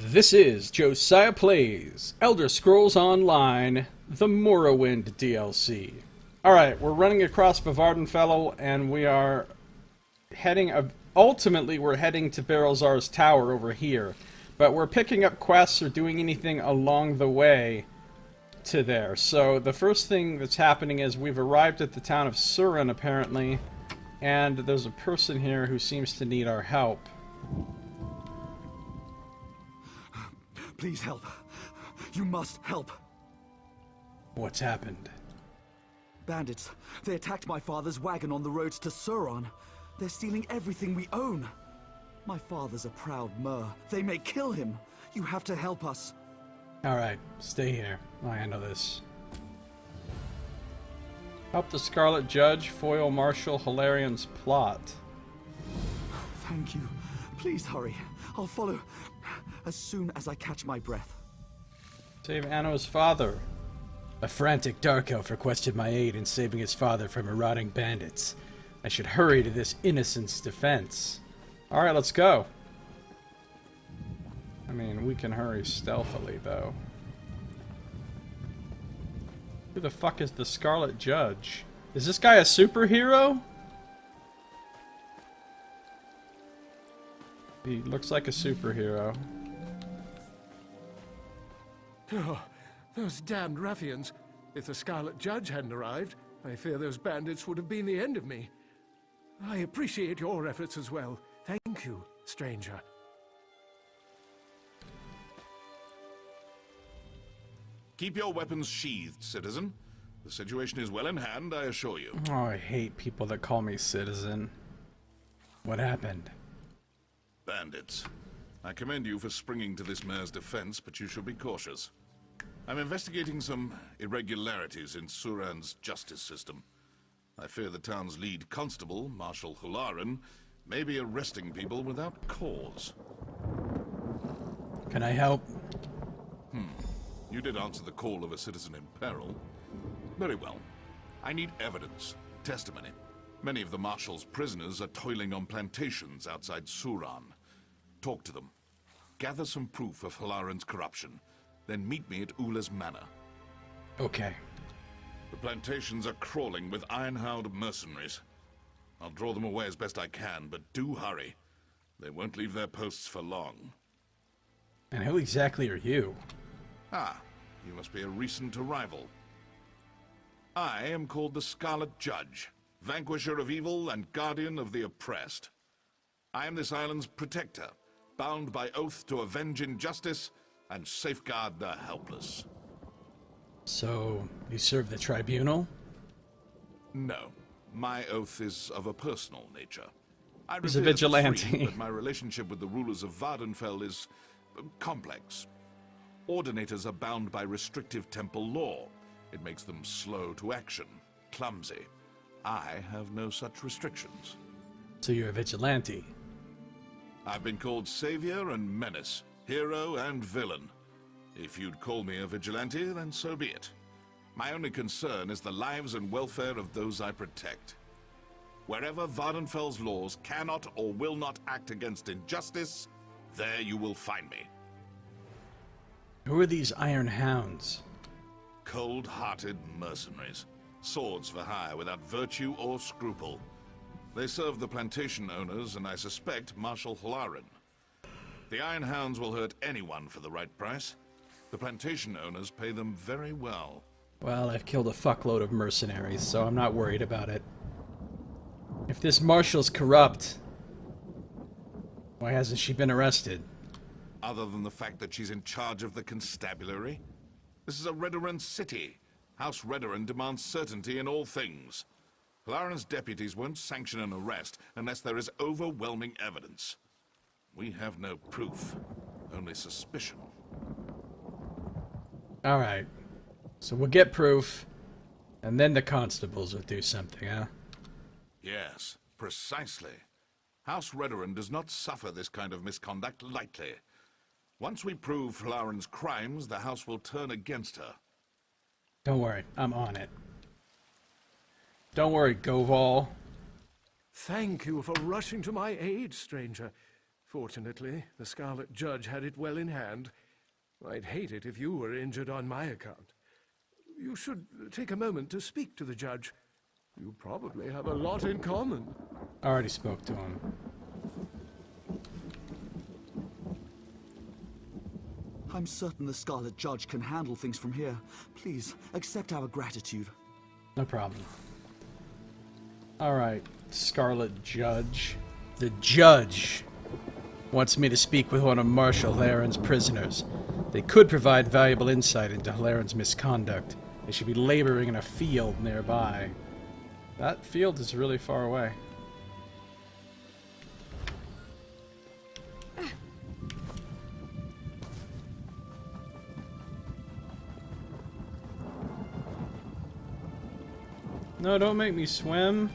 This is Josiah Plays Elder Scrolls Online, the Morrowind DLC. Alright, we're running across Vardenfell, and we are heading... ultimately, we're heading to Barrelzar's tower over here. But we're picking up quests or doing anything along the way to there. So, the first thing that's happening is we've arrived at the town of Surin, apparently. And there's a person here who seems to need our help. Please help. You must help. What's happened? Bandits. They attacked my father's wagon on the roads to Suron. They're stealing everything we own. My father's a proud Mer. They may kill him. You have to help us. Alright, stay here. I'll handle this. Help the Scarlet Judge foil Marshal Hilarian's plot. Thank you. Please hurry. I'll follow as soon as I catch my breath. Save Anno's father. A frantic Dark Elf requested my aid in saving his father from marauding bandits. I should hurry to this innocent's defense. Alright, let's go. I mean, we can hurry stealthily, though. Who the fuck is the Scarlet Judge? Is this guy a superhero? He looks like a superhero. Oh, those damned ruffians. If the Scarlet Judge hadn't arrived, I fear those bandits would have been the end of me. I appreciate your efforts as well. Thank you, stranger. Keep your weapons sheathed, citizen. The situation is well in hand, I assure you. Oh, I hate people that call me citizen. What happened? Bandits. I commend you for springing to this mayor's defense, but you should be cautious. I'm investigating some irregularities in Suran's justice system. I fear the town's lead constable, Marshal Hularan, may be arresting people without cause. Can I help? You did answer the call of a citizen in peril. Very well. I need evidence, testimony. Many of the Marshal's prisoners are toiling on plantations outside Suran. Talk to them. Gather some proof of Hularan's corruption. Then meet me at Ula's manor. Okay. The plantations are crawling with iron-howled mercenaries. I'll draw them away as best I can, but do hurry. They won't leave their posts for long. And who exactly are you? Ah, you must be a recent arrival. I am called the Scarlet Judge, vanquisher of evil and guardian of the oppressed. I am this island's protector, bound by oath to avenge injustice and safeguard the helpless. So, you serve the tribunal? No, my oath is of a personal nature. He's a vigilante. But my relationship with the rulers of Vardenfell is complex. Ordinators are bound by restrictive temple law. It makes them slow to action, clumsy. I have no such restrictions. So you're a vigilante? I've been called savior and menace, hero and villain. If you'd call me a vigilante, then so be it. My only concern is the lives and welfare of those I protect. Wherever Vardenfell's laws cannot or will not act against injustice, there you will find me. Who are these Iron Hounds? Cold-hearted mercenaries. Swords for hire without virtue or scruple. They serve the plantation owners and I suspect Marshal Hularan. The Iron Hounds will hurt anyone for the right price. The plantation owners pay them very well. Well, I've killed a fuckload of mercenaries, so I'm not worried about it. If this marshal's corrupt, why hasn't she been arrested? Other than the fact that she's in charge of the constabulary? This is a Redoran city. House Redoran demands certainty in all things. Hularan's deputies won't sanction an arrest unless there is overwhelming evidence. We have no proof, only suspicion. Alright. So we'll get proof, and then the constables will do something, huh? Yes, precisely. House Redoran does not suffer this kind of misconduct lightly. Once we prove Hularan's crimes, the House will turn against her. Don't worry, I'm on it. Don't worry, Goval. Thank you for rushing to my aid, stranger. Fortunately, the Scarlet Judge had it well in hand. I'd hate it if you were injured on my account. You should take a moment to speak to the Judge. You probably have a lot in common. I already spoke to him. I'm certain the Scarlet Judge can handle things from here. Please, accept our gratitude. No problem. Alright, Scarlet Judge. The Judge wants me to speak with one of Marshal Laren's prisoners. They could provide valuable insight into Laren's misconduct. They should be laboring in a field nearby. That field is really far away. No, don't make me swim.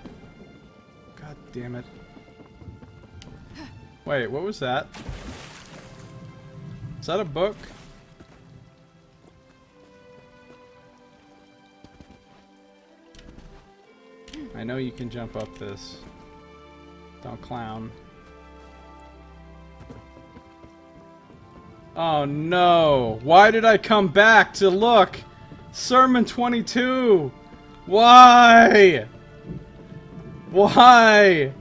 God damn it. Wait, what was that? Is that a book? I know you can jump up this. Don't clown. Oh no! Why did I come back to look? Sermon 22! Why? Why?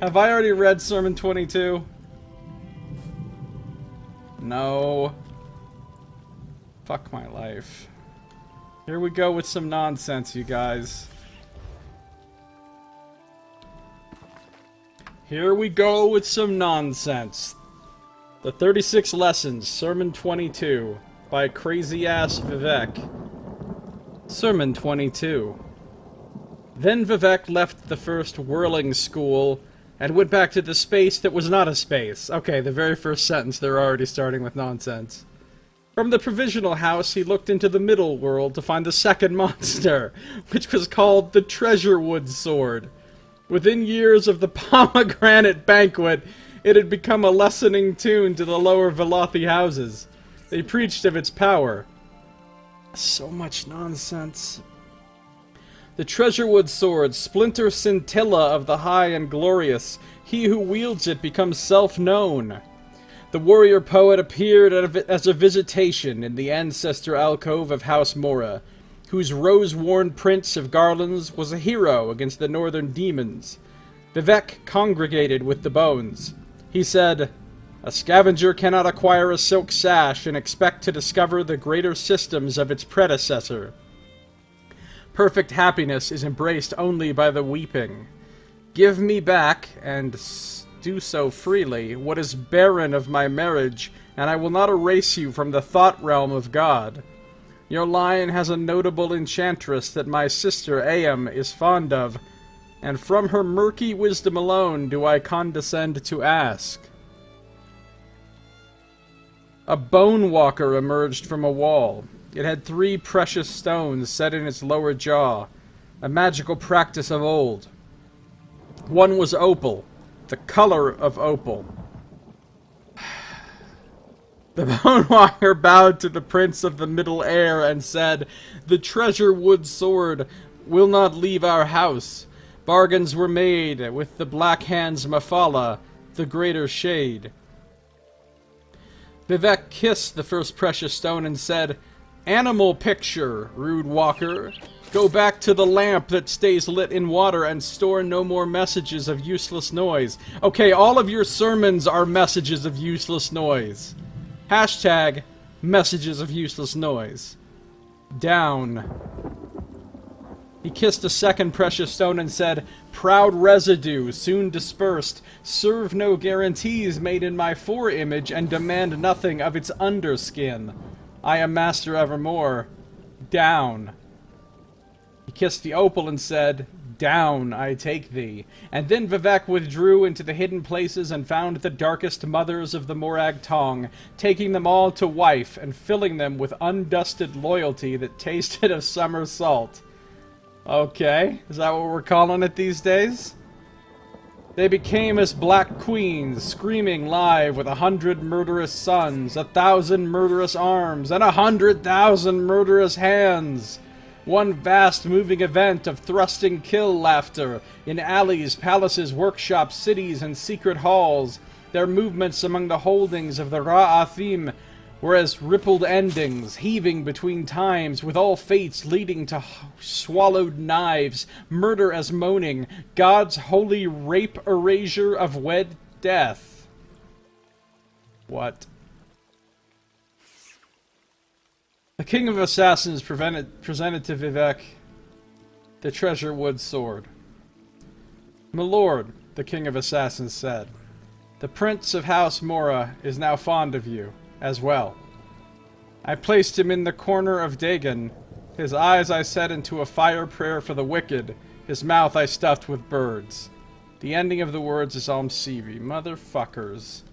Have I already read Sermon 22? No. Fuck my life. Here we go with some nonsense, you guys. Here we go with some nonsense. The 36 Lessons, Sermon 22, by crazy-ass Vivek. Sermon 22. Then Vivek left the first whirling school and went back to the space that was not a space. Okay, the very first sentence, they're already starting with nonsense. From the provisional house, he looked into the middle world to find the second monster, which was called the Treasurewood Sword. Within years of the pomegranate banquet, it had become a lessening tune to the lower Velothi houses. They preached of its power. So much nonsense. The Treasurewood Sword, splinter scintilla of the high and glorious, he who wields it becomes self-known. The warrior poet appeared as a visitation in the ancestor alcove of House Mora, whose rose-worn prince of garlands was a hero against the northern demons. Vivek congregated with the bones. He said, "A scavenger cannot acquire a silk sash and expect to discover the greater systems of its predecessor. Perfect happiness is embraced only by the weeping. Give me back, and do so freely, what is barren of my marriage, and I will not erase you from the thought realm of God. Your line has a notable enchantress that my sister Aam is fond of, and from her murky wisdom alone do I condescend to ask." A bone walker emerged from a wall. It had 3 precious stones set in its lower jaw, a magical practice of old. One was opal, the color of opal. The bone walker bowed to the prince of the middle air and said, "The Treasurewood Sword will not leave our house. Bargains were made with the Black Hand's Mafala, the greater shade." Vivek kissed the first precious stone and said, "Animal picture, rude walker. Go back to the lamp that stays lit in water and store no more messages of useless noise." Okay, all of your sermons are messages of useless noise. Hashtag messages of useless noise. Down. He kissed a second precious stone and said, "Proud residue, soon dispersed. Serve no guarantees made in my fore-image and demand nothing of its underskin. I am master evermore. Down." He kissed the opal and said, "Down, I take thee." And then Vivek withdrew into the hidden places and found the darkest mothers of the Morag Tong, taking them all to wife and filling them with undusted loyalty that tasted of summer salt. Okay, is that what we're calling it these days? They became as black queens, screaming live with 100 murderous sons, 1,000 murderous arms, and 100,000 murderous hands. One vast moving event of thrusting kill laughter in alleys, palaces, workshops, cities, and secret halls. Their movements among the holdings of the Ra'athim were as rippled endings, heaving between times, with all fates leading to swallowed knives, murder as moaning, God's holy rape erasure of wed death. What? The King of Assassins presented to Vivek the treasure wood sword. "My lord," the King of Assassins said, "the Prince of House Mora is now fond of you, as well. I placed him in the corner of Dagon. His eyes I set into a fire prayer for the wicked. His mouth I stuffed with birds." The ending of the words is Alm Sivi. Motherfuckers.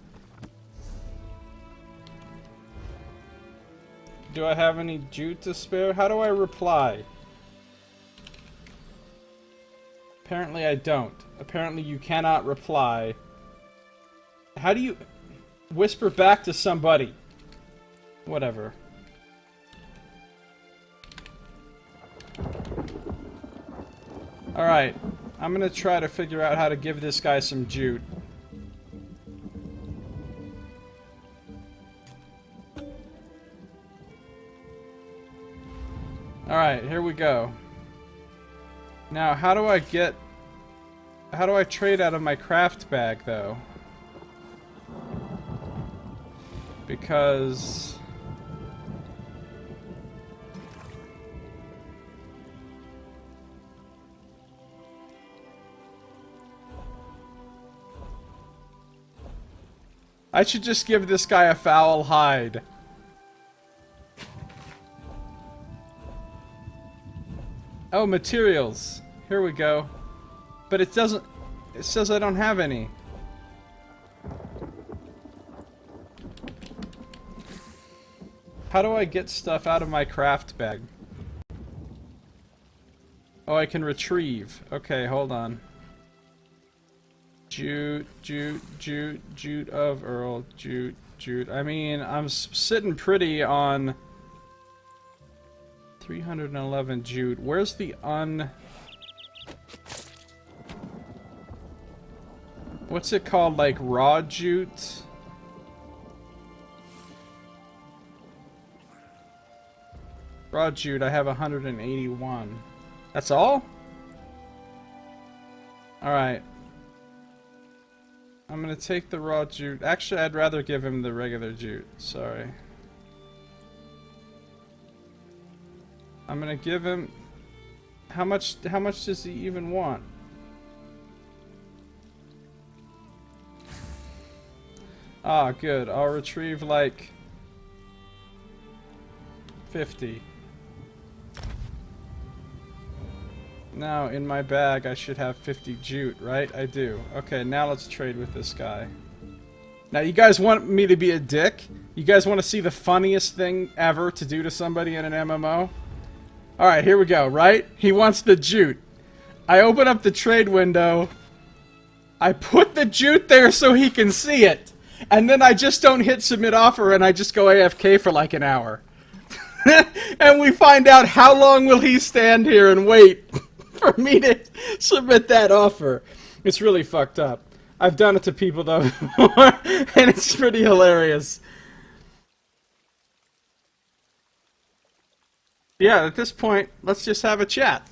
Do I have any jute to spare? How do I reply? Apparently I don't. Apparently you cannot reply. How do you whisper back to somebody? Whatever. Alright. I'm gonna try to figure out how to give this guy some jute. Alright, here we go. Now, how do I trade out of my craft bag, though? Because... I should just give this guy a foul hide. Oh, materials. Here we go. But it doesn't... It says I don't have any. How do I get stuff out of my craft bag? Oh, I can retrieve. Okay, hold on. Jute of Earl. Jute. I mean, I'm sitting pretty on 311 jute. Where's the what's it called? Like raw jute? Raw jute, I have 181. That's all? Alright. I'm gonna take the raw jute. Actually, I'd rather give him the regular jute. Sorry. I'm gonna give him... How much does he even want? Ah, good. I'll retrieve like 50. Now, in my bag, I should have 50 jute, right? I do. Okay, now let's trade with this guy. Now, you guys want me to be a dick? You guys want to see the funniest thing ever to do to somebody in an MMO? Alright, here we go, right? He wants the jute. I open up the trade window. I put the jute there so he can see it. And then I just don't hit submit offer and I just go AFK for like an hour. And we find out how long will he stand here and wait for me to submit that offer. It's really fucked up. I've done it to people though before, and it's pretty hilarious. Yeah, at this point, let's just have a chat.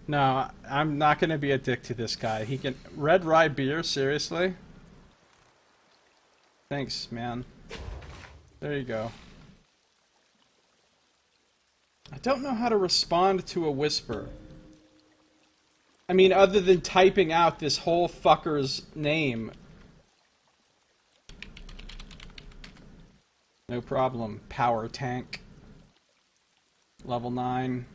No, I'm not going to be a dick to this guy. He can... Red rye beer? Seriously? Thanks, man. There you go. I don't know how to respond to a whisper. I mean, other than typing out this whole fucker's name. No problem. Power tank. Level 9.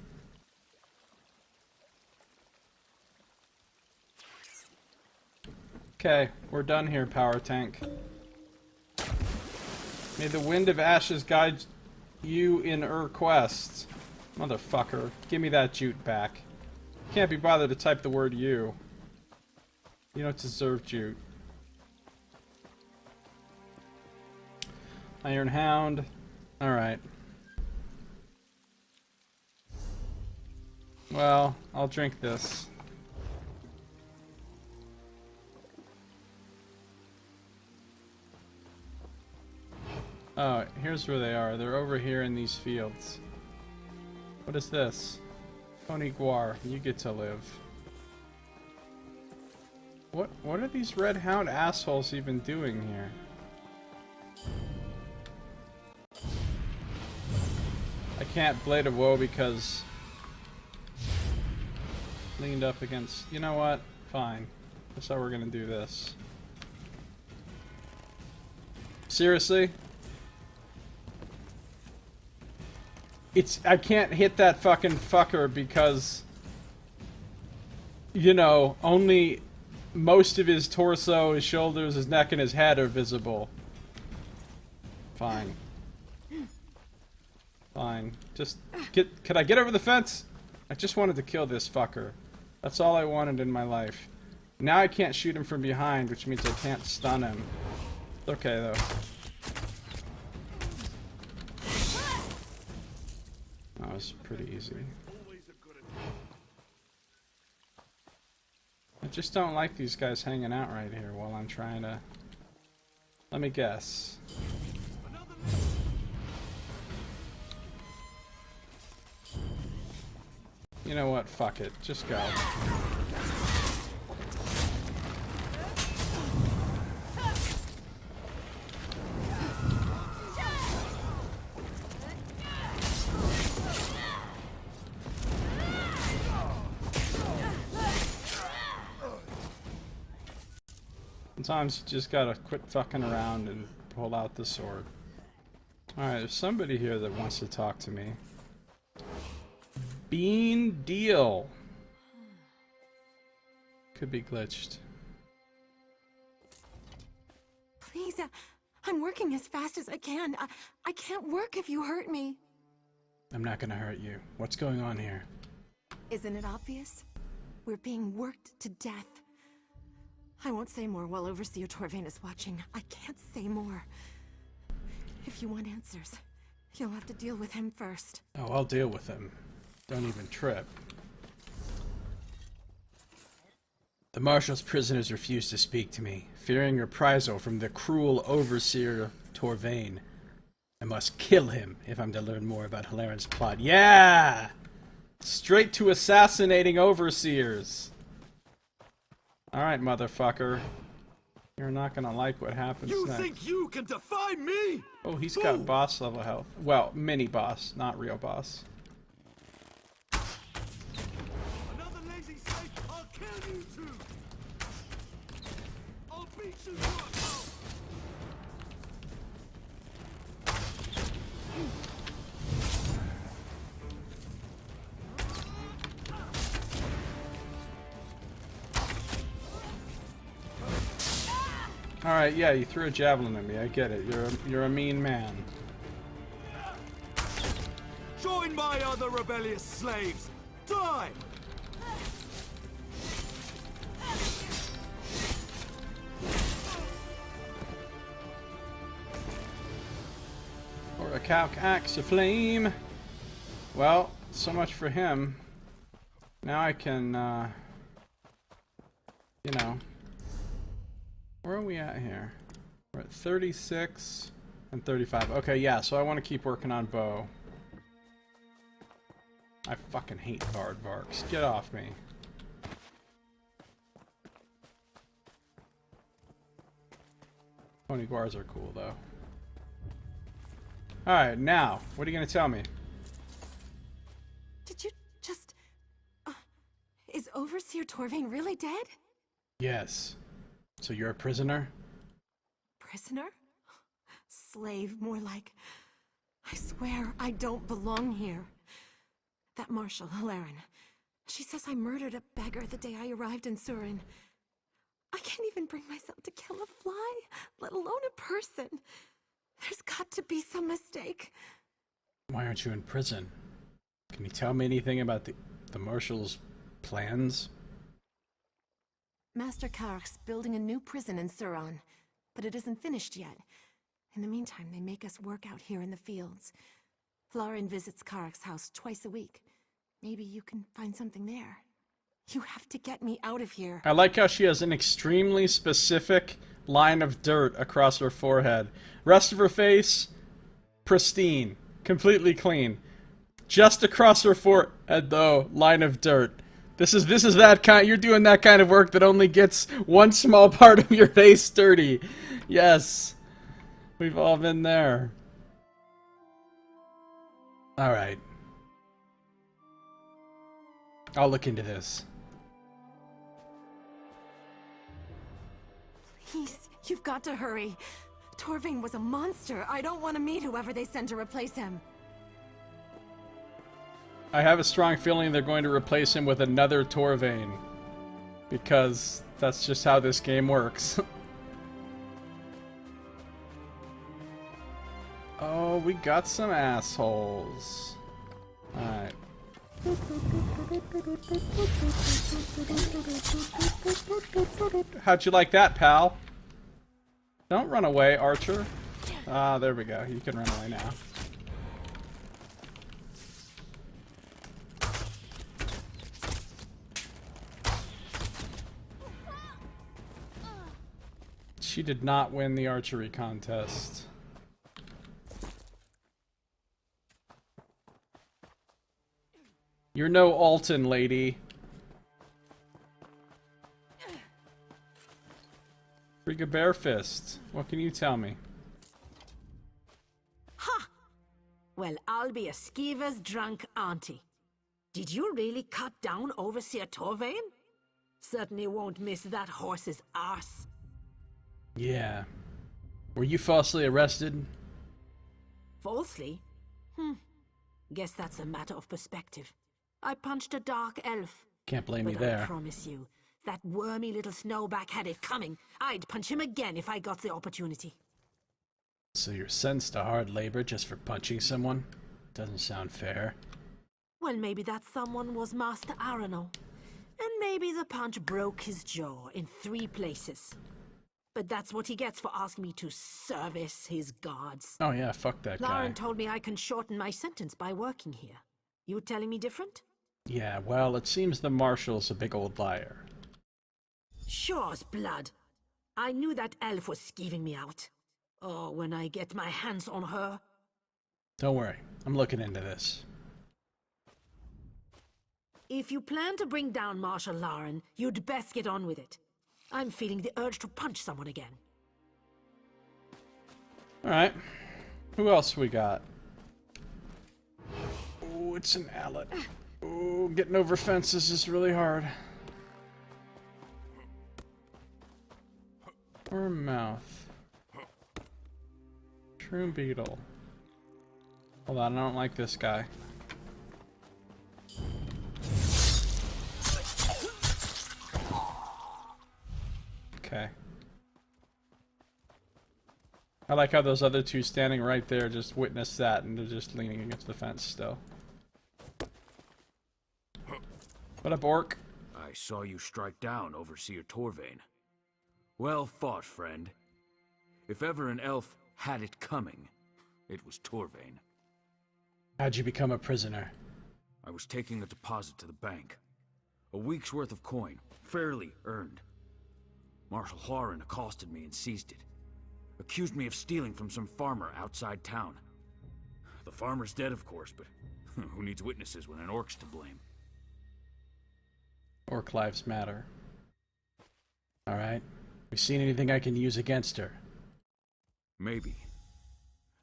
Okay, we're done here, power tank. May the wind of ashes guide you in quest. Motherfucker. Give me that jute back. Can't be bothered to type the word you. You don't deserve jute. Iron Hound. Alright. Well, I'll drink this. Oh, here's where they are. They're over here in these fields. What is this? Pony Guar, you get to live. What are these Red Hound assholes even doing here? I can't Blade of Woe because leaned up against. You know what? Fine. That's how we're gonna do this. Seriously? I can't hit that fucking fucker because, you know, only most of his torso, his shoulders, his neck, and his head are visible. Fine. Fine. Just could I get over the fence? I just wanted to kill this fucker. That's all I wanted in my life. Now I can't shoot him from behind, which means I can't stun him. It's okay though. That was pretty easy. I just don't like these guys hanging out right here while I'm trying to... Let me guess. You know what? Fuck it. Just go. Sometimes you just gotta quit fucking around and pull out the sword. Alright, there's somebody here that wants to talk to me. Bean Deal. Could be glitched. Please, I'm working as fast as I can. I can't work if you hurt me. I'm not gonna hurt you. What's going on here? Isn't it obvious? We're being worked to death. I won't say more while Overseer Torvain is watching. I can't say more. If you want answers, you'll have to deal with him first. Oh, I'll deal with him. Don't even trip. The Marshal's prisoners refuse to speak to me, fearing reprisal from the cruel Overseer Torvain. I must kill him if I'm to learn more about Hilaren's plot. Yeah! Straight to assassinating Overseers. Alright, motherfucker. You're not gonna like what happens next. You think you can defy me? Oh, he's got boss level health. Well, mini boss, not real boss. Another lazy snake, I'll kill you two. I'll beat you to a pulp. Alright, yeah, you threw a javelin at me. I get it. You're a mean man. Join my other rebellious slaves. Die! Or a calc axe aflame. Well, so much for him. Now I can, you know. Where are we at here? We're at 36 and 35. Okay, yeah, so I want to keep working on bow. I fucking hate Bardvarks. Get off me. Pony Guars are cool, though. Alright, now, what are you going to tell me? Did you just... is Overseer Torvain really dead? Yes. So you're a prisoner? Prisoner? Slave, more like. I swear I don't belong here. That Marshal, Hilaren, she says I murdered a beggar the day I arrived in Surin. I can't even bring myself to kill a fly, let alone a person. There's got to be some mistake. Why aren't you in prison? Can you tell me anything about the Marshal's plans? Master Kark's building a new prison in Suron, but it isn't finished yet. In the meantime, they make us work out here in the fields. Flaren visits Kark's house twice a week. Maybe you can find something there. You have to get me out of here. I like how she has an extremely specific line of dirt across her forehead. Rest of her face, pristine, completely clean. Just across her forehead, though, line of dirt. This is that kind. You're doing that kind of work that only gets one small part of your face dirty. Yes, we've all been there. All right, I'll look into this. Please, you've got to hurry. Torvain was a monster. I don't want to meet whoever they send to replace him. I have a strong feeling they're going to replace him with another Torvain. Because that's just how this game works. Oh, we got some assholes. Alright. How'd you like that, pal? Don't run away, Archer. Ah, there we go. You can run away now. She did not win the archery contest. You're no Alton, lady. Frigga Barefist, what can you tell me? Ha! Well, I'll be a skeever's drunk auntie. Did you really cut down Overseer Torvain? Certainly won't miss that horse's arse. Yeah. Were you falsely arrested? Falsely? Guess that's a matter of perspective. I punched a dark elf. Can't blame me But there. I promise you, if that wormy little snowback had it coming, I'd punch him again if I got the opportunity. So you're sentenced to hard labor just for punching someone? Doesn't sound fair. Well, maybe that someone was Master Arano. And maybe the punch broke his jaw in 3 places. But that's what he gets for asking me to service his gods. Oh yeah, fuck that guy. Lauren told me I can shorten my sentence by working here. You telling me different? Yeah, well, it seems the marshal's a big old liar. Sure as blood. I knew that elf was skeeving me out. Oh, when I get my hands on her. Don't worry, I'm looking into this. If you plan to bring down Marshal Lauren, you'd best get on with it. I'm feeling the urge to punch someone again. Alright. Who else we got? Oh, it's an Alet. Oh, getting over fences is really hard. Or mouth. True beetle. Hold on, I don't like this guy. Okay. I like how those other two standing right there just witnessed that and they're just leaning against the fence still. What up, Orc? I saw you strike down Overseer Torvain. Well fought, friend. If ever an elf had it coming, it was Torvain. How'd you become a prisoner? I was taking a deposit to the bank. A week's worth of coin, fairly earned. Marshal Lauren accosted me and seized it. Accused me of stealing from some farmer outside town. The farmer's dead, of course, but who needs witnesses when an orc's to blame? Orc lives matter. Alright. You seen anything I can use against her? Maybe.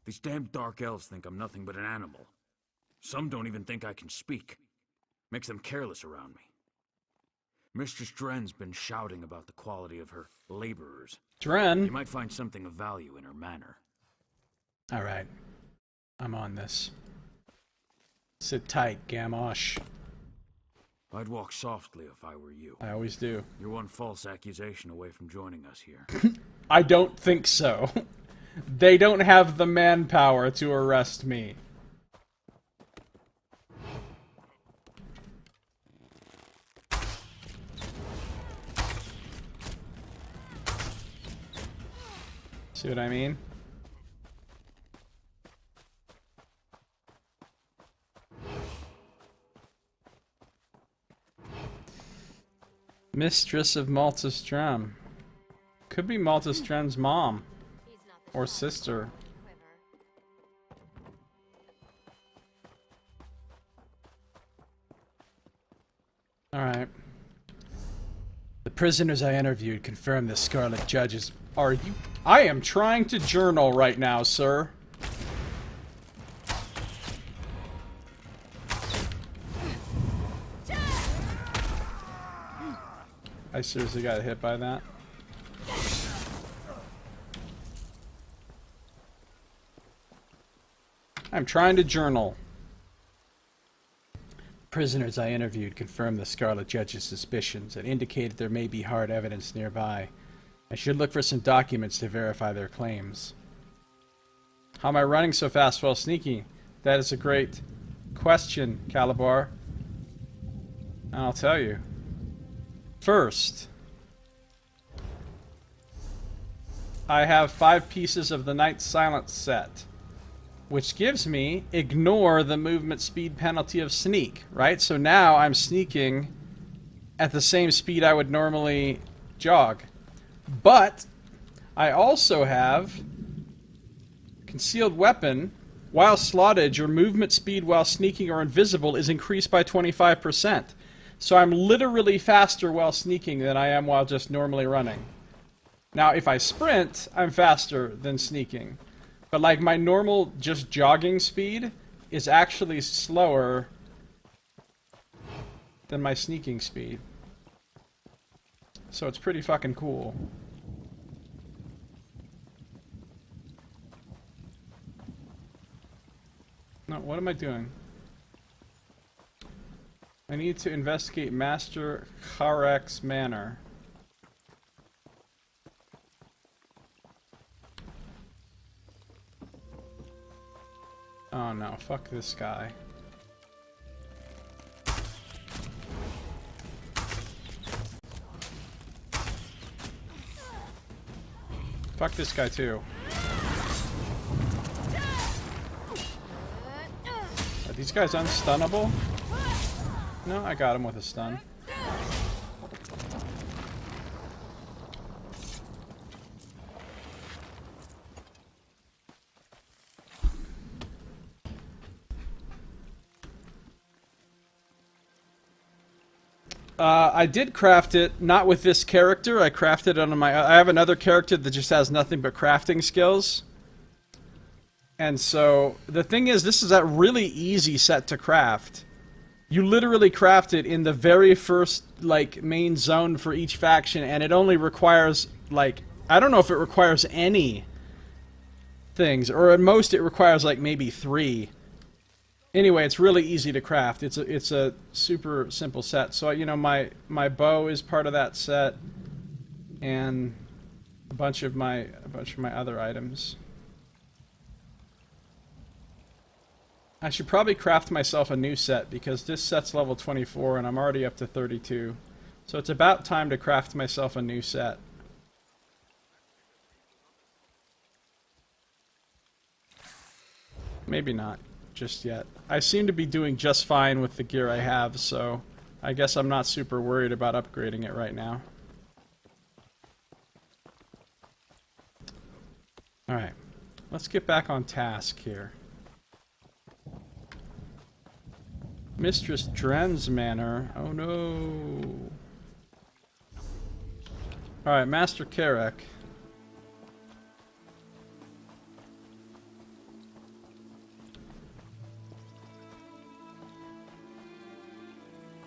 These damn dark elves think I'm nothing but an animal. Some don't even think I can speak. Makes them careless around me. Mistress Dren's been shouting about the quality of her laborers. Dren? You might find something of value in her manner. Alright. I'm on this. Sit tight, Gamosh. I'd walk softly if I were you. I always do. You're one false accusation away from joining us here. I don't think so. They don't have the manpower to arrest me. See what I mean? Mistress of Malta's Drum. Could be Malta's Drum's mom. Or sister. Alright. The prisoners I interviewed confirmed the Scarlet Judges. Are you? I am trying to journal right now, sir. I seriously got hit by that. I'm trying to journal. Prisoners I interviewed confirmed the Scarlet Judge's suspicions and indicated there may be hard evidence nearby. I should look for some documents to verify their claims. How am I running so fast while sneaking? That is a great question, Calabar. And I'll tell you. First, I have 5 pieces of the Night Silence set, which gives me ignore the movement speed penalty of sneak, right? So now I'm sneaking at the same speed I would normally jog. But I also have concealed weapon. While slotted, your movement speed while sneaking or invisible is increased by 25%. So I'm literally faster while sneaking than I am while just normally running. Now, if I sprint, I'm faster than sneaking. But like my normal just jogging speed is actually slower than my sneaking speed. So it's pretty fucking cool. No, what am I doing? I need to investigate Master Kharek's manor. Oh no, fuck this guy. Fuck this guy too. Are these guys unstunnable? No, I got him with a stun. I did craft it, not with this character. I crafted it on my... I have another character that just has nothing but crafting skills. And so, the thing is, this is a really easy set to craft. You literally craft it in the very first, like, main zone for each faction, and it only requires, like... I don't know if it requires any things, or at most it requires, like, maybe 3. Anyway, it's really easy to craft. It's a super simple set. So, you know, my bow is part of that set, and a bunch of my other items. I should probably craft myself a new set because this set's level 24 and I'm already up to 32. So it's about time to craft myself a new set. Maybe not just yet. I seem to be doing just fine with the gear I have, so I guess I'm not super worried about upgrading it right now. Alright, let's get back on task here. Mistress Dren's manor. Oh no. Alright, Master Kharek.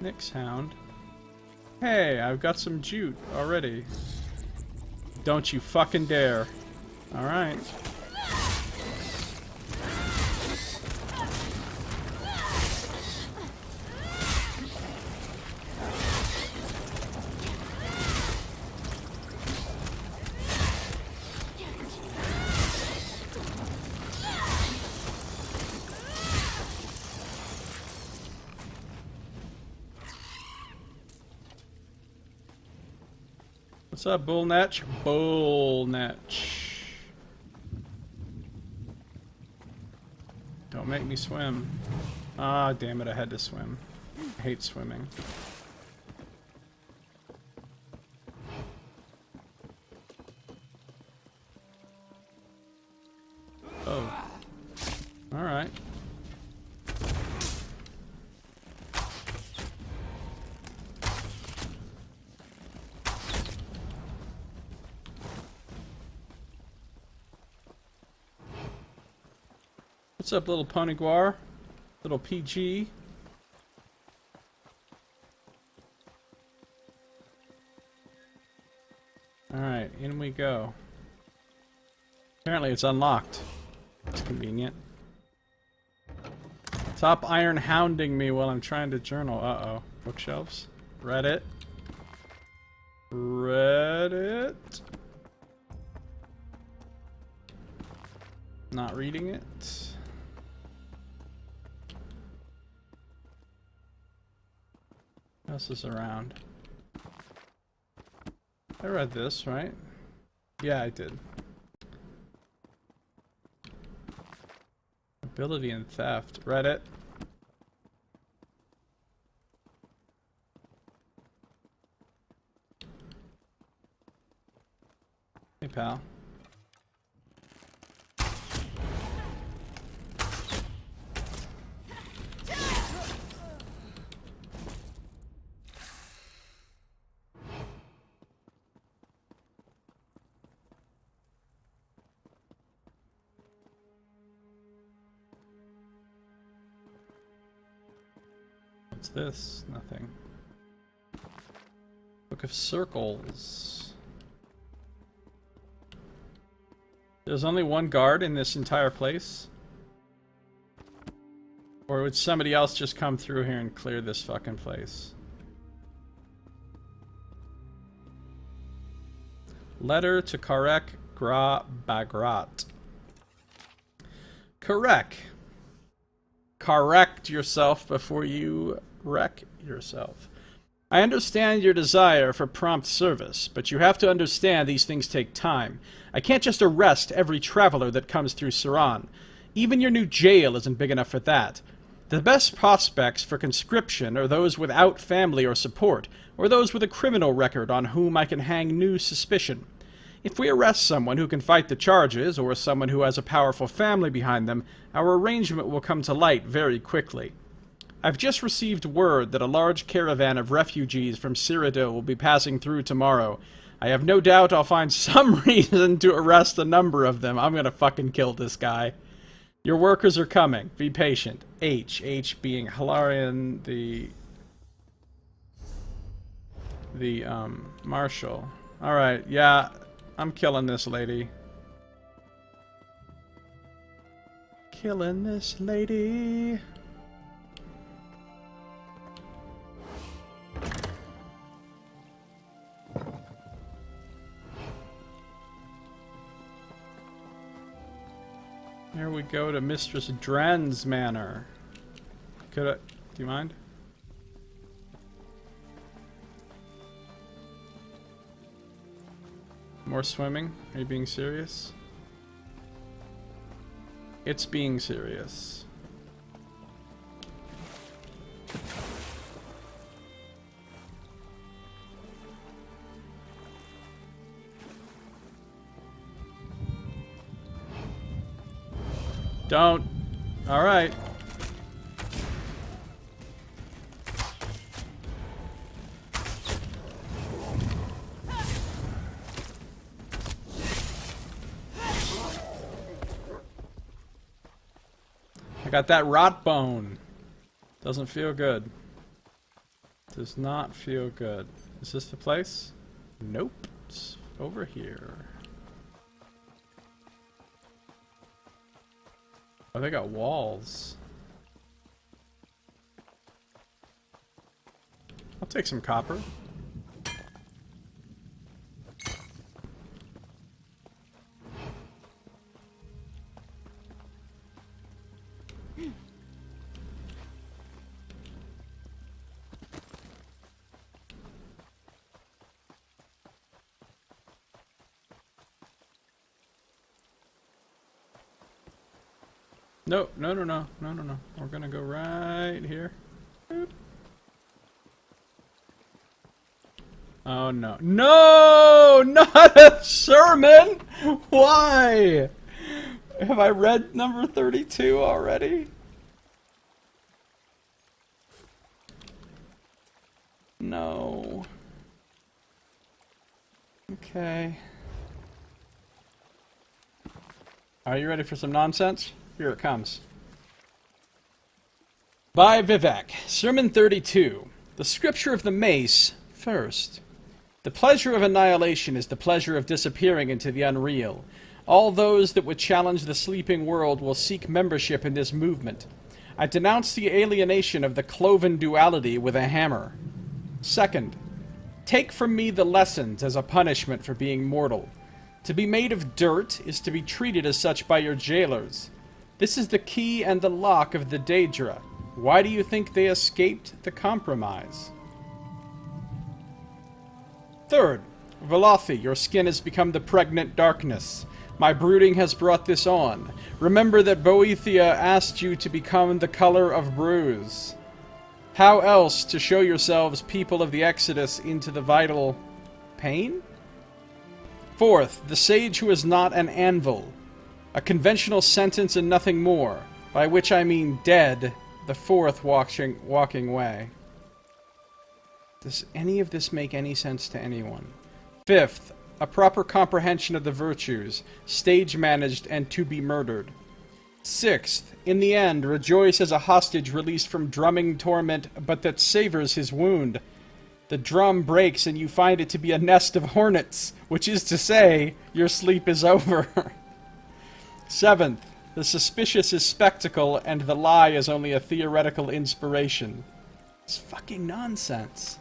Nyx Hound. Hey, I've got some jute already. Don't you fucking dare. Alright. What's up, Bullnetch? Bullnetch. Don't make me swim. Ah, damn it, I had to swim. I hate swimming. Oh. Alright. What's up, little Poniguar? Little PG? Alright, in we go. Apparently it's unlocked. It's convenient. Stop iron hounding me while I'm trying to journal. Uh-oh. Bookshelves. Reddit. Reddit. Not reading it. What else is around? I read this, right? Yeah, I did. Ability and theft. Reddit. Hey, pal. What's this? Nothing. Book of Circles. There's only one guard in this entire place? Or would somebody else just come through here and clear this fucking place? Letter to Karek Gra Bagrat. Karek. Correct yourself before you wreck yourself. I understand your desire for prompt service, but you have to understand these things take time. I can't just arrest every traveler that comes through Suran. Even your new jail isn't big enough for that. The best prospects for conscription are those without family or support, or those with a criminal record on whom I can hang new suspicion. If we arrest someone who can fight the charges, or someone who has a powerful family behind them, our arrangement will come to light very quickly. I've just received word that a large caravan of refugees from Cyrodiil will be passing through tomorrow. I have no doubt I'll find some reason to arrest a number of them. I'm gonna fucking kill this guy. Your workers are coming. Be patient. H being Hilarion, the Marshal. Alright, yeah, I'm killing this lady. Killing this lady. Here we go to Mistress Dren's manor. Do you mind? More swimming? Are you being serious? It's being serious. Don't. All right. I got that rot bone. Doesn't feel good. Does not feel good. Is this the place? Nope. It's over here. Oh, they got walls. I'll take some copper. No. We're gonna go right here. Boop. Oh no. No! Not a sermon! Why? Have I read number 32 already? No. Okay. Are you ready for some nonsense? Here it comes. By Vivek, Sermon 32. The Scripture of the Mace, first. The pleasure of annihilation is the pleasure of disappearing into the unreal. All those that would challenge the sleeping world will seek membership in this movement. I denounce the alienation of the cloven duality with a hammer. Second, take from me the lessons as a punishment for being mortal. To be made of dirt is to be treated as such by your jailers. This is the key and the lock of the Daedra. Why do you think they escaped the compromise? Third, Velothi, your skin has become the pregnant darkness. My brooding has brought this on. Remember that Boethia asked you to become the color of bruise. How else to show yourselves people of the Exodus into the vital pain? Fourth, the sage who is not an anvil. A conventional sentence and nothing more, by which I mean dead, the fourth walking way. Does any of this make any sense to anyone? Fifth, a proper comprehension of the virtues, stage managed and to be murdered. Sixth, in the end, rejoice as a hostage released from drumming torment, but that savors his wound. The drum breaks and you find it to be a nest of hornets, which is to say, your sleep is over. Seventh, the suspicious is spectacle and the lie is only a theoretical inspiration. It's fucking nonsense.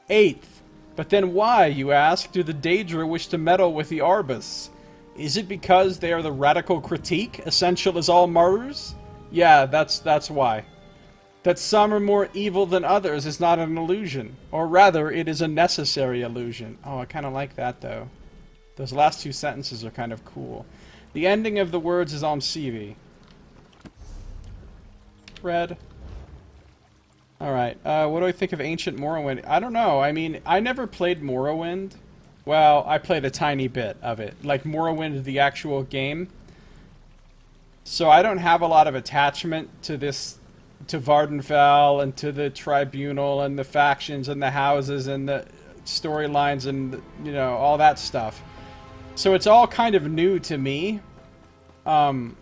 Eighth, but then why, you ask, do the Daedra wish to meddle with the Arbus? Is it because they are the radical critique, essential as all martyrs? Yeah, that's why. That some are more evil than others is not an illusion. Or rather, it is a necessary illusion. Oh, I kind of like that, though. Those last two sentences are kind of cool. The ending of the words is on CV. Red. Alright, what do I think of Ancient Morrowind? I don't know. I mean, I never played Morrowind. Well, I played a tiny bit of it. Like Morrowind, the actual game. So I don't have a lot of attachment to this, to Vardenfell, and to the Tribunal, and the factions, and the houses, and the storylines, and, you know, all that stuff. So it's all kind of new to me. All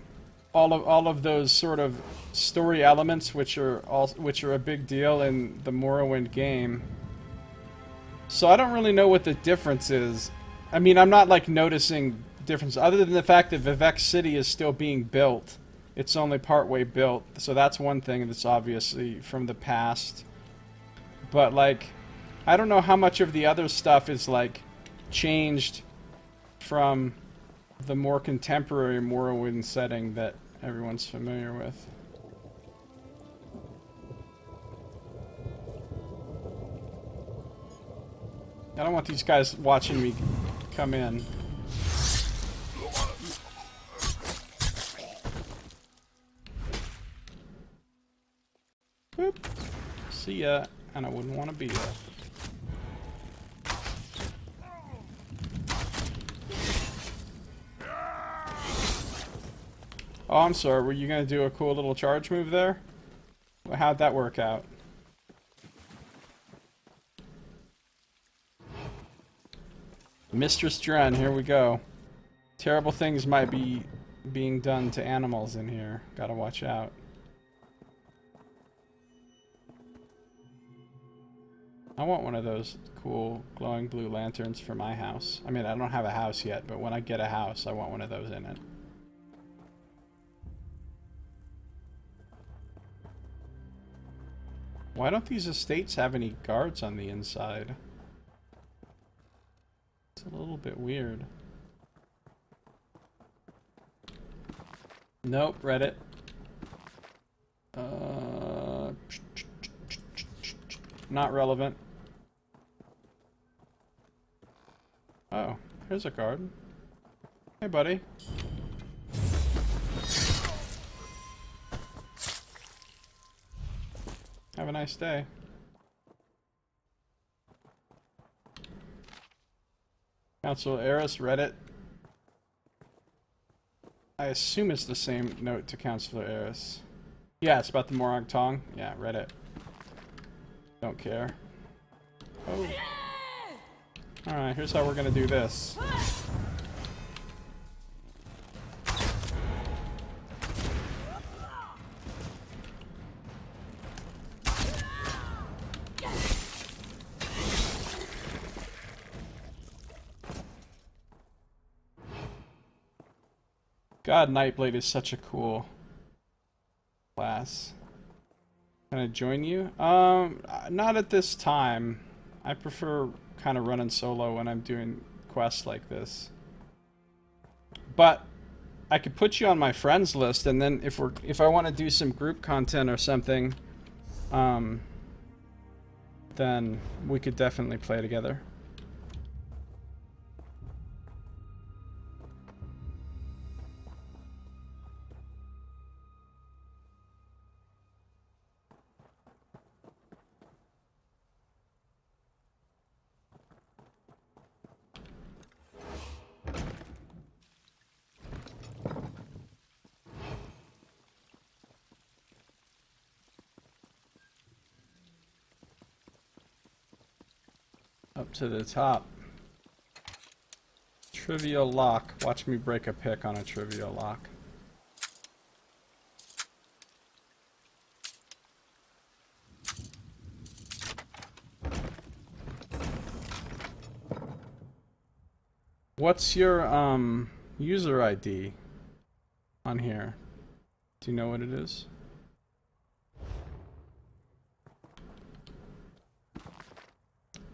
of those sort of story elements, which are a big deal in the Morrowind game. So I don't really know what the difference is. I mean, I'm not like noticing difference other than the fact that Vivek City is still being built. It's only partway built, so that's one thing that's obviously from the past. But like, I don't know how much of the other stuff is like changed from the more contemporary Morrowind setting that everyone's familiar with. I don't want these guys watching me come in. Boop. See ya, and I wouldn't want to be there. Oh, I'm sorry, were you gonna do a cool little charge move there? How'd that work out? Mistress Dren, here we go. Terrible things might be being done to animals in here. Gotta watch out. I want one of those cool glowing blue lanterns for my house. I mean, I don't have a house yet, but when I get a house, I want one of those in it. Why don't these estates have any guards on the inside? It's a little bit weird. Nope, Reddit. Not relevant. Oh, here's a guard. Hey, buddy. Have a nice day. Council Eris, Reddit. I assume it's the same note to Counselor Eris. Yeah, it's about the Morag Tong. Yeah, Reddit. Don't care. Oh. Alright, here's how we're gonna do this. God, Nightblade is such a cool class. Can I join you? Not at this time. I prefer kind of running solo when I'm doing quests like this. But I could put you on my friends list, and then if I want to do some group content or something, then we could definitely play together. Up to the top. Trivial lock. Watch me break a pick on a trivial lock. What's your user ID on here? Do you know what it is?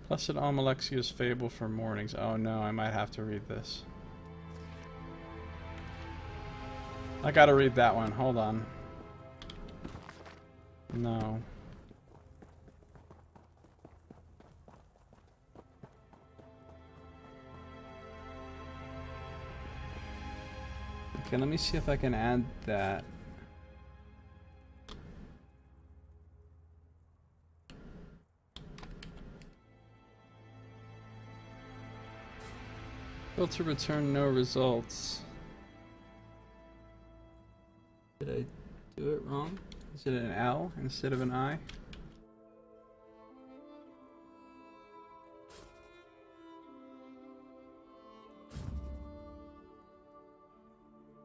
Blessed Almalexia's Fable for Mornings. Oh no, I might have to read this. I gotta read that one. Hold on. No. Okay, let me see if I can add that. Filter return no results. Did I do it wrong? Is it an L instead of an I?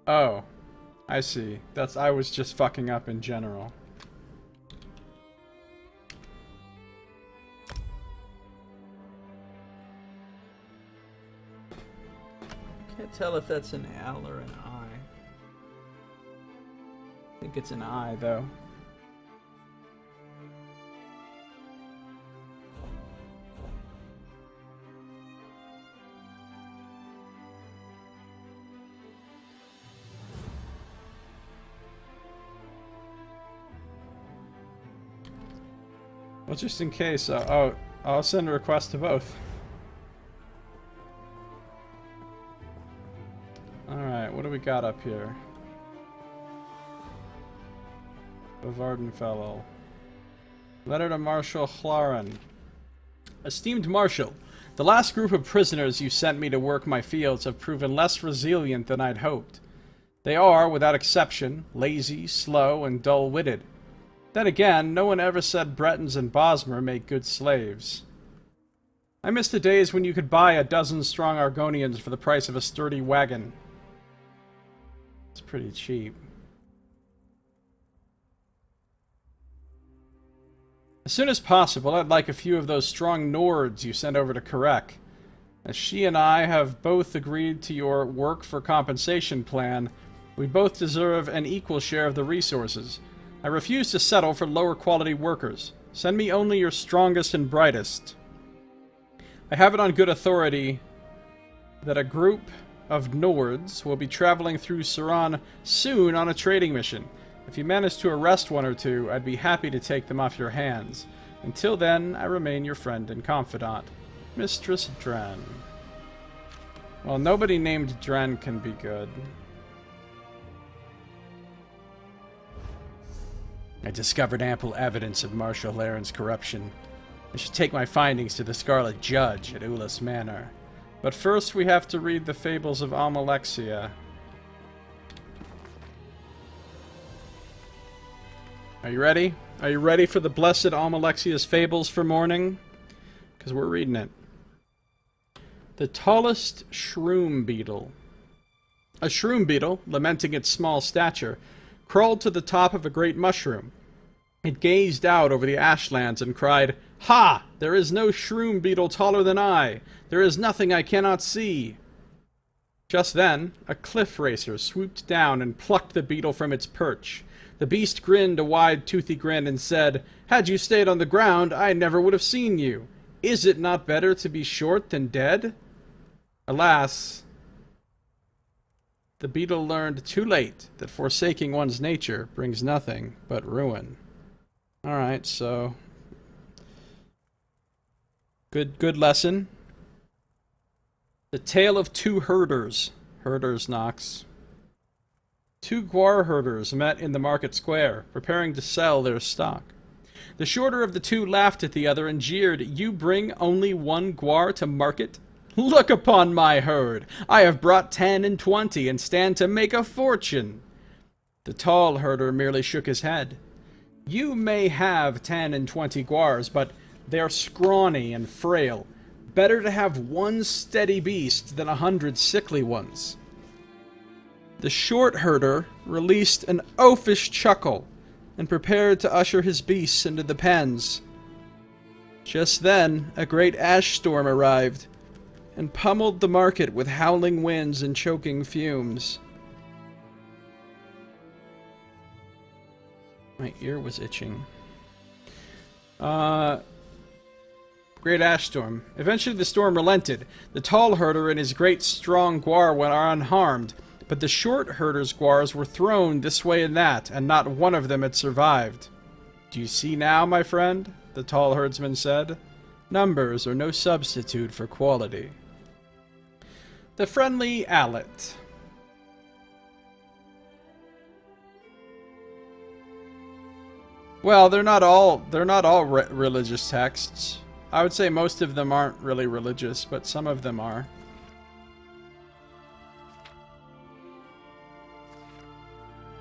Oh, I see. I was just fucking up in general. Can't tell if that's an L or an I. I think it's an I, though. Well, just in case, I'll send a request to both. Alright, what do we got up here? Bavardin Fellow. Letter to Marshal Hlaren. Esteemed Marshal, the last group of prisoners you sent me to work my fields have proven less resilient than I'd hoped. They are, without exception, lazy, slow, and dull-witted. Then again, no one ever said Bretons and Bosmer make good slaves. I miss the days when you could buy a dozen strong Argonians for the price of a sturdy wagon. It's pretty cheap. As soon as possible, I'd like a few of those strong Nords you sent over to Karek. As she and I have both agreed to your work for compensation plan, we both deserve an equal share of the resources. I refuse to settle for lower quality workers. Send me only your strongest and brightest. I have it on good authority that a group of Nords will be traveling through Suran soon on a trading mission. If you manage to arrest one or two, I'd be happy to take them off your hands. Until then, I remain your friend and confidant, Mistress Dren. Well, nobody named Dren can be good. I discovered ample evidence of Marshal Laren's corruption. I should take my findings to the Scarlet Judge at Ulas Manor. But first we have to read the Fables of Almalexia. Are you ready? Are you ready for the blessed Almalexia's Fables for morning? Because we're reading it. The tallest shroom beetle. A shroom beetle, lamenting its small stature, crawled to the top of a great mushroom. It gazed out over the ashlands and cried, "Ha! There is no shroom beetle taller than I! There is nothing I cannot see!" Just then, a cliff racer swooped down and plucked the beetle from its perch. The beast grinned a wide, toothy grin and said, "Had you stayed on the ground, I never would have seen you. Is it not better to be short than dead?" Alas, the beetle learned too late that forsaking one's nature brings nothing but ruin. Alright, so... Good lesson. The Tale of Two Herders. Herders, Nox. Two guar herders met in the market square, preparing to sell their stock. The shorter of the two laughed at the other and jeered, "You bring only one guar to market? Look upon my herd! I have brought 10 and 20 and stand to make a fortune." The tall herder merely shook his head. "You may have 10 and 20 guars, but they're scrawny and frail. Better to have one steady beast than 100 sickly ones." The short herder released an oafish chuckle and prepared to usher his beasts into the pens. Just then, a great ash storm arrived and pummeled the market with howling winds and choking fumes. My ear was itching. Great ash storm. Eventually the storm relented. The tall herder and his great strong guar were unharmed, but the short herder's guars were thrown this way and that, and not one of them had survived. "Do you see now, my friend?" the tall herdsman said. "Numbers are no substitute for quality." The friendly Allet. Well, they're not all religious texts. I would say most of them aren't really religious, but some of them are.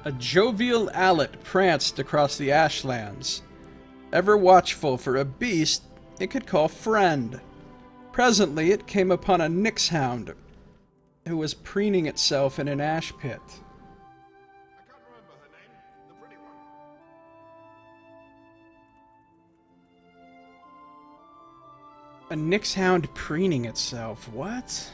A jovial Allet pranced across the ashlands. Ever watchful for a beast it could call friend. Presently it came upon a nixhound who was preening itself in an ash pit. I can't remember her name. The pretty one. A nixhound preening itself. What?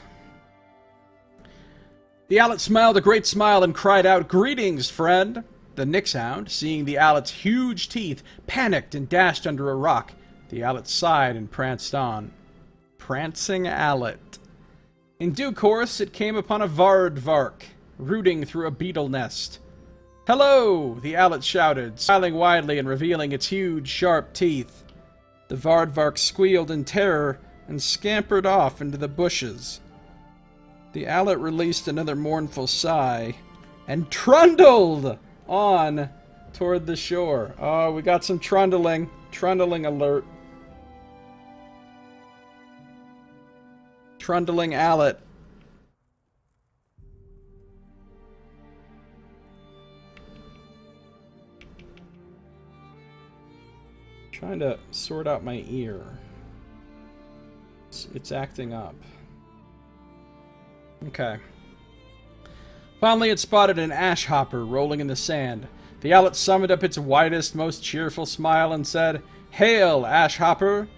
The Allet smiled a great smile and cried out, "Greetings, friend!" The nixhound, seeing the Allet's huge teeth, panicked and dashed under a rock. The Allet sighed and pranced on. Prancing Allet. In due course, it came upon a Vardvark, rooting through a beetle nest. "Hello!" the Allet shouted, smiling widely and revealing its huge, sharp teeth. The Vardvark squealed in terror and scampered off into the bushes. The Allet released another mournful sigh and trundled on toward the shore. Oh, we got some trundling. Trundling alert. Trundling Allet. Trying to sort out my ear. It's acting up. Okay. Finally, it spotted an ash hopper rolling in the sand. The Allet summoned up its widest, most cheerful smile and said, "Hail, ash hopper!"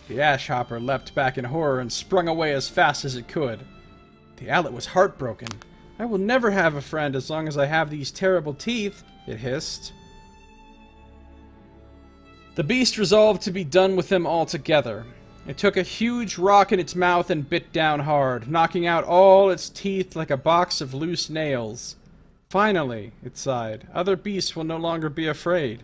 The ash hopper leapt back in horror and sprung away as fast as it could. The Allet was heartbroken. "I will never have a friend as long as I have these terrible teeth," it hissed. The beast resolved to be done with them altogether. It took a huge rock in its mouth and bit down hard, knocking out all its teeth like a box of loose nails. "Finally," it sighed, "other beasts will no longer be afraid."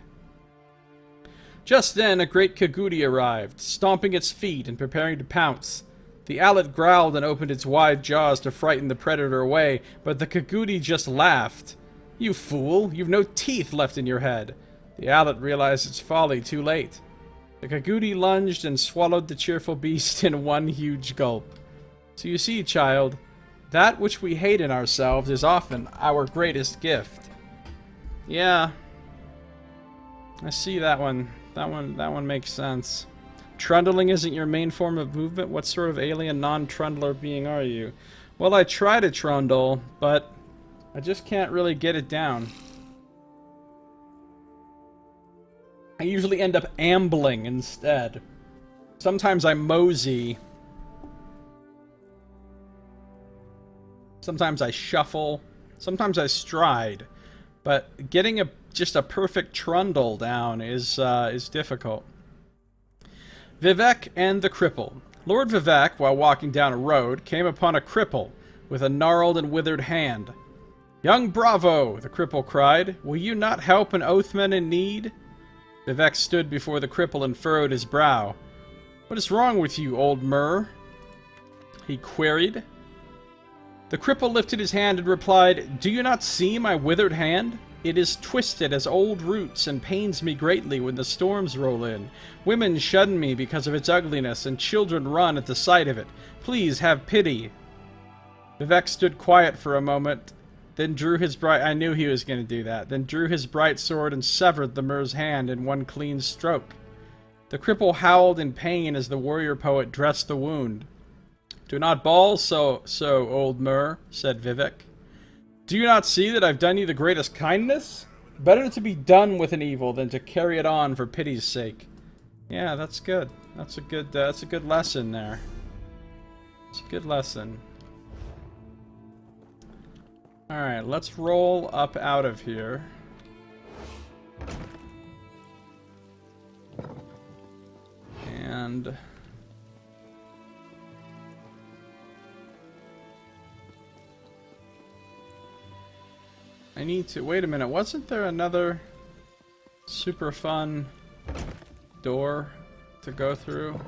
Just then, a great Kagudi arrived, stomping its feet and preparing to pounce. The Allet growled and opened its wide jaws to frighten the predator away, but the Kagudi just laughed. "You fool! You've no teeth left in your head." The Allet realized its folly too late. The Kagudi lunged and swallowed the cheerful beast in one huge gulp. So you see, child, that which we hate in ourselves is often our greatest gift. Yeah. I see that one. That one makes sense. Trundling isn't your main form of movement? What sort of alien non-trundler being are you? Well, I try to trundle, but I just can't really get it down. I usually end up ambling instead. Sometimes I mosey. Sometimes I shuffle. Sometimes I stride. But getting just a perfect trundle down is difficult. Vivek and the Cripple. Lord Vivek, while walking down a road, came upon a cripple with a gnarled and withered hand. "Young Bravo," the cripple cried, "will you not help an oathman in need?" Vivek stood before the cripple and furrowed his brow. "What is wrong with you, old Mur?" he queried. The cripple lifted his hand and replied, "Do you not see my withered hand? It is twisted as old roots and pains me greatly when the storms roll in. Women shun me because of its ugliness, and children run at the sight of it. Please have pity." Vivek stood quiet for a moment, then drew his bright... I knew he was going to do that. Then drew his bright sword and severed the Mur's hand in one clean stroke. The cripple howled in pain as the warrior poet dressed the wound. "Do not bawl so, old Mur," said Vivek. "Do you not see that I've done you the greatest kindness? Better to be done with an evil than to carry it on for pity's sake." Yeah, that's good. That's a good lesson there. It's a good lesson. Alright, let's roll up out of here. And... I need to... Wait a minute, wasn't there another super fun door to go through?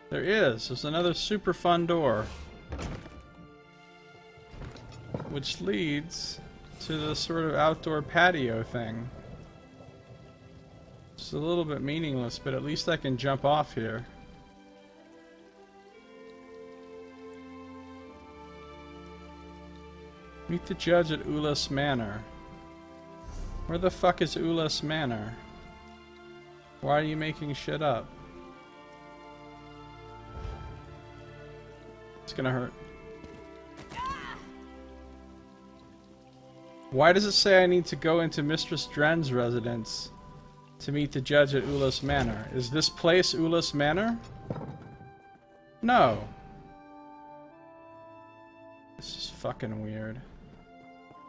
There is. There's another super fun door. Which leads to the sort of outdoor patio thing. It's a little bit meaningless, but at least I can jump off here. Meet the judge at Ulas Manor. Where the fuck is Ulas Manor? Why are you making shit up? It's gonna hurt. Why does it say I need to go into Mistress Dren's residence to meet the judge at Ulas Manor? Is this place Ulas Manor? No. This is fucking weird.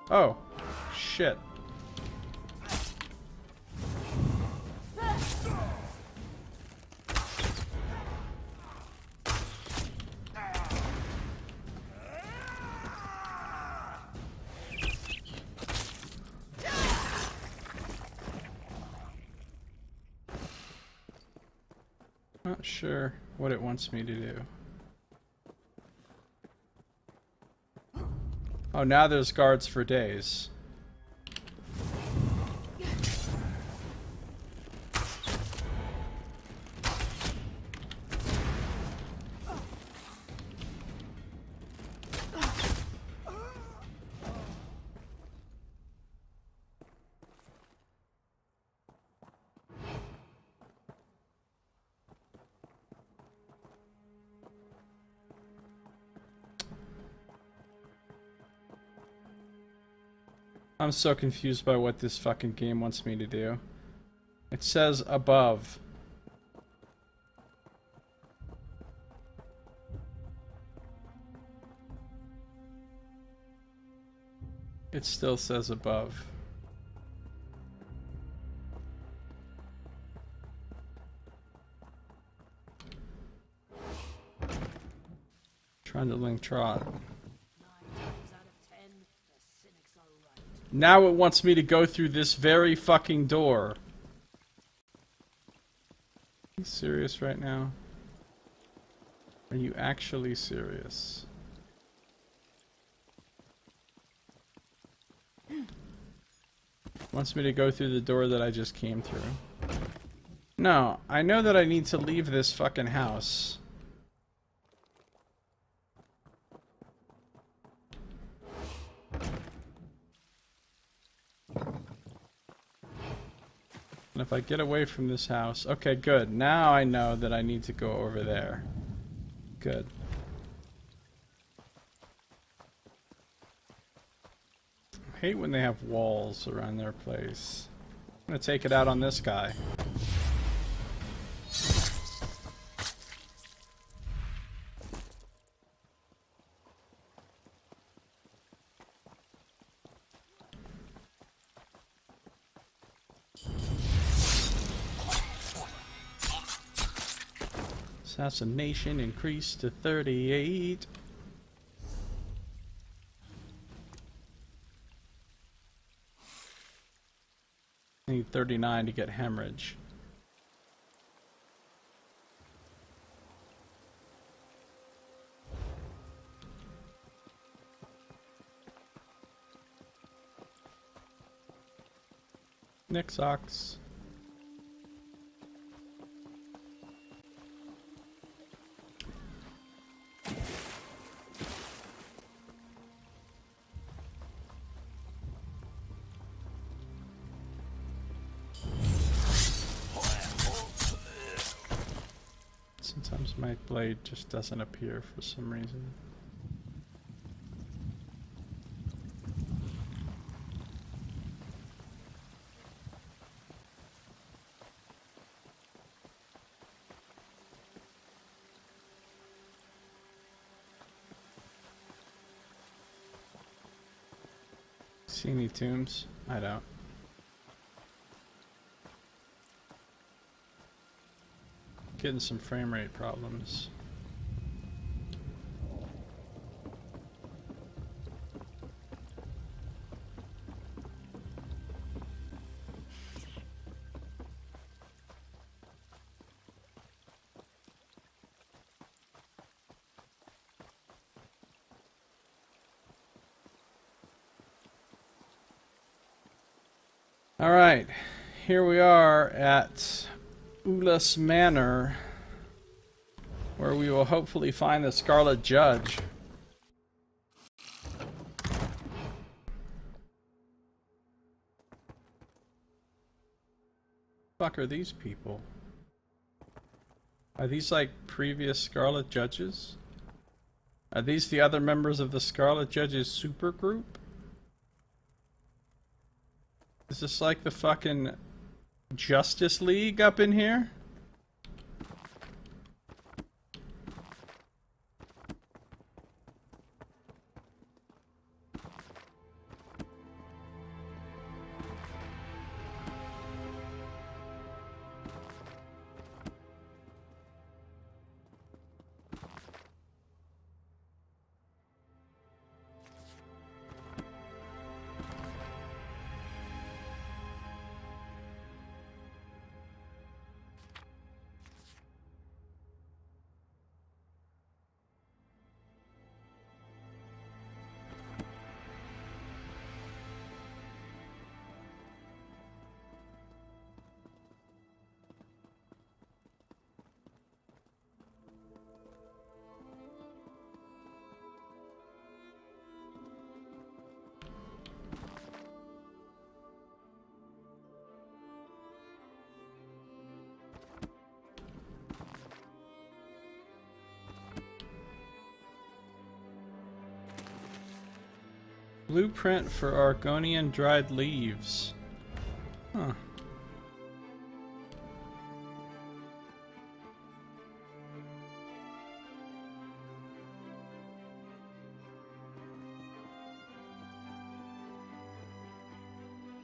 Oh, shit. Not sure what it wants me to do. Oh, now there's guards for days. I'm so confused by what this fucking game wants me to do. It says above. It still says above. Trying to link trot. Now it wants me to go through this very fucking door. Are you serious right now? Are you actually serious? Wants me to go through the door that I just came through. No, I know that I need to leave this fucking house. And if I get away from this house... Okay, good. Now I know that I need to go over there. Good. I hate when they have walls around their place. I'm gonna take it out on this guy. Assassination increased to 38. I need 39 to get hemorrhage. Nixox. Sometimes my blade just doesn't appear for some reason. See any tombs? I don't. Getting some frame rate problems. All right, here we are at Ulas Manor, where we will hopefully find the Scarlet Judge. Fuck are these people? Are these like previous Scarlet Judges? Are these the other members of the Scarlet Judges supergroup? Is this like the fucking Justice League up in here? Blueprint for Argonian dried leaves. Huh.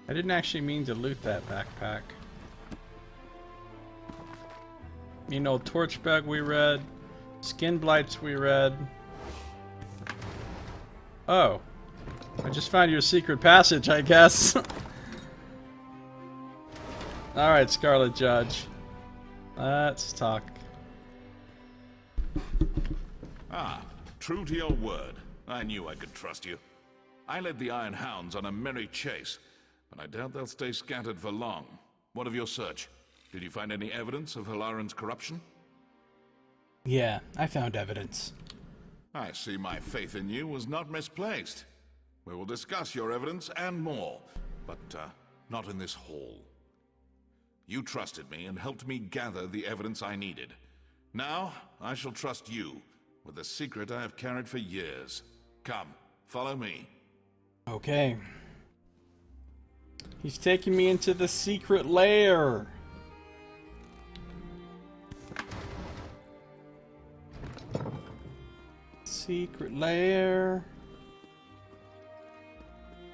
I didn't actually mean to loot that backpack. You know, Torchbug we read. Skin Blights we read. Oh. I just found your secret passage, I guess. Alright, Scarlet Judge. Let's talk. Ah, true to your word. I knew I could trust you. I led the Iron Hounds on a merry chase, but I doubt they'll stay scattered for long. What of your search? Did you find any evidence of Halaran's corruption? Yeah, I found evidence. I see my faith in you was not misplaced. We will discuss your evidence and more, but not in this hall. You trusted me and helped me gather the evidence I needed. Now, I shall trust you with a secret I have carried for years. Come, follow me. Okay. He's taking me into the secret lair. Secret lair.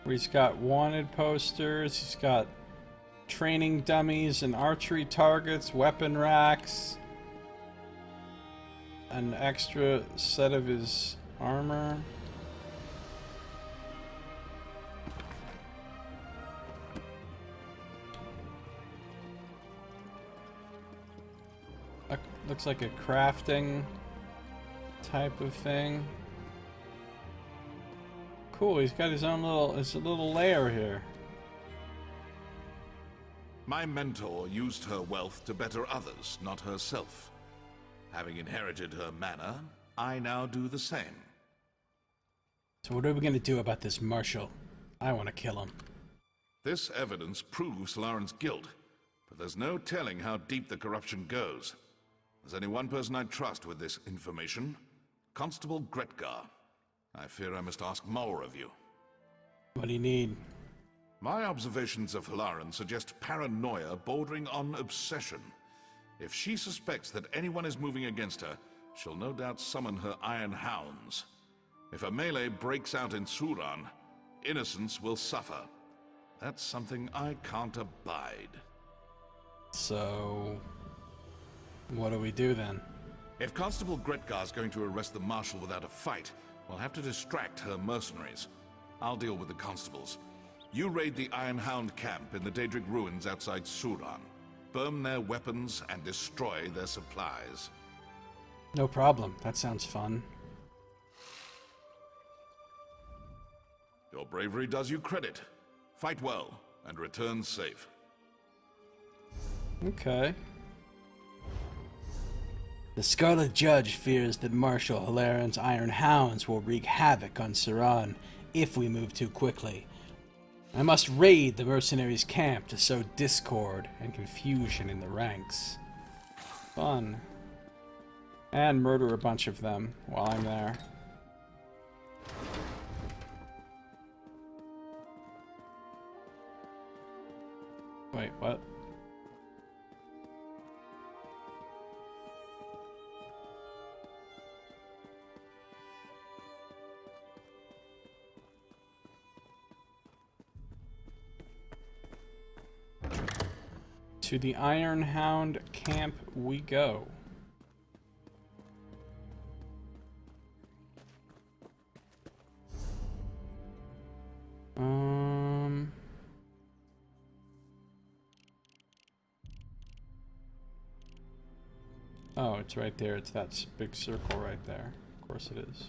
Where he's got wanted posters, he's got training dummies and archery targets, weapon racks. an extra set of his armor. Looks like a crafting type of thing. Cool, he's got his own little lair here. My mentor used her wealth to better others, not herself. Having inherited her manor, I now do the same. So what are we gonna do about this Marshal? I want to kill him. This evidence proves Lauren's guilt, but there's no telling how deep the corruption goes. There's only one person I trust with this information, Constable Gretgar. I fear I must ask more of you. What do you need? My observations of Lauren suggest paranoia bordering on obsession. If she suspects that anyone is moving against her, she'll no doubt summon her Iron Hounds. If a melee breaks out in Suran, innocents will suffer. That's something I can't abide. So, what do we do then? If Constable Gretgar's going to arrest the Marshal without a fight, we'll have to distract her mercenaries. I'll deal with the constables. You raid the Iron Hound camp in the Daedric ruins outside Suran. Burn their weapons and destroy their supplies. No problem. That sounds fun. Your bravery does you credit. Fight well and return safe. Okay. The Scarlet Judge fears that Marshal Hilaren's Iron Hounds will wreak havoc on Suran if we move too quickly. I must raid the mercenaries' camp to sow discord and confusion in the ranks. Fun. And murder a bunch of them while I'm there. Wait, what? To the Iron Hound camp we go. Oh, it's right there. It's that big circle right there. Of course it is.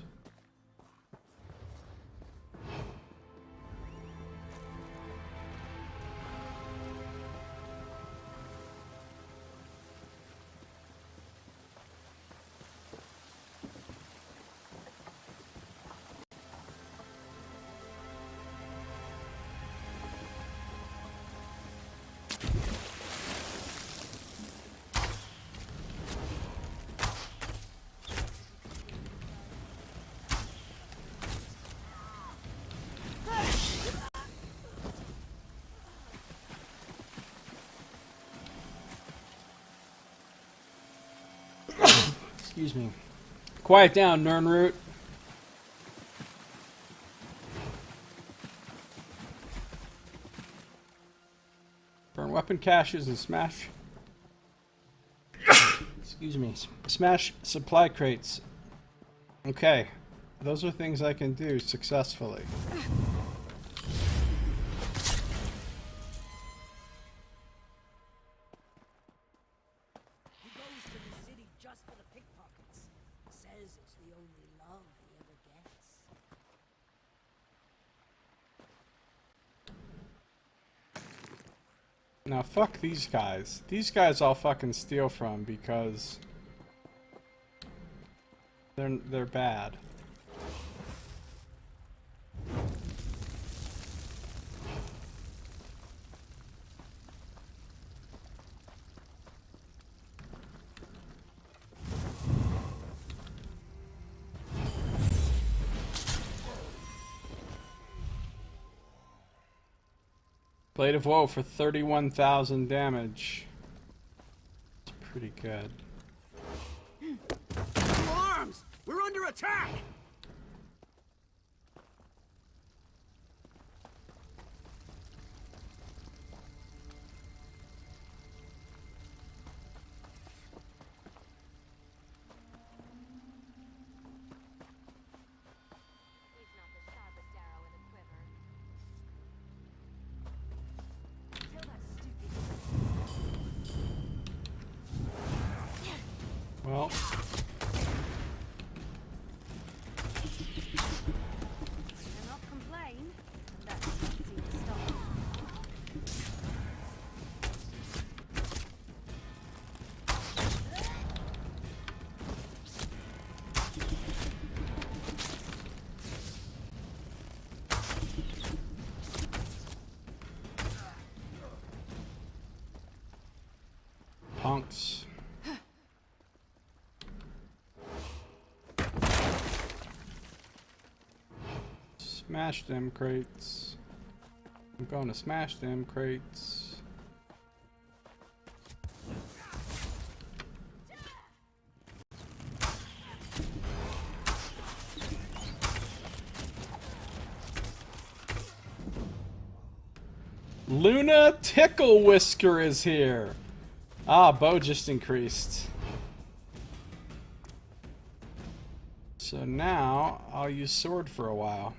Excuse me. Quiet down, Nernroot. Burn weapon caches and smash... Excuse me. Smash supply crates. Okay. Those are things I can do successfully. Now fuck these guys. These guys I'll fucking steal from because they're bad. Blade of Woe for 31,000 damage. It's pretty good. Arms! We're under attack! Well. Cannot complain. That's easy to stop. Punks. Smash them crates. I'm going to smash them crates. Luna Tickle Whisker is here. Ah, bow just increased. So now I'll use sword for a while.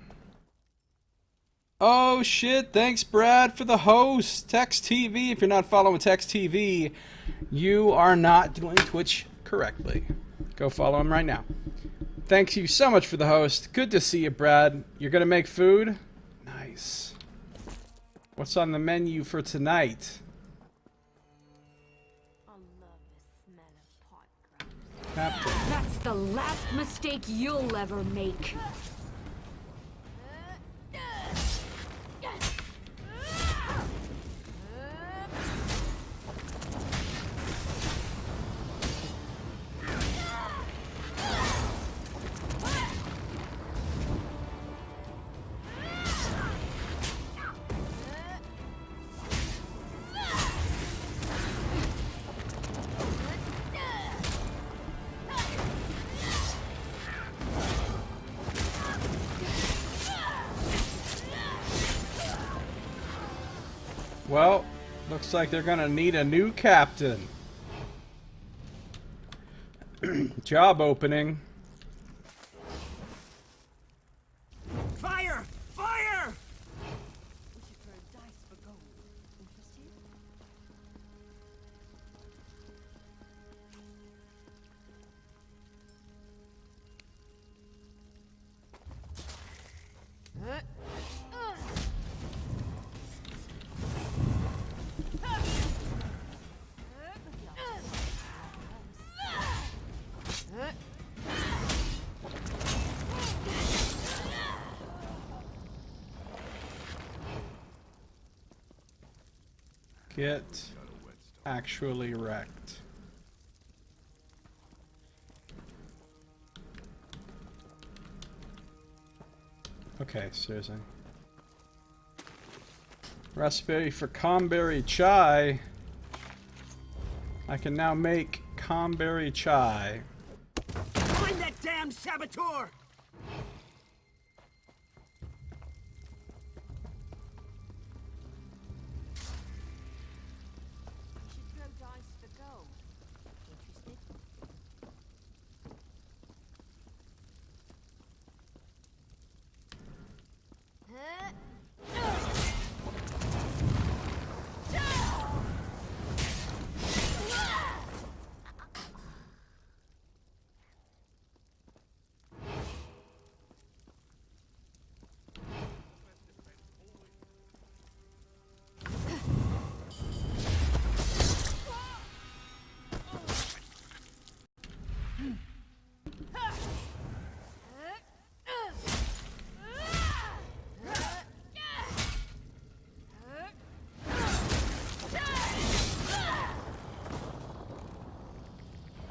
Oh shit, thanks Brad for the host. Text TV, if you're not following Text TV, you are not doing Twitch correctly. Go follow him right now. Thank you so much for the host. Good to see you, Brad. You're gonna make food? Nice. What's on the menu for tonight? I love the smell of pot crust. Captain. That's the last mistake you'll ever make. Well, looks like they're gonna need a new captain. Job opening. Fire! Fire! We should throw dice for gold. Interested? Get actually wrecked. Okay, seriously. Recipe for Comberry chai. I can now make Comberry chai. Find that damn saboteur! We should throw dice for gold. Interested?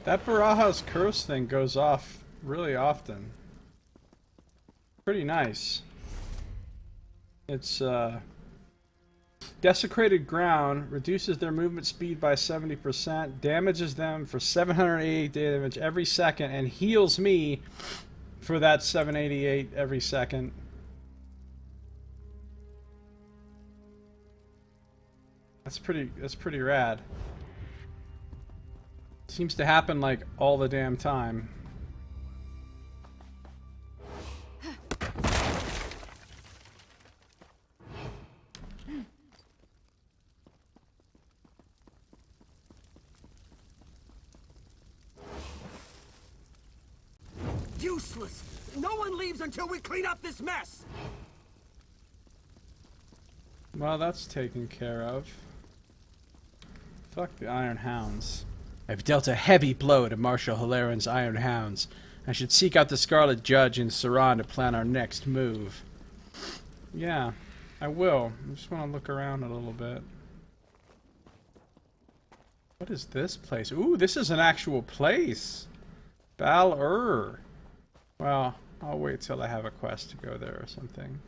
That Baraja's curse thing goes off really often. Pretty nice. It's desecrated ground, reduces their movement speed by 70%, damages them for 788 damage every second, and heals me for that 788 every second. That's pretty rad. Seems to happen like all the damn time. useless! No one leaves until we clean up this mess! Well, that's taken care of. Fuck the Iron Hounds. I've dealt a heavy blow to Marshal Hilaren's Iron Hounds. I should seek out the Scarlet Judge in Saran to plan our next move. Yeah, I will. I just want to look around a little bit. What is this place? Ooh, this is an actual place. Bal-Ur. Well, I'll wait till I have a quest to go there or something.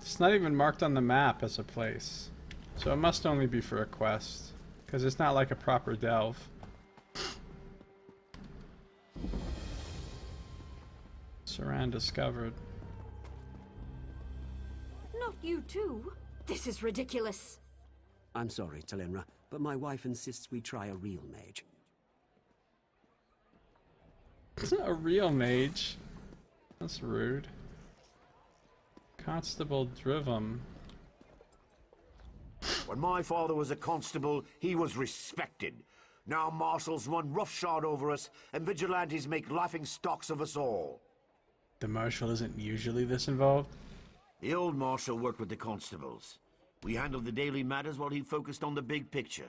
It's not even marked on the map as a place. So it must only be for a quest. Because it's not like a proper delve. Saran discovered. Not you too. This is ridiculous. I'm sorry, Talenra, but my wife insists we try a real mage. A real mage? That's rude. Constable Drivum. When my father was a constable, he was respected. Now marshals run roughshod over us, and vigilantes make laughing stocks of us all. The marshal isn't usually this involved? The old marshal worked with the constables. We handled the daily matters while he focused on the big picture.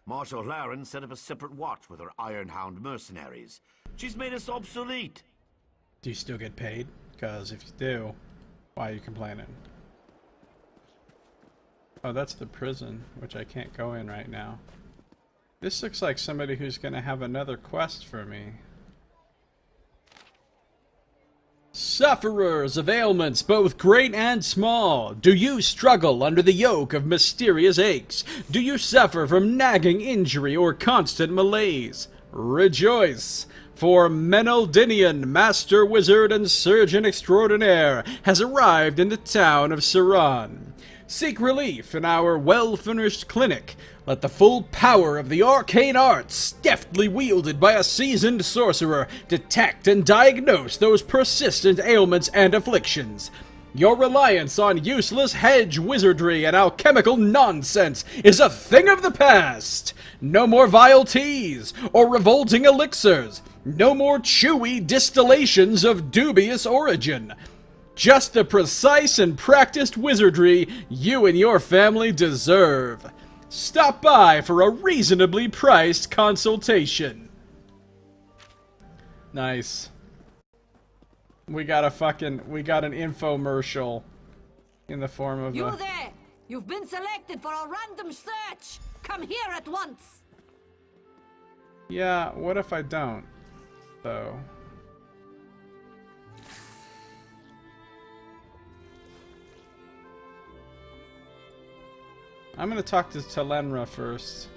Marshal Laren set up a separate watch with her Ironhound mercenaries. She's made us obsolete. Do you still get paid? Because if you do, why are you complaining? Oh, that's the prison, which I can't go in right now. This looks like somebody who's going to have another quest for me. Sufferers of ailments both great and small, do you struggle under the yoke of mysterious aches? Do you suffer from nagging injury or constant malaise? Rejoice! For Meneldinian, Master Wizard and Surgeon Extraordinaire, has arrived in the town of Saran. Seek relief in our well-furnished clinic. Let the full power of the arcane arts, deftly wielded by a seasoned sorcerer, detect and diagnose those persistent ailments and afflictions. Your reliance on useless hedge wizardry and alchemical nonsense is a thing of the past. No more vile teas or revolting elixirs. No more chewy distillations of dubious origin. Just the precise and practiced wizardry you and your family deserve. Stop by for a reasonably priced consultation. Nice. We got an infomercial in the form of You there! You've been selected for a random search! Come here at once! Yeah, what if I don't? So... I'm gonna talk to Talenra first.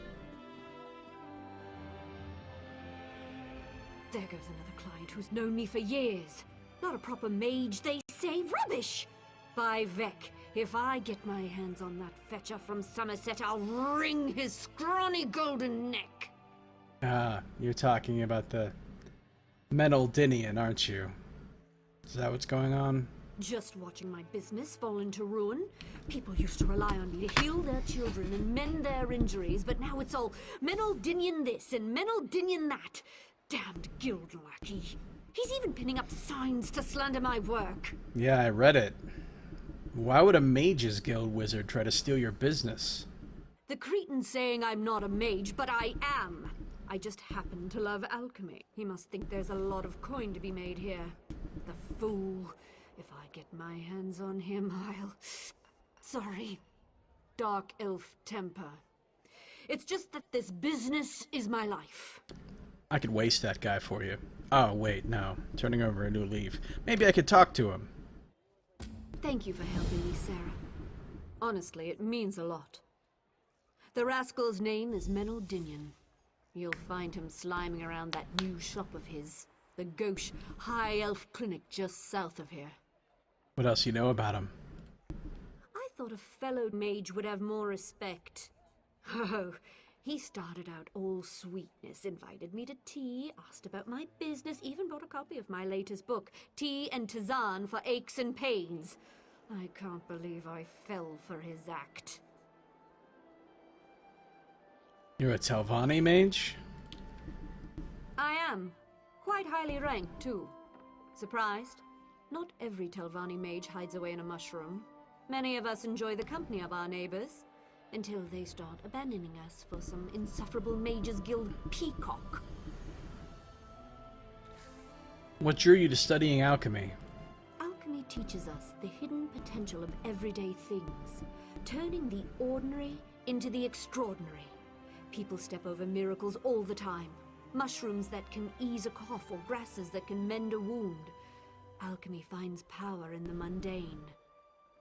There goes another client who's known me for years. Not a proper mage, they say. Rubbish! By Vec, if I get my hands on that fetcher from Somerset, I'll wring his scrawny golden neck. Ah, you're talking about the Meneldinian, aren't you? Is that what's going on? Just watching my business fall into ruin. People used to rely on me to heal their children and mend their injuries, but now it's all Meneldinian this and Meneldinian that. Damned guild lackey. He's even pinning up signs to slander my work. Yeah, I read it. Why would a mage's guild wizard try to steal your business? The Cretan's saying I'm not a mage, but I am. I just happen to love alchemy. He must think there's a lot of coin to be made here. The fool. If I get my hands on him, I'll... Sorry. Dark elf temper. It's just that this business is my life. I could waste that guy for you. Oh, wait, no. Turning over a new leaf. Maybe I could talk to him. Thank you for helping me, Sarah. Honestly, it means a lot. The rascal's name is Meneldinian. You'll find him sliming around that new shop of his. The Gauche High Elf Clinic just south of here. What else you know about him? I thought a fellow mage would have more respect. Oh, he started out all sweetness, invited me to tea, asked about my business, even brought a copy of my latest book, Tea and Tisane for Aches and Pains. I can't believe I fell for his act. You're a Telvanni mage? I am. Quite highly ranked, too. Surprised? Not every Telvanni mage hides away in a mushroom. Many of us enjoy the company of our neighbors, until they start abandoning us for some insufferable mages guild peacock. What drew you to studying alchemy? Alchemy teaches us the hidden potential of everyday things, turning the ordinary into the extraordinary. People step over miracles all the time. Mushrooms that can ease a cough or grasses that can mend a wound. Alchemy finds power in the mundane.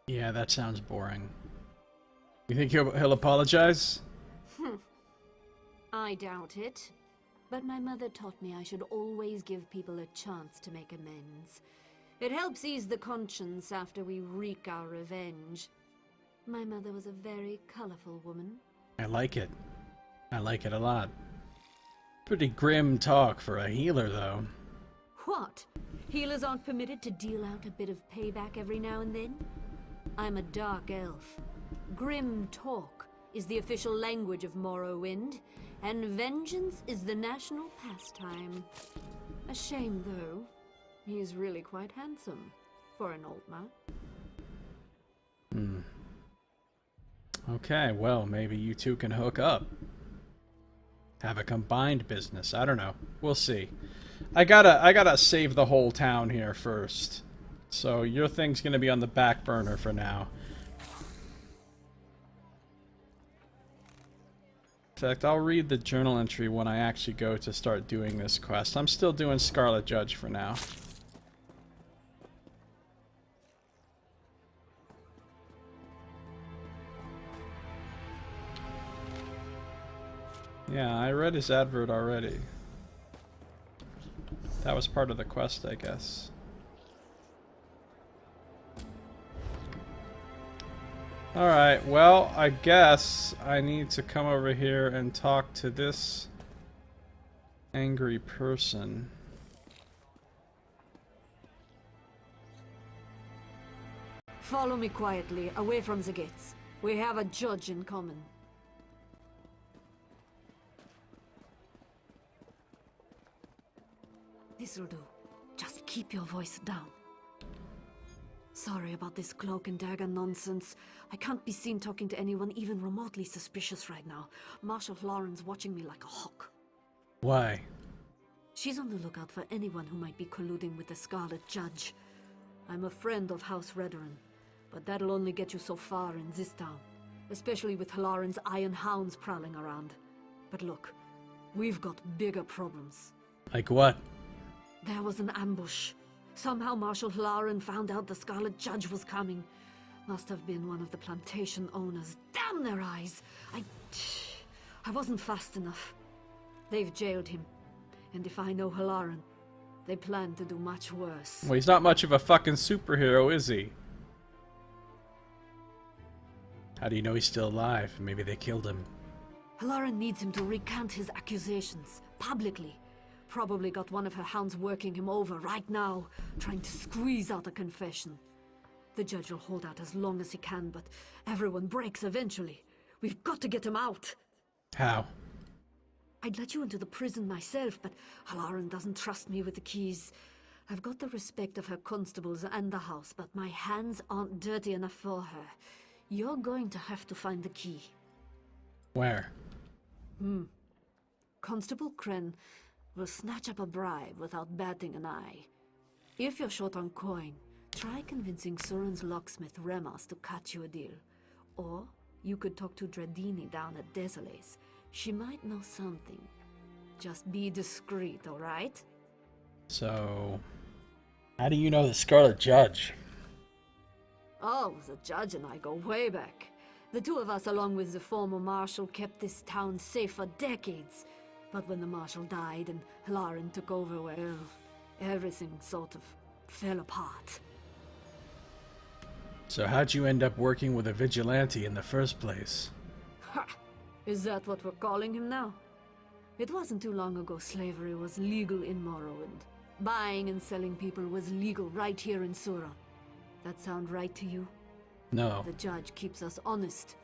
Yeah, that sounds boring. You think he'll apologize? I doubt it. But my mother taught me I should always give people a chance to make amends. It helps ease the conscience after we wreak our revenge. My mother was a very colorful woman. I like it. I like it a lot. Pretty grim talk for a healer, though. What? Healers aren't permitted to deal out a bit of payback every now and then? I'm a dark elf. Grim talk is the official language of Morrowind, and vengeance is the national pastime. A shame, though. He is really quite handsome for an Altmer. Okay, well, maybe you two can hook up. Have a combined business. I don't know. We'll see. I gotta save the whole town here first. So your thing's gonna be on the back burner for now. In fact, I'll read the journal entry when I actually go to start doing this quest. I'm still doing Scarlet Judge for now. Yeah, I read his advert already. That was part of the quest, I guess. Alright, well, I guess I need to come over here and talk to this angry person. Follow me quietly, away from the gates. We have a judge in common. This'll do. Just keep your voice down. Sorry about this cloak and dagger nonsense. I can't be seen talking to anyone even remotely suspicious right now. Marshal Lauren's watching me like a hawk. Why? She's on the lookout for anyone who might be colluding with the Scarlet Judge. I'm a friend of House Redoran, but that'll only get you so far in this town, especially with Halaran's iron hounds prowling around. But look, we've got bigger problems. Like what? There was an ambush. Somehow Marshal Halaran found out the Scarlet Judge was coming. Must have been one of the plantation owners. Damn their eyes! I wasn't fast enough. They've jailed him. And if I know Halaran, they plan to do much worse. Well, he's not much of a fucking superhero, is he? How do you know he's still alive? Maybe they killed him. Halaran needs him to recant his accusations, publicly. Probably got one of her hounds working him over right now, trying to squeeze out a confession. The judge will hold out as long as he can, but everyone breaks eventually. We've got to get him out. How? I'd let you into the prison myself, but Halaran doesn't trust me with the keys. I've got the respect of her constables and the house, but my hands aren't dirty enough for her. You're going to have to find the key. Where? Constable Kren will snatch up a bribe without batting an eye. If you're short on coin, try convincing Surin's locksmith Remas to cut you a deal. Or you could talk to Dredini down at Desolace. She might know something. Just be discreet, alright? So, how do you know the Scarlet Judge? Oh, the judge and I go way back. The two of us, along with the former marshal, kept this town safe for decades. But when the marshal died and Halaran took over, well, everything sort of fell apart. So how'd you end up working with a vigilante in the first place? Ha! Is that what we're calling him now? It wasn't too long ago slavery was legal in Morrowind. Buying and selling people was legal right here in Sura. That sound right to you? No. The judge keeps us honest.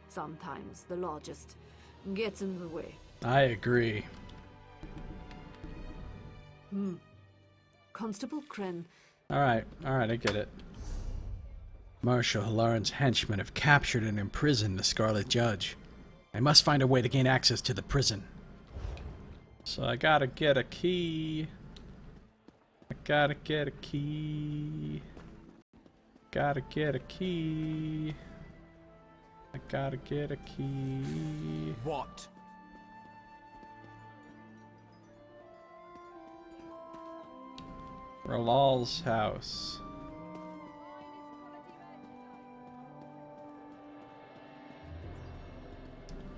Sometimes the law just gets in the way. I agree. Constable Kren. Alright, I get it. Marshal Halaran's henchmen have captured and imprisoned the Scarlet Judge. I must find a way to gain access to the prison. So I gotta get a key. Gotta get a key. I gotta get a key. What? Ralal's house.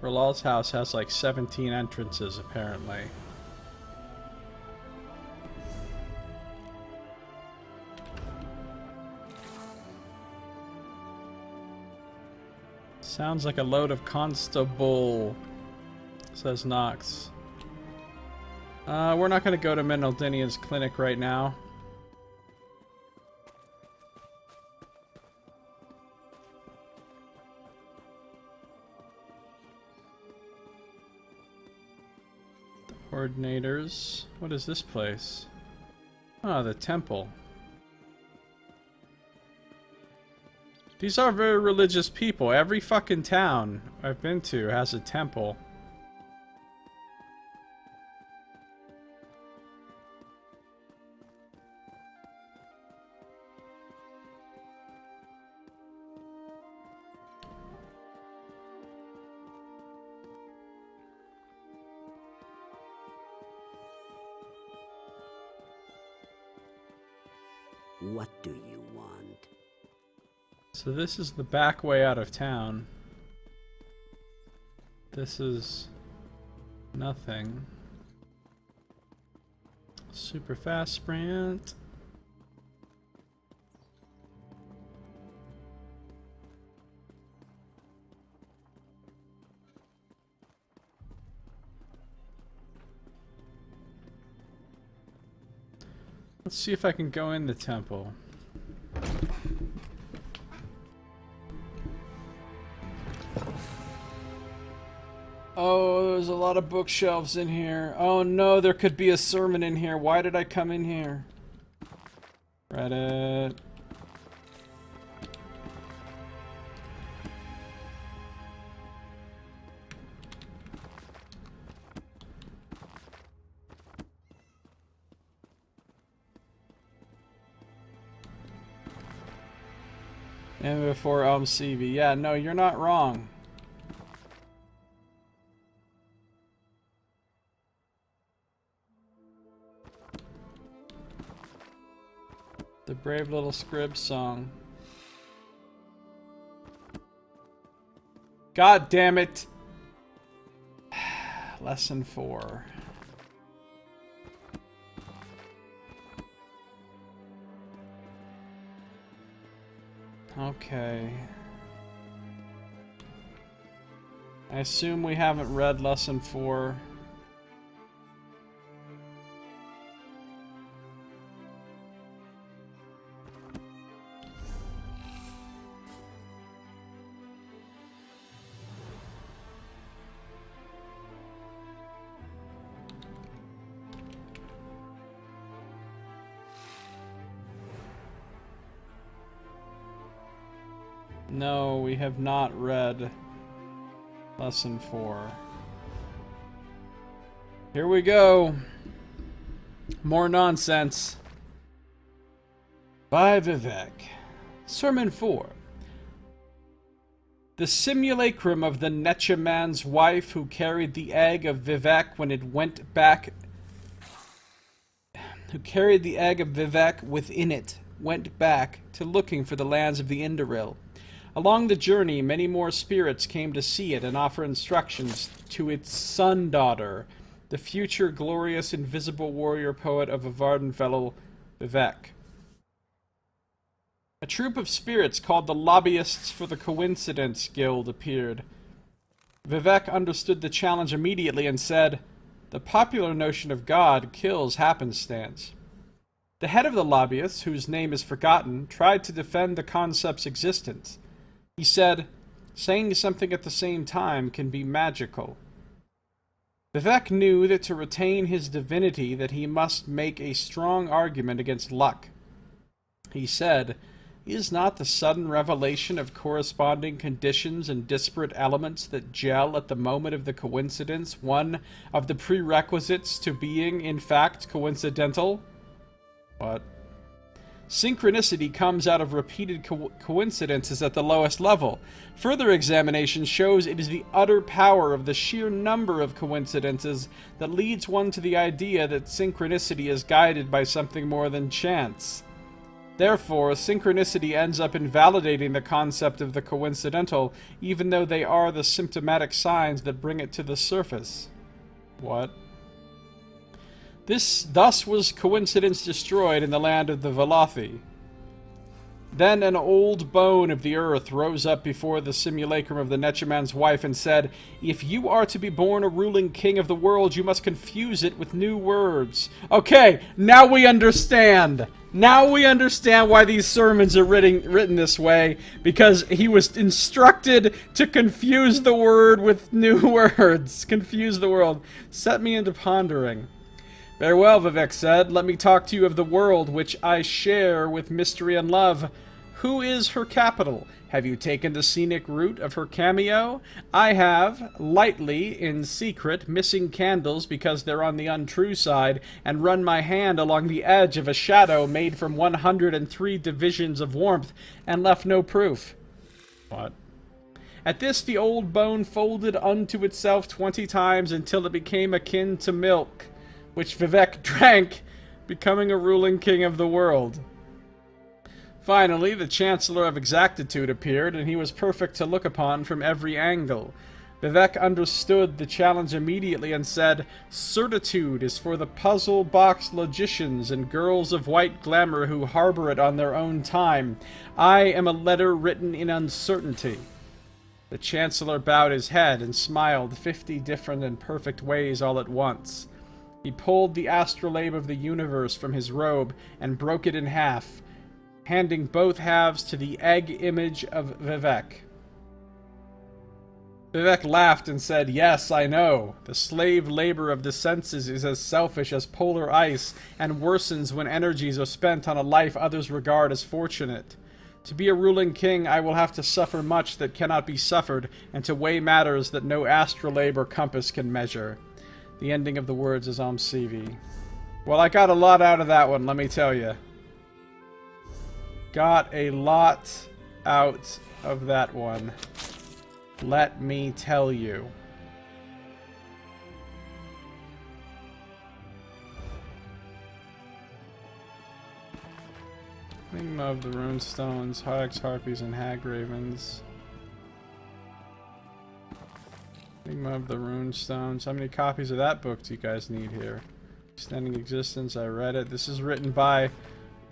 Ralal's house has like 17 entrances apparently. Sounds like a load of constable, says Nox. We're not going to go to Menaldinia's clinic right now. The coordinators. What is this place? Oh, the temple. These are very religious people. Every fucking town I've been to has a temple. What do you want? So this is the back way out of town. This is nothing. Super fast sprint. Let's see if I can go in the temple. Oh, there's a lot of bookshelves in here. Oh no, there could be a sermon in here. Why did I come in here? Reddit. And before CV. Yeah, no, you're not wrong. The Brave Little Scrib song. God damn it! Lesson 4. Okay. I assume we haven't read Lesson 4. No, we have not read Lesson 4. Here we go. More nonsense. By Vivek. Sermon 4. The simulacrum of the Nechaman's wife who carried the egg of Vivek when it went back... Who carried the egg of Vivek within it, went back to looking for the lands of the Indoril. Along the journey, many more spirits came to see it and offer instructions to its son-daughter, the future glorious invisible warrior poet of a Vardenfellow, Vivek. A troop of spirits called the Lobbyists for the Coincidence Guild appeared. Vivek understood the challenge immediately and said, "The popular notion of God kills happenstance." The head of the lobbyists, whose name is forgotten, tried to defend the concept's existence. He said, "Saying something at the same time can be magical." Vivek knew that to retain his divinity that he must make a strong argument against luck. He said, "Is not the sudden revelation of corresponding conditions and disparate elements that gel at the moment of the coincidence one of the prerequisites to being, in fact, coincidental?" What? Synchronicity comes out of repeated coincidences at the lowest level. Further examination shows it is the utter power of the sheer number of coincidences that leads one to the idea that synchronicity is guided by something more than chance. Therefore, synchronicity ends up invalidating the concept of the coincidental, even though they are the symptomatic signs that bring it to the surface. What? Thus was coincidence destroyed in the land of the Velothi. Then an old bone of the earth rose up before the simulacrum of the Nechaman's wife and said, "If you are to be born a ruling king of the world, you must confuse it with new words." Okay, now we understand. Now we understand why these sermons are written this way, because he was instructed to confuse the word with new words. Confuse the world. Set me into pondering. "Very well," Vivek said. "Let me talk to you of the world which I share with mystery and love. Who is her capital? Have you taken the scenic route of her cameo? I have, lightly, in secret, missing candles because they're on the untrue side, and run my hand along the edge of a shadow made from 103 divisions of warmth, and left no proof." What? At this the old bone folded unto itself 20 times until it became akin to milk, which Vivek drank, becoming a ruling king of the world. Finally, the Chancellor of Exactitude appeared, and he was perfect to look upon from every angle. Vivek understood the challenge immediately and said, "Certitude is for the puzzle box logicians and girls of white glamour who harbor it on their own time. I am a letter written in uncertainty." The Chancellor bowed his head and smiled 50 different and perfect ways all at once. He pulled the astrolabe of the universe from his robe and broke it in half, handing both halves to the egg image of Vivek. Vivek laughed and said, "Yes, I know. The slave labor of the senses is as selfish as polar ice and worsens when energies are spent on a life others regard as fortunate. To be a ruling king, I will have to suffer much that cannot be suffered, and to weigh matters that no astrolabe or compass can measure." The ending of the words is Om Sivi. Well, I got a lot out of that one, let me tell you. Got a lot out of that one. Let me tell you. Enigma of the Runestones, Hags, Harpies, and Hag Ravens. Enigma of the Runestones. How many copies of that book do you guys need here? Extending Existence, I read it. This is written by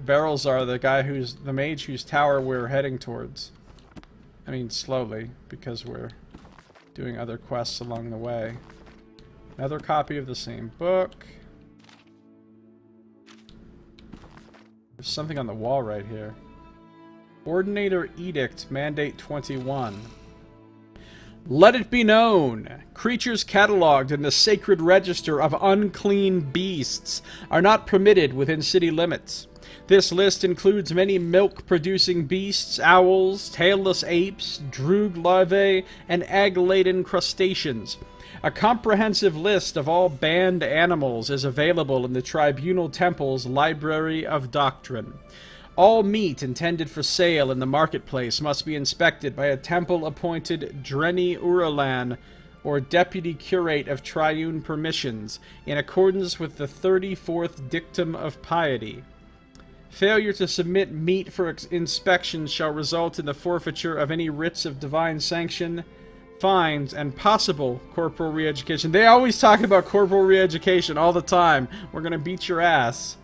Barrelzar, the guy who's the mage whose tower we're heading towards. I mean, slowly, because we're doing other quests along the way. Another copy of the same book. There's something on the wall right here. Ordinator Edict, Mandate 21. Let it be known, creatures catalogued in the sacred register of unclean beasts are not permitted within city limits. This list includes many milk-producing beasts, owls, tailless apes, droog larvae, and egg-laden crustaceans. A comprehensive list of all banned animals is available in the Tribunal Temple's Library of Doctrine. All meat intended for sale in the marketplace must be inspected by a temple-appointed Drenni Uralan, or Deputy Curate of Triune Permissions, in accordance with the 34th Dictum of Piety. Failure to submit meat for inspection shall result in the forfeiture of any writs of divine sanction, fines, and possible corporal re-education. They always talk about corporal re-education all the time. We're gonna beat your ass.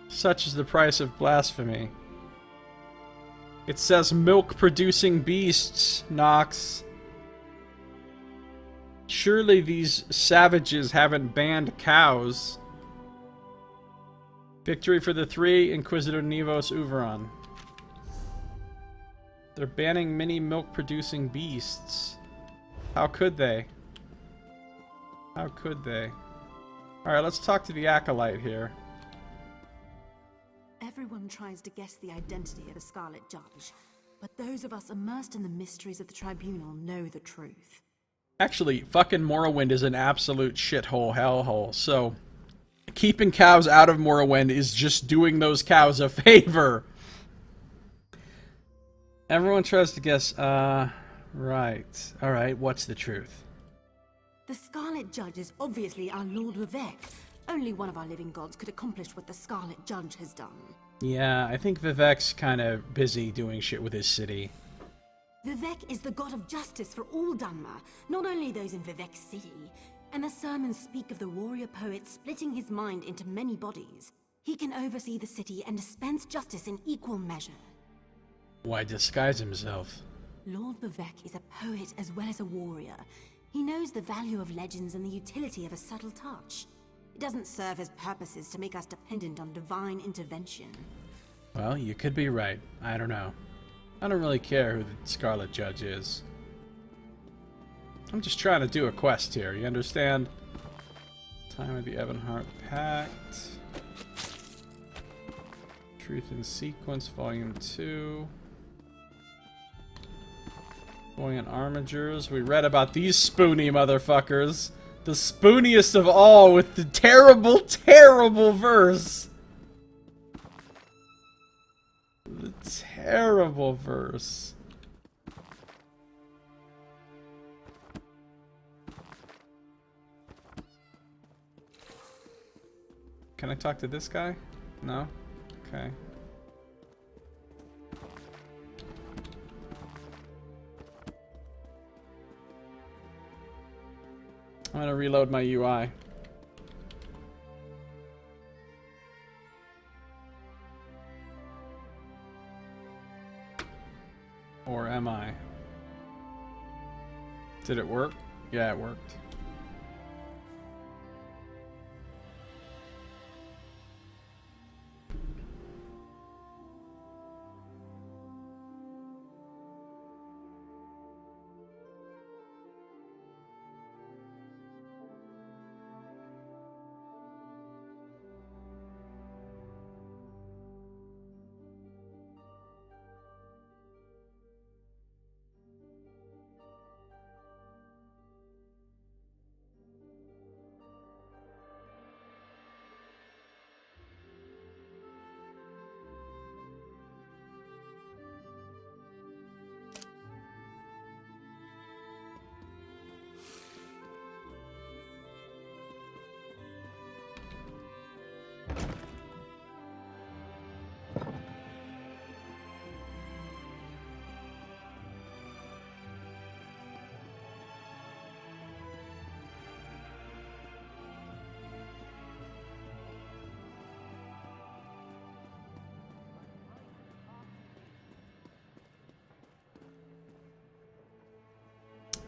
Such is the price of blasphemy. It says milk-producing beasts, Nox. Surely these savages haven't banned cows. Victory for the 3, Inquisitor Nevos Uveron. They're banning many milk-producing beasts. How could they? How could they? Alright, let's talk to the Acolyte here. Everyone tries to guess the identity of the Scarlet Judge, but those of us immersed in the mysteries of the Tribunal know the truth. Actually, fucking Morrowind is an absolute shithole hellhole, so keeping cows out of Morrowind is just doing those cows a favor. Everyone tries to guess, right. Alright, what's the truth? The Scarlet Judge is obviously our Lord Vivek. Only one of our living gods could accomplish what the Scarlet Judge has done. Yeah, I think Vivek's kind of busy doing shit with his city. Vivek is the god of justice for all Dunmer, not only those in Vivek City. And the sermons speak of the warrior poet splitting his mind into many bodies. He can oversee the city and dispense justice in equal measure. Why disguise himself? Lord Vivek is a poet as well as a warrior. He knows the value of legends and the utility of a subtle touch. It doesn't serve his purposes to make us dependent on divine intervention. Well, you could be right. I don't know. I don't really care who the Scarlet Judge is. I'm just trying to do a quest here, you understand? Time of the Ebonheart Pact. Truth in Sequence, Volume 2. Going on Armigers. We read about these spoony motherfuckers. The spooniest of all with the terrible, terrible verse. The terrible verse. Can I talk to this guy? No? Okay. I'm gonna reload my UI. Or am I? Did it work? Yeah, it worked.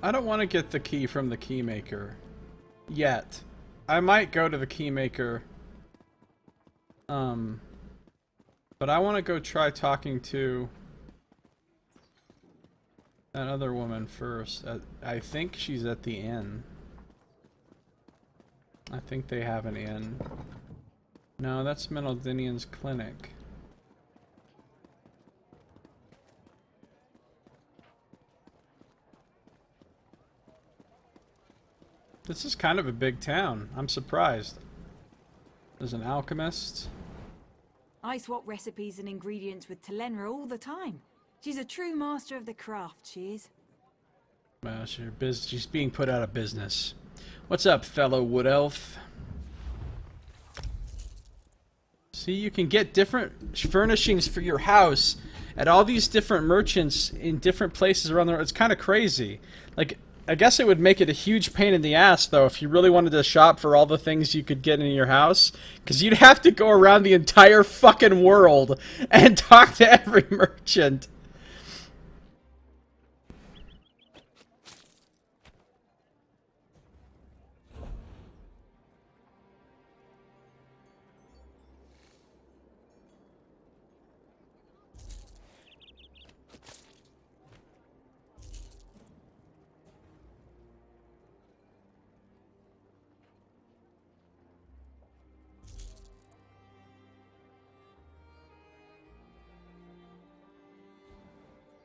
I don't want to get the key from the keymaker yet. I might go to the keymaker. But I want to go try talking to that other woman first. I think she's at the inn. I think they have an inn. No, that's Menaldinian's clinic. This is kind of a big town. I'm surprised. There's an alchemist. I swap recipes and ingredients with Telenra all the time. She's a true master of the craft, she is. Well, she's being put out of business. What's up, fellow Wood Elf? See, you can get different furnishings for your house at all these different merchants in different places around the world. It's kind of crazy. Like, I guess it would make it a huge pain in the ass, though, if you really wanted to shop for all the things you could get in your house. Because you'd have to go around the entire fucking world and talk to every merchant.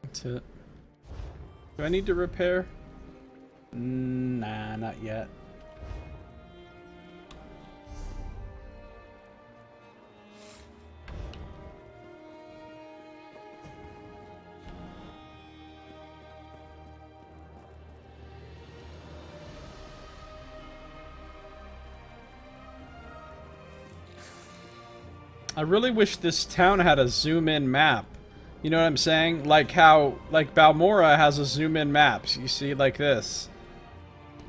That's it. Do I need to repair? Nah, not yet. I really wish this town had a zoom-in map. You know what I'm saying? Like how, like Balmora has a zoom-in maps. You see, like this.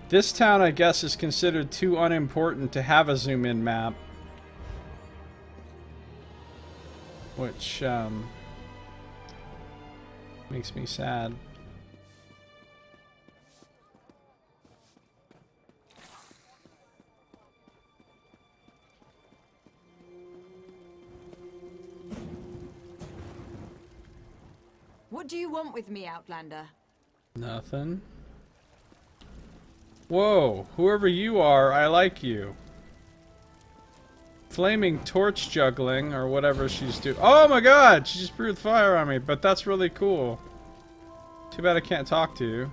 This town, I guess, is considered too unimportant to have a zoom-in map. Which, makes me sad. What do you want with me, Outlander? Nothing. Whoa, whoever you are, I like you. Flaming torch juggling, or whatever she's doing. Oh my god, she just breathed fire on me, but that's really cool. Too bad I can't talk to you.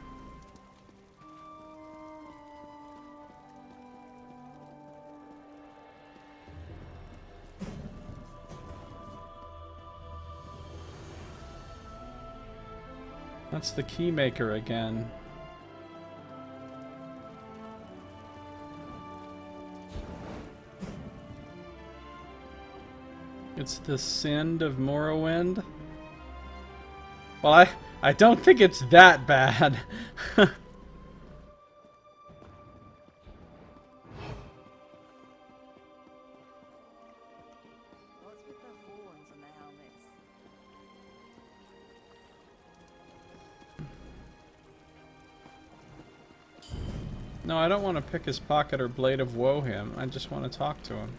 That's the keymaker again. It's the Sind of Morrowind. Well, I don't think it's that bad. No, I don't want to pick his pocket or Blade of Woe him. I just want to talk to him.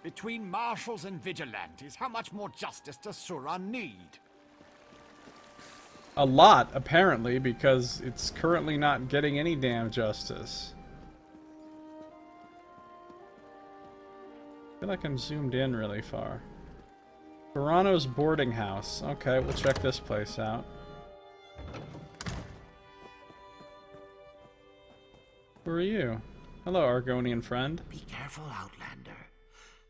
Between marshals and vigilantes, how much more justice does Suran need? A lot, apparently, because it's currently not getting any damn justice. I feel like I'm zoomed in really far. Verano's boarding house. Okay, we'll check this place out. Who are you? Hello, Argonian friend. Be careful, Outlander.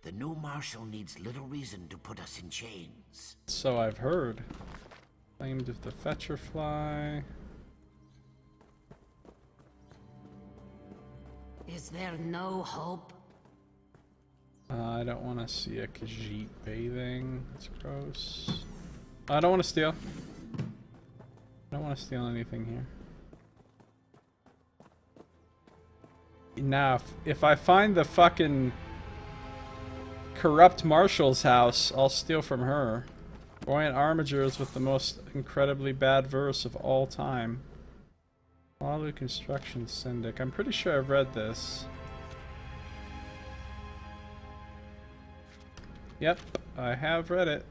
The new marshal needs little reason to put us in chains. So I've heard. Claimed of the Fetcher Fly. Is there no hope? I don't want to see a Khajiit bathing. That's gross. I don't want to steal. I don't want to steal anything here. Now, if I find the fucking corrupt marshal's house, I'll steal from her. Buoyant Armigers with the most incredibly bad verse of all time. Walu Construction Syndic. I'm pretty sure I've read this. Yep, I have read it.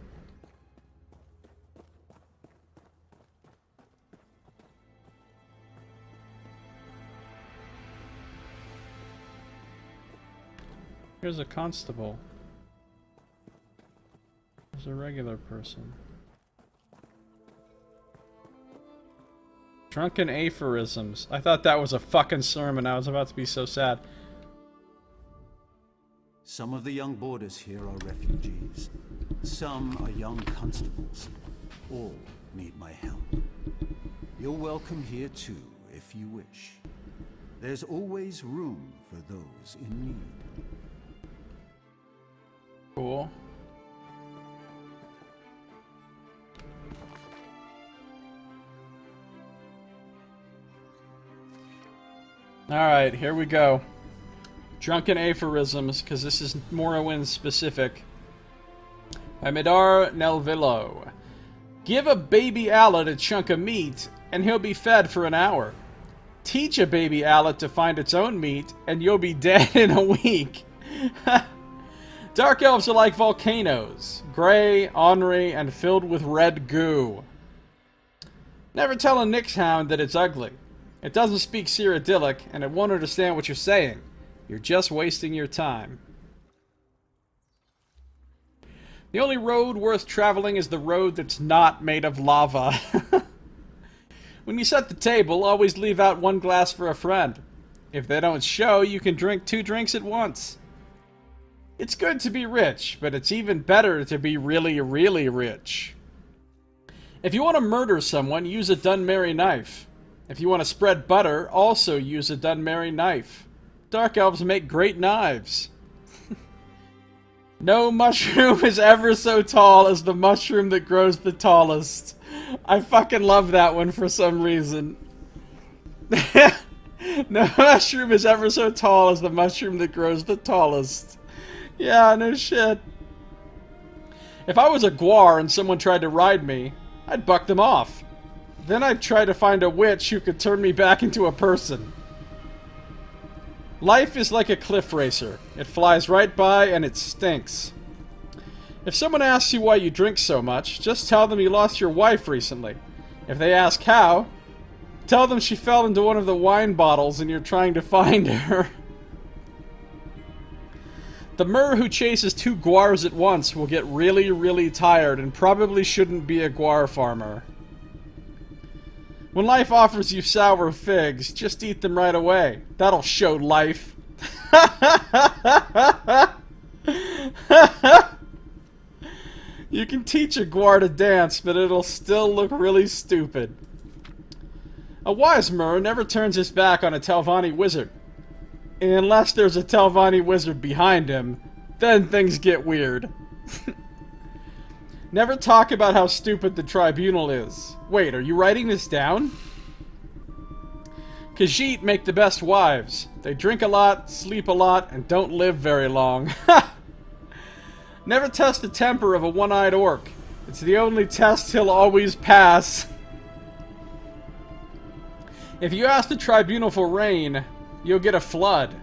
Here's a constable. There's a regular person. Drunken aphorisms. I thought that was a fucking sermon. I was about to be so sad. Some of the young boarders here are refugees. Some are young constables. All need my help. You're welcome here too, if you wish. There's always room for those in need. Cool. Alright, here we go. Drunken aphorisms, because this is Morrowind specific. By Midar Nelvillo. Give a baby owlet a chunk of meat, and he'll be fed for an hour. Teach a baby owlet to find its own meat, and you'll be dead in a week. Dark elves are like volcanoes. Gray, ornery, and filled with red goo. Never tell a Nixhound that it's ugly. It doesn't speak Cyrodiilic, and it won't understand what you're saying. You're just wasting your time. The only road worth traveling is the road that's not made of lava. When you set the table, always leave out one glass for a friend. If they don't show, you can drink 2 drinks at once. It's good to be rich, but it's even better to be really, really rich. If you want to murder someone, use a Dunmerry knife. If you want to spread butter, also use a Dunmerry knife. Dark elves make great knives. No mushroom is ever so tall as the mushroom that grows the tallest. I fucking love that one for some reason. No mushroom is ever so tall as the mushroom that grows the tallest. Yeah, no shit. If I was a guar and someone tried to ride me, I'd buck them off. Then I'd try to find a witch who could turn me back into a person. Life is like a cliff racer. It flies right by and it stinks. If someone asks you why you drink so much, just tell them you lost your wife recently. If they ask how, tell them she fell into one of the wine bottles and you're trying to find her. The Mer who chases 2 guars at once will get really, really tired and probably shouldn't be a guar farmer. When life offers you sour figs, just eat them right away. That'll show life. You can teach a guar to dance, but it'll still look really stupid. A wise Mer never turns his back on a Telvanni wizard. Unless there's a Telvanni wizard behind him, then things get weird. Never talk about how stupid the tribunal is. Wait, are you writing this down? Khajiit make the best wives. They drink a lot, sleep a lot, and don't live very long. Never test the temper of a one-eyed orc. It's the only test he'll always pass. If you ask the tribunal for rain, you'll get a flood.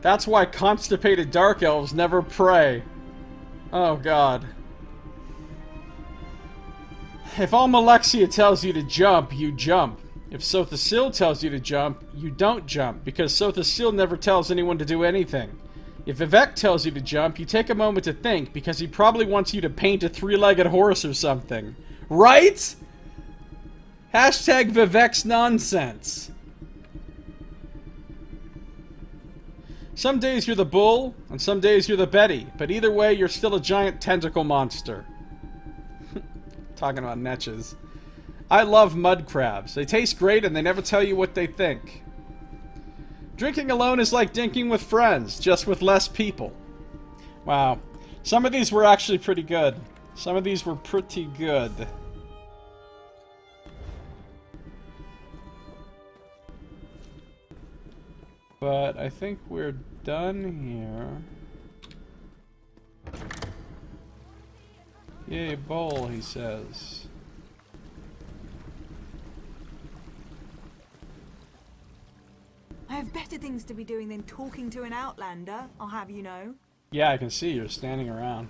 That's why constipated dark elves never pray. Oh god. If Almalexia tells you to jump, you jump. If Sothasil tells you to jump, you don't jump, because Sothasil never tells anyone to do anything. If Vivek tells you to jump, you take a moment to think, because he probably wants you to paint a 3-legged horse or something. Right? Hashtag Vivek's nonsense. Some days you're the bull, and some days you're the Betty, but either way, you're still a giant tentacle monster. Talking about netches. I love mud crabs. They taste great and they never tell you what they think. Drinking alone is like drinking with friends, just with less people. Wow. Some of these were actually pretty good. Some of these were pretty good. But I think we're done here. Yay, bowl, he says. I have better things to be doing than talking to an outlander, I'll have you know. Yeah, I can see you're standing around.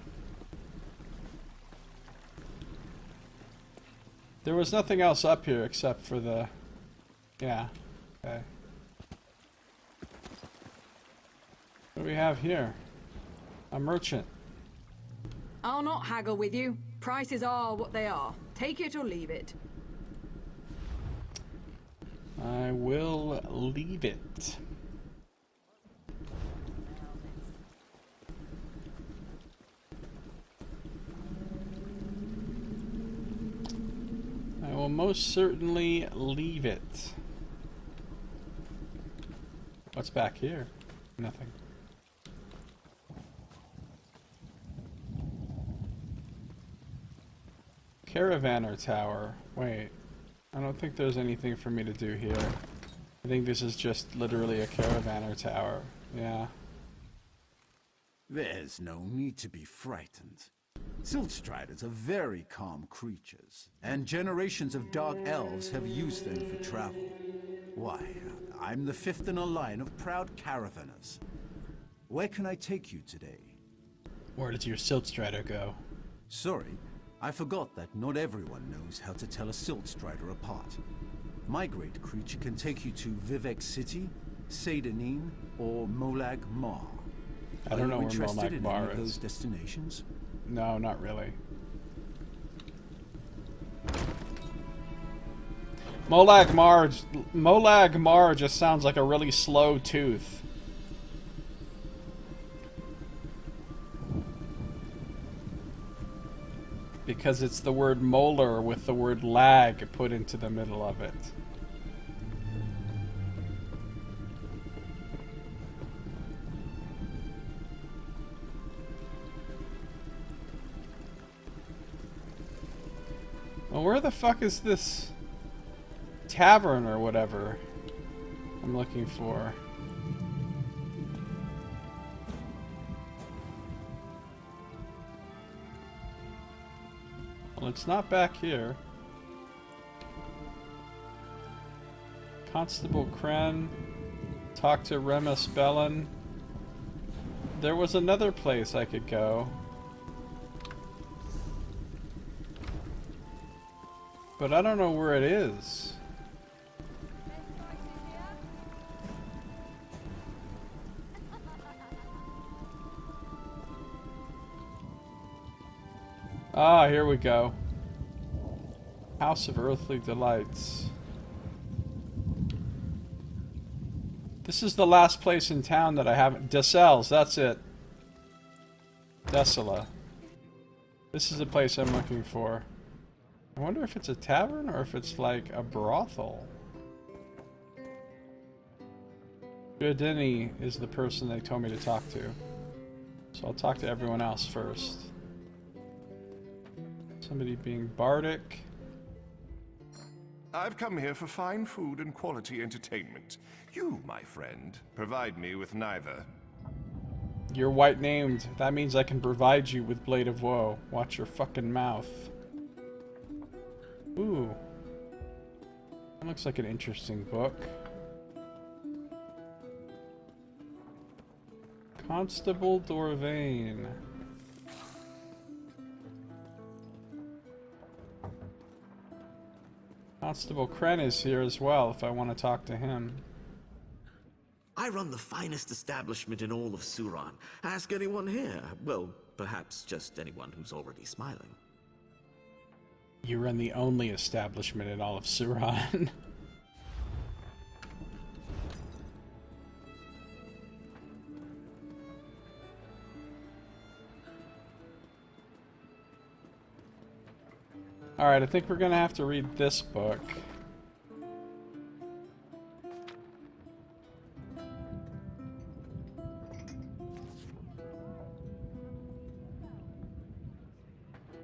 There was nothing else up here except for the... Yeah, okay. What do we have here? A merchant. I'll not haggle with you. Prices are what they are. Take it or leave it. I will leave it. I will most certainly leave it. What's back here? Nothing. Caravaner Tower. Wait. I don't think there's anything for me to do here. I think this is just literally a caravaner tower. Yeah. There's no need to be frightened. Siltstriders are very calm creatures, and generations of dark elves have used them for travel. Why, I'm the fifth in a line of proud caravanners. Where can I take you today? Where does your Siltstrider go? Sorry, I forgot that not everyone knows how to tell a Siltstrider apart. My great creature can take you to Vivec City, Seydanin, or Molag Mar. I don't know where interested Molag in Mar any of is. those destinations? No, not really. Molag Mar just sounds like a really slow tooth. Because it's the word molar with the word lag put into the middle of it. Well, where the fuck is this tavern or whatever I'm looking for? Well, it's not back here. Constable Kren. Talk to Remus Bellin. There was another place I could go. But I don't know where it is. Ah, here we go. House of Earthly Delights. This is the last place in town that I haven't... Desels, that's it. Desola. This is the place I'm looking for. I wonder if it's a tavern or if it's like a brothel. Giordini is the person they told me to talk to. So I'll talk to everyone else first. Somebody being bardic. I've come here for fine food and quality entertainment. You, my friend, provide me with neither. You're white named. That means I can provide you with Blade of Woe. Watch your fucking mouth. Ooh. That looks like an interesting book. Constable Dorvain. Constable Kren is here as well if I want to talk to him. I run the finest establishment in all of Suran. Ask anyone here. Well, perhaps just anyone who's already smiling. You run the only establishment in all of Suran. Alright, I think we're gonna have to read this book.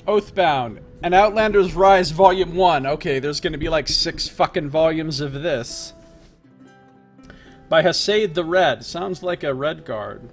Oathbound. An Outlander's Rise Volume 1. Okay, there's gonna be like 6 fucking volumes of this. By Hasaid the Red. Sounds like a Red Guard.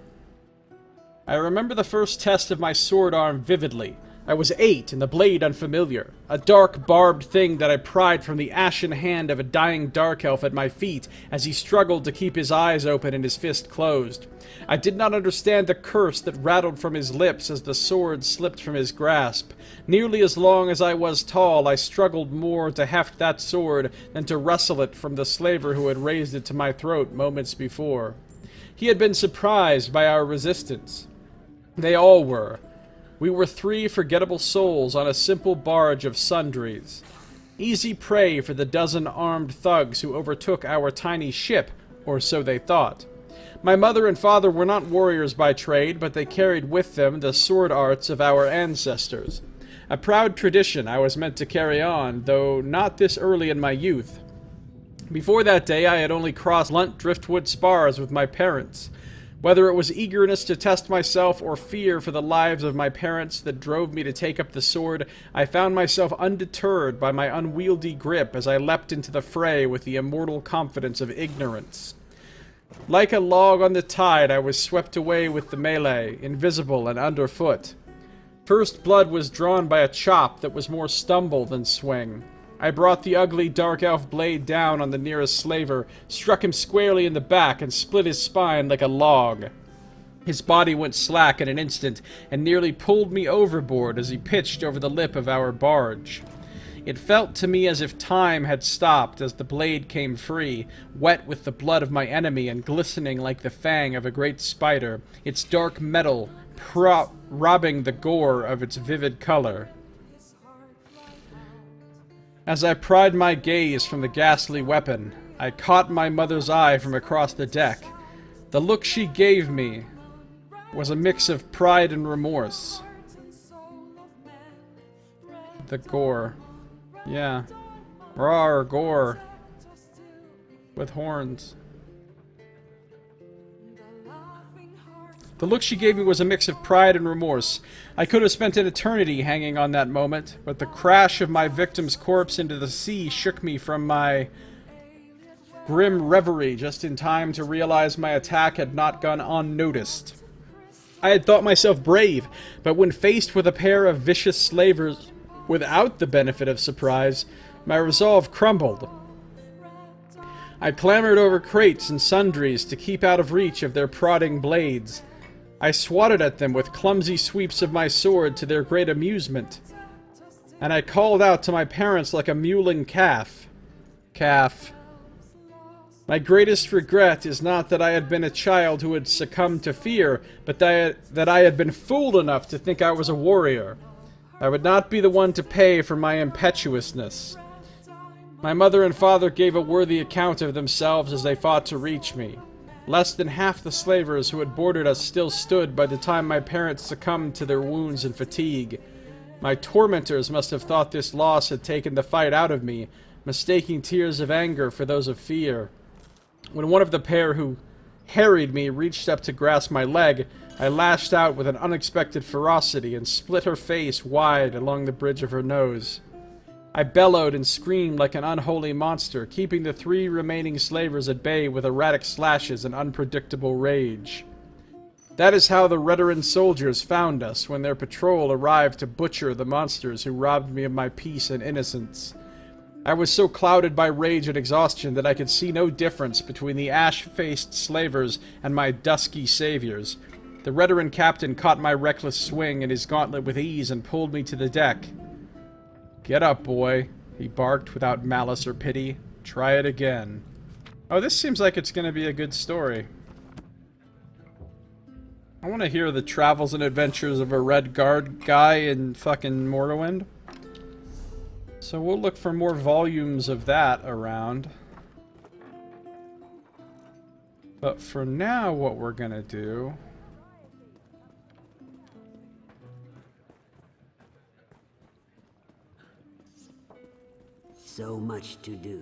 I remember the first test of my sword arm vividly. I was 8 and the blade unfamiliar. A dark, barbed thing that I pried from the ashen hand of a dying dark elf at my feet as he struggled to keep his eyes open and his fist closed. I did not understand the curse that rattled from his lips as the sword slipped from his grasp. Nearly as long as I was tall, I struggled more to heft that sword than to wrestle it from the slaver who had raised it to my throat moments before. He had been surprised by our resistance. They all were. We were 3 forgettable souls on a simple barge of sundries. Easy prey for the dozen armed thugs who overtook our tiny ship, or so they thought. My mother and father were not warriors by trade, but they carried with them the sword arts of our ancestors. A proud tradition I was meant to carry on, though not this early in my youth. Before that day I had only crossed blunt driftwood spars with my parents. Whether it was eagerness to test myself or fear for the lives of my parents that drove me to take up the sword, I found myself undeterred by my unwieldy grip as I leapt into the fray with the immortal confidence of ignorance. Like a log on the tide, I was swept away with the melee, invisible and underfoot. First blood was drawn by a chop that was more stumble than swing. I brought the ugly dark elf blade down on the nearest slaver, struck him squarely in the back, and split his spine like a log. His body went slack in an instant, and nearly pulled me overboard as he pitched over the lip of our barge. It felt to me as if time had stopped as the blade came free, wet with the blood of my enemy and glistening like the fang of a great spider, its dark metal robbing the gore of its vivid color. As I pried my gaze from the ghastly weapon, I caught my mother's eye from across the deck. The look she gave me was a mix of pride and remorse. The gore. Yeah. Rawr, gore. With horns. The look she gave me was a mix of pride and remorse. I could have spent an eternity hanging on that moment, but the crash of my victim's corpse into the sea shook me from my grim reverie just in time to realize my attack had not gone unnoticed. I had thought myself brave, but when faced with a pair of vicious slavers without the benefit of surprise, my resolve crumbled. I clambered over crates and sundries to keep out of reach of their prodding blades. I swatted at them with clumsy sweeps of my sword to their great amusement. And I called out to my parents like a mewling calf. Calf. My greatest regret is not that I had been a child who had succumbed to fear, but that I had been fooled enough to think I was a warrior. I would not be the one to pay for my impetuousness. My mother and father gave a worthy account of themselves as they fought to reach me. Less than half the slavers who had boarded us still stood by the time my parents succumbed to their wounds and fatigue. My tormentors must have thought this loss had taken the fight out of me, mistaking tears of anger for those of fear. When one of the pair who harried me reached up to grasp my leg, I lashed out with an unexpected ferocity and split her face wide along the bridge of her nose. I bellowed and screamed like an unholy monster, keeping the 3 remaining slavers at bay with erratic slashes and unpredictable rage. That is how the Redoran soldiers found us when their patrol arrived to butcher the monsters who robbed me of my peace and innocence. I was so clouded by rage and exhaustion that I could see no difference between the ash-faced slavers and my dusky saviors. The Redoran captain caught my reckless swing in his gauntlet with ease and pulled me to the deck. "Get up, boy," he barked without malice or pity. "Try it again." Oh, this seems like it's going to be a good story. I want to hear the travels and adventures of a Red Guard guy in fucking Morrowind. So we'll look for more volumes of that around. But for now, what we're going to do... So much to do.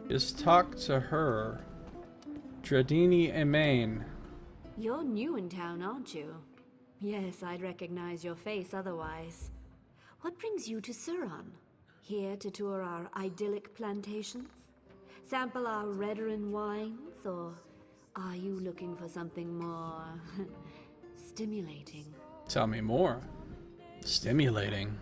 is talk to her. Dradini Emain. You're new in town, aren't you? Yes, I'd recognize your face otherwise. What brings you to Suron? Here to tour our idyllic plantations? Sample our Redoran wines? Or are you looking for something more stimulating? Tell me more. Stimulating.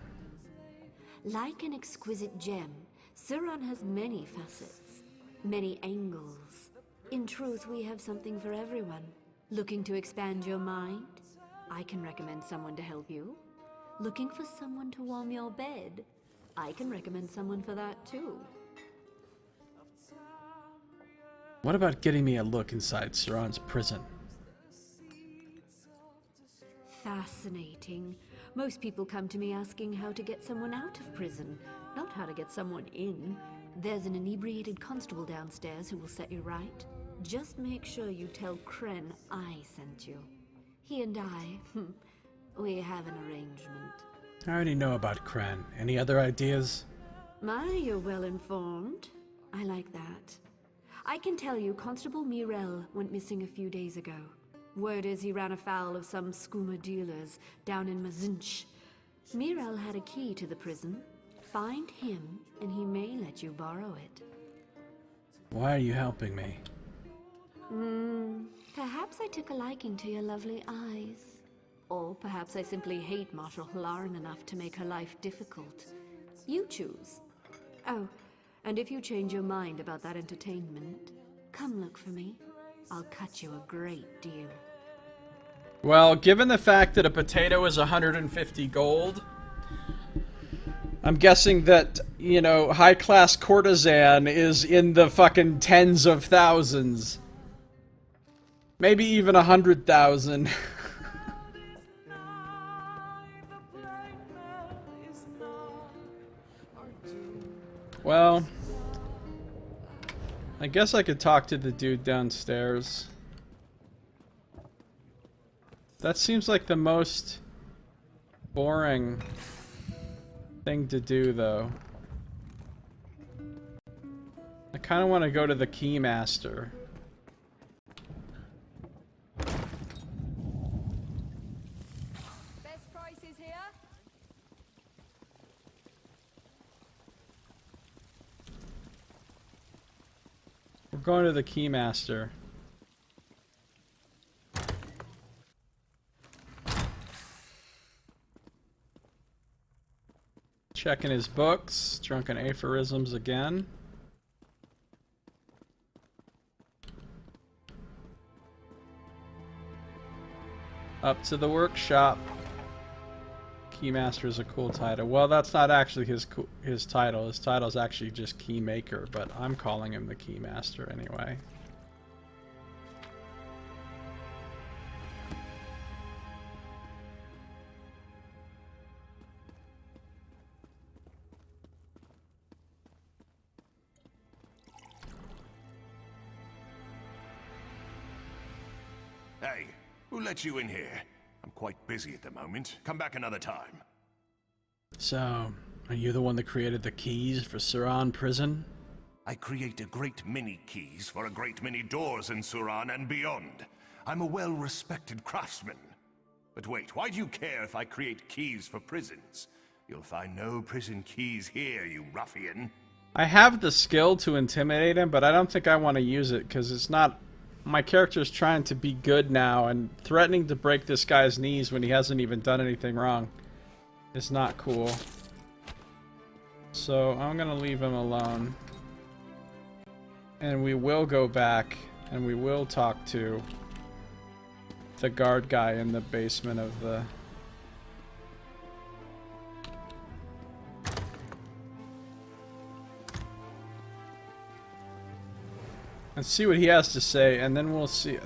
Like an exquisite gem, Suron has many facets, many angles. In truth, we have something for everyone. Looking to expand your mind? I can recommend someone to help you. Looking for someone to warm your bed? I can recommend someone for that too. What about getting me a look inside Suron's prison? Fascinating. Most people come to me asking how to get someone out of prison, not how to get someone in. There's an inebriated constable downstairs who will set you right. Just make sure you tell Kren I sent you. He and I, we have an arrangement. I already know about Kren. Any other ideas? My, you're well informed. I like that. I can tell you Constable Mirel went missing a few days ago. Word is he ran afoul of some skooma dealers down in Mazinch. Mirel had a key to the prison. Find him, and he may let you borrow it. Why are you helping me? Perhaps I took a liking to your lovely eyes. Or perhaps I simply hate Marshal Hlaren enough to make her life difficult. You choose. Oh, and if you change your mind about that entertainment, come look for me. I'll cut you a great deal. Well, given the fact that a potato is 150 gold, I'm guessing that, you know, high-class courtesan is in the fucking tens of thousands. Maybe even 100,000. Well, I guess I could talk to the dude downstairs. That seems like the most boring thing to do, though. I kind of want to go to the Keymaster. Best prices here. We're going to the Keymaster. Checking his books. Drunken aphorisms again. Up to the workshop. Keymaster is a cool title. Well, that's not actually his title. His title is actually just Keymaker, but I'm calling him the Keymaster anyway. Hey, who let you in here? I'm quite busy at the moment. Come back another time. So, are you the one that created the keys for Suran Prison? I create a great many keys for a great many doors in Suran and beyond. I'm a well-respected craftsman. But wait, why do you care if I create keys for prisons? You'll find no prison keys here, you ruffian. I have the skill to intimidate him, but I don't think I want to use it because it's not... My character's trying to be good now, and threatening to break this guy's knees when he hasn't even done anything wrong is not cool. So I'm gonna leave him alone. And we will go back, and we will talk to the guard guy in the basement of the... and see what he has to say, and then we'll see.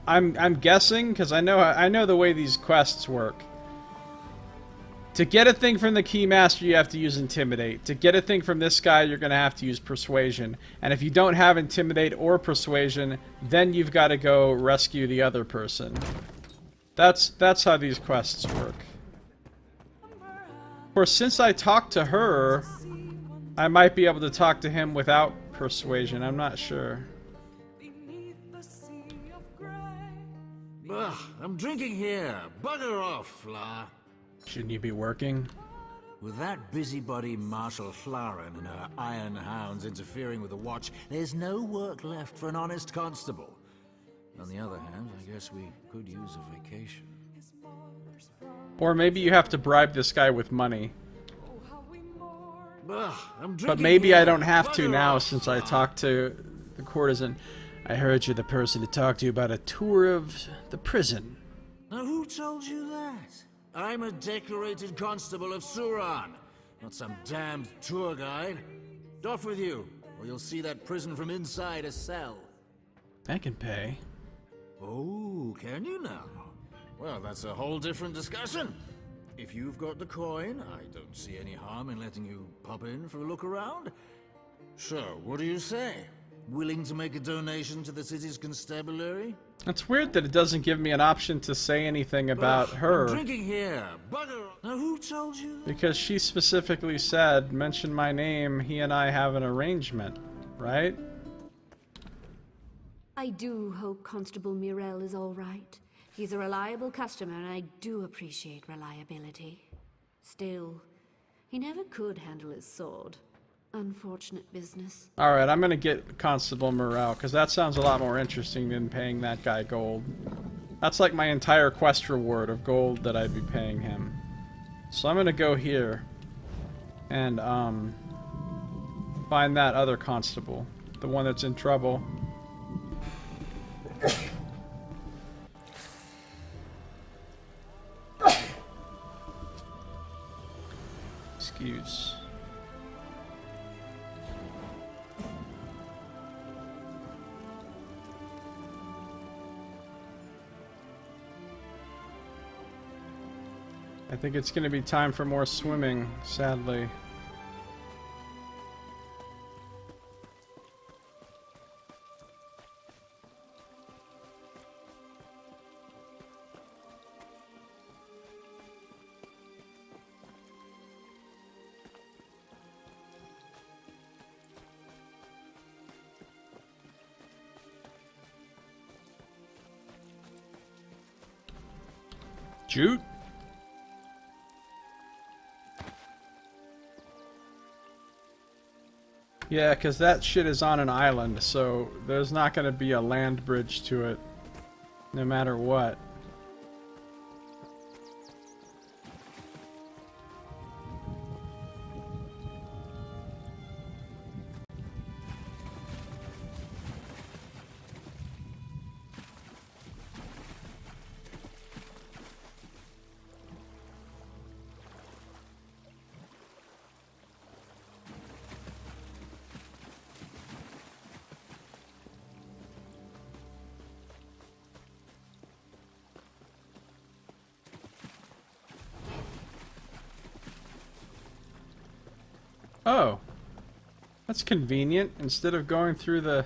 I'm guessing because I know the way these quests work. To get a thing from the Keymaster, you have to use Intimidate. To get a thing from this guy, you're gonna have to use Persuasion. And if you don't have Intimidate or Persuasion, then you've got to go rescue the other person. That's how these quests work. Of course, since I talked to her, I might be able to talk to him without Persuasion. I'm not sure. Ugh, I'm drinking here. Bugger off, Fla. Shouldn't you be working? With that busybody Marshal Hlaren and her iron hounds interfering with the watch, there's no work left for an honest constable. On the other hand, I guess we could use a vacation. Or maybe you have to bribe this guy with money. Ugh, I'm But maybe I don't have to now since I talked to the courtesan. I heard you're the person to talk to about a tour of the prison. Now who told you that? I'm a decorated constable of Suran, not some damned tour guide. Off with you, or you'll see that prison from inside a cell. I can pay. Oh, can you now? Well, that's a whole different discussion. If you've got the coin, I don't see any harm in letting you pop in for a look around. So, what do you say? Willing to make a donation to the city's constabulary? It's weird that it doesn't give me an option to say anything about her. I'm drinking here. Bugger. Now who told you? Because she specifically said, mention my name, he and I have an arrangement, right? I do hope Constable Morell is all right. He's a reliable customer, and I do appreciate reliability. Still, he never could handle his sword. Unfortunate business. Alright, I'm gonna get Constable Morell, because that sounds a lot more interesting than paying that guy gold. That's like my entire quest reward of gold that I'd be paying him. So I'm gonna go here and find that other constable, the one that's in trouble. Excuse. I think it's going to be time for more swimming, sadly. Jute? Yeah, because that shit is on an island, so there's not going to be a land bridge to it, no matter what. Oh, that's convenient. Instead of going through the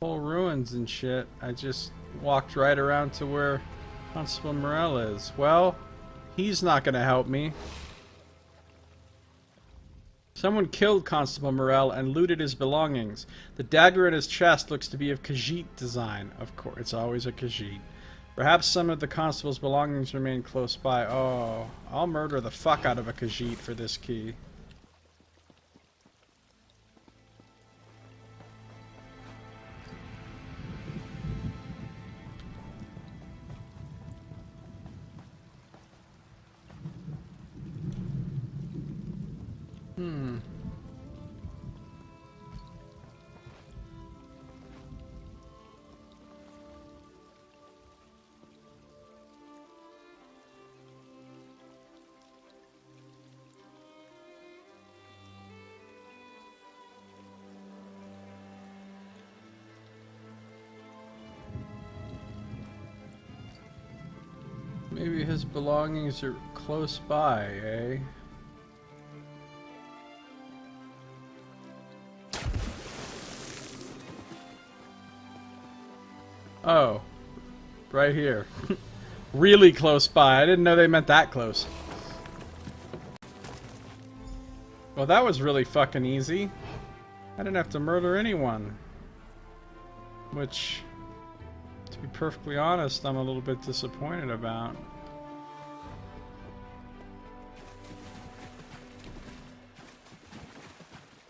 whole ruins and shit, I just walked right around to where Constable Morell is. Well, he's not gonna help me. Someone killed Constable Morell and looted his belongings. The dagger in his chest looks to be of Khajiit design. Of course, it's always a Khajiit. Perhaps some of the constable's belongings remain close by. Oh, I'll murder the fuck out of a Khajiit for this key. Maybe his belongings are close by, eh? Oh, right here. Really close by. I didn't know they meant that close. Well, that was really fucking easy. I didn't have to murder anyone. Which, to be perfectly honest, I'm a little bit disappointed about.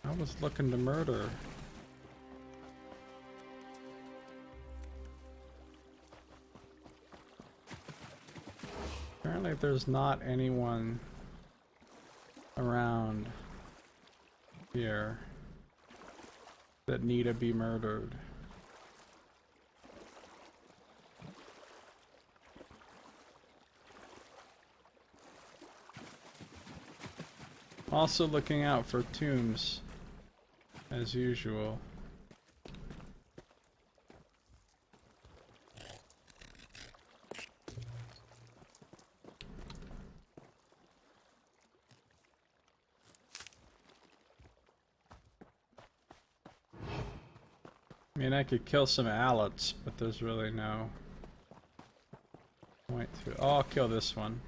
I was looking to murder. Apparently there's not anyone around here that need to be murdered. Also looking out for tombs, as usual. I mean, I could kill some owlets, but there's really no point to it. Oh, I'll kill this one.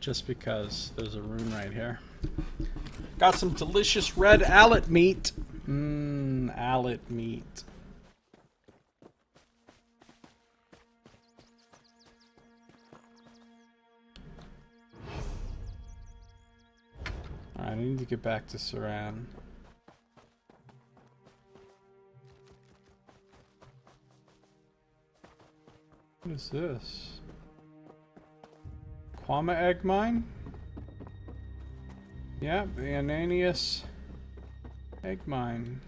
Just because there's a rune right here. Got some delicious red owlet meat. Mmm, owlet meat. Alright, I need to get back to Saran. What is this? Quama egg mine? Yeah, the Ananias egg mine.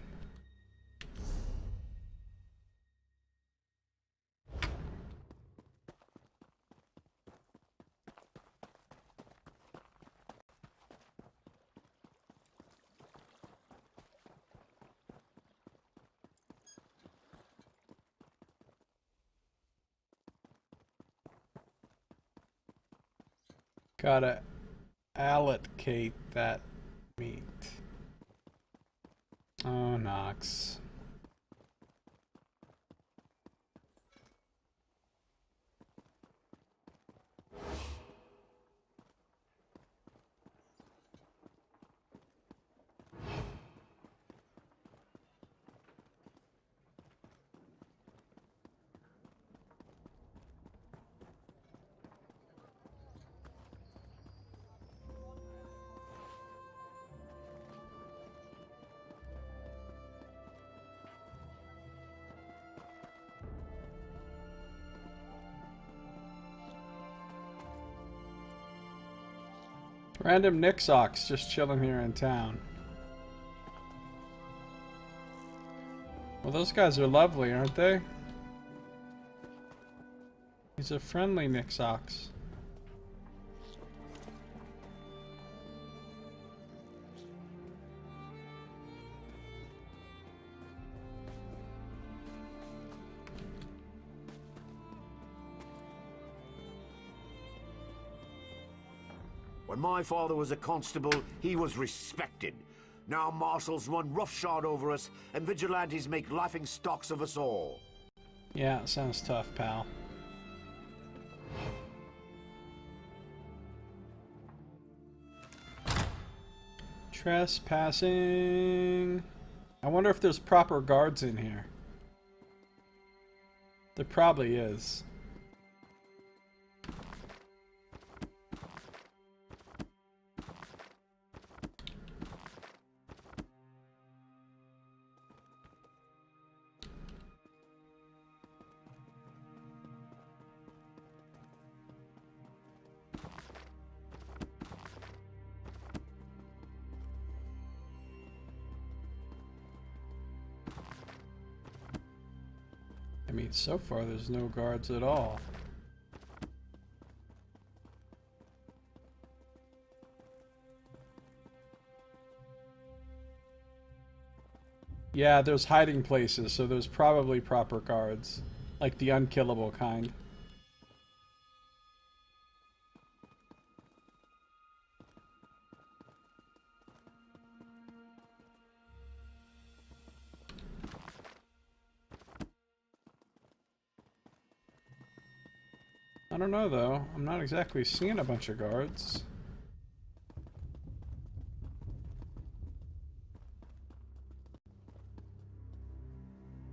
Gotta allocate that meat. Oh, Nox. Random Nixox just chilling here in town. Well, those guys are lovely, aren't they? He's a friendly Nixox. When my father was a constable, he was respected. Now marshals run roughshod over us, and vigilantes make laughing stocks of us all. Yeah, sounds tough, pal. Trespassing. I wonder if there's proper guards in here. There probably is. I mean, so far there's no guards at all. Yeah, there's hiding places, so there's probably proper guards. Like the unkillable kind. I don't know though. I'm not exactly seeing a bunch of guards.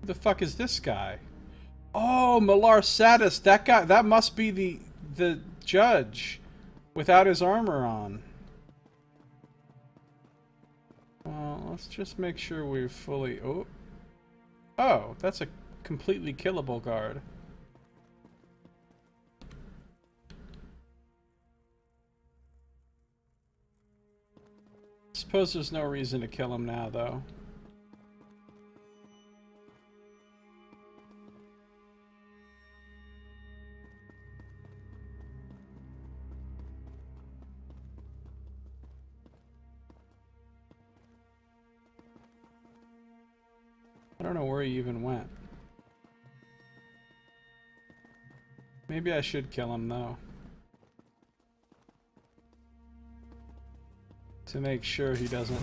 Who the fuck is this guy? Oh, Malar Sadis. That guy. That must be the judge without his armor on. Well, let's just make sure we've fully. Oh, that's a completely killable guard. Suppose there's no reason to kill him now, though. I don't know where he even went. Maybe I should kill him, though. to make sure he doesn't.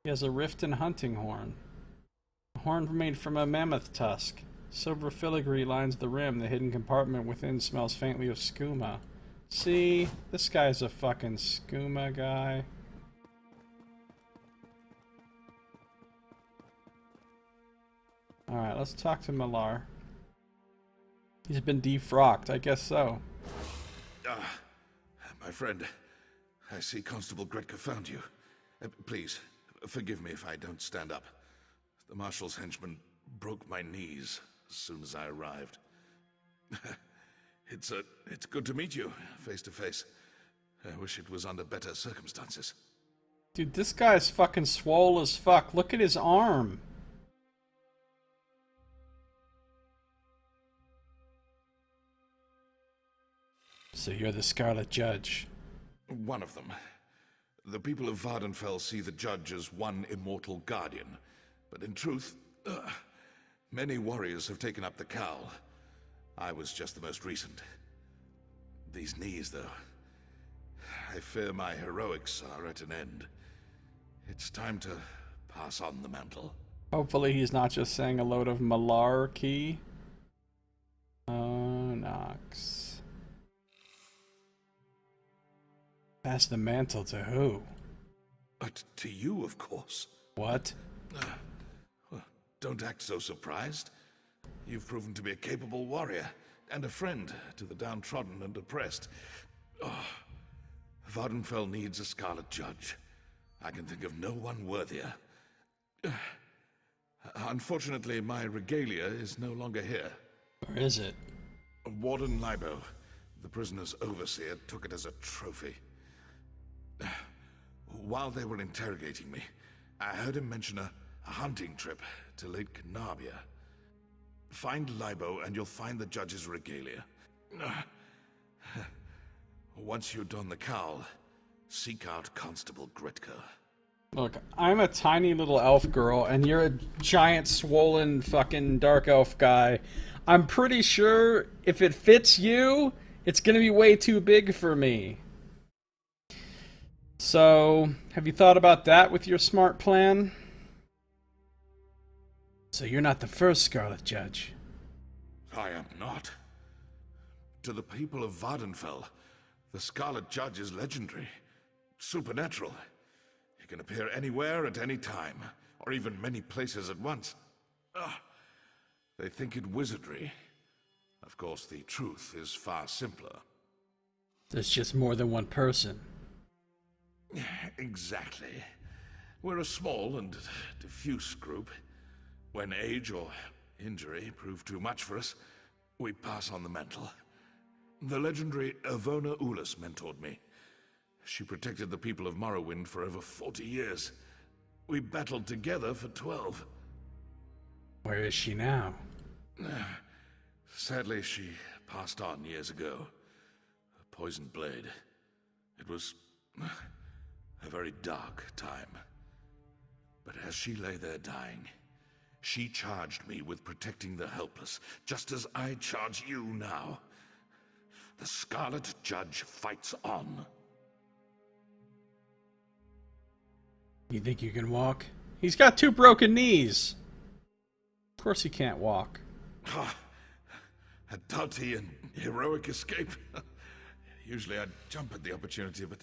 He has a rift and hunting horn. A horn made from a mammoth tusk. Silver filigree lines the rim. The hidden compartment within smells faintly of skooma. See? This guy's a fucking skooma guy. Alright, let's talk to Malar. He's been defrocked, I guess so. My friend, I see Constable Gretka found you. Please, forgive me if I don't stand up. The Marshal's henchman broke my knees as soon as I arrived. It's good to meet you, face to face. I wish it was under better circumstances. Dude, this guy's fucking swole as fuck. Look at his arm. So you're the Scarlet Judge. One of them. The people of Vardenfell see the Judge as one immortal guardian. But in truth, many warriors have taken up the cowl. I was just the most recent. These knees, though. I fear my heroics are at an end. It's time to pass on the mantle. Hopefully he's not just saying a load of malarkey. Oh, Nox. Pass the mantle to who? To you, of course. What? Well, don't act so surprised. You've proven to be a capable warrior and a friend to the downtrodden and oppressed. Vardenfell needs a Scarlet Judge. I can think of no one worthier. Unfortunately, my regalia is no longer here. Where is it? Warden Libo, the prisoner's overseer, took it as a trophy. While they were interrogating me, I heard him mention a hunting trip to Lake Canabia. Find Libo and you'll find the Judge's regalia. Once you don the cowl, seek out Constable Gretka. Look, I'm a tiny little elf girl, and you're a giant, swollen, fucking dark elf guy. I'm pretty sure if it fits you, it's gonna be way too big for me. So, have you thought about that with your smart plan? So you're not the first Scarlet Judge. I am not. To the people of Vardenfell, the Scarlet Judge is legendary, supernatural. He can appear anywhere at any time, or even many places at once. They think it wizardry. Of course, the truth is far simpler. There's just more than one person. Exactly. We're a small and diffuse group. When age or injury prove too much for us, we pass on the mantle. The legendary Avona Ulis mentored me. She protected the people of Morrowind for over 40 years. We battled together for 12. Where is she now? Sadly, she passed on years ago. A poisoned blade. It was a very dark time. But as she lay there dying, she charged me with protecting the helpless, just as I charge you now. The Scarlet Judge fights on. You think you can walk? He's got 2 broken knees. Of course he can't walk. A doughty and heroic escape. Usually I'd jump at the opportunity, but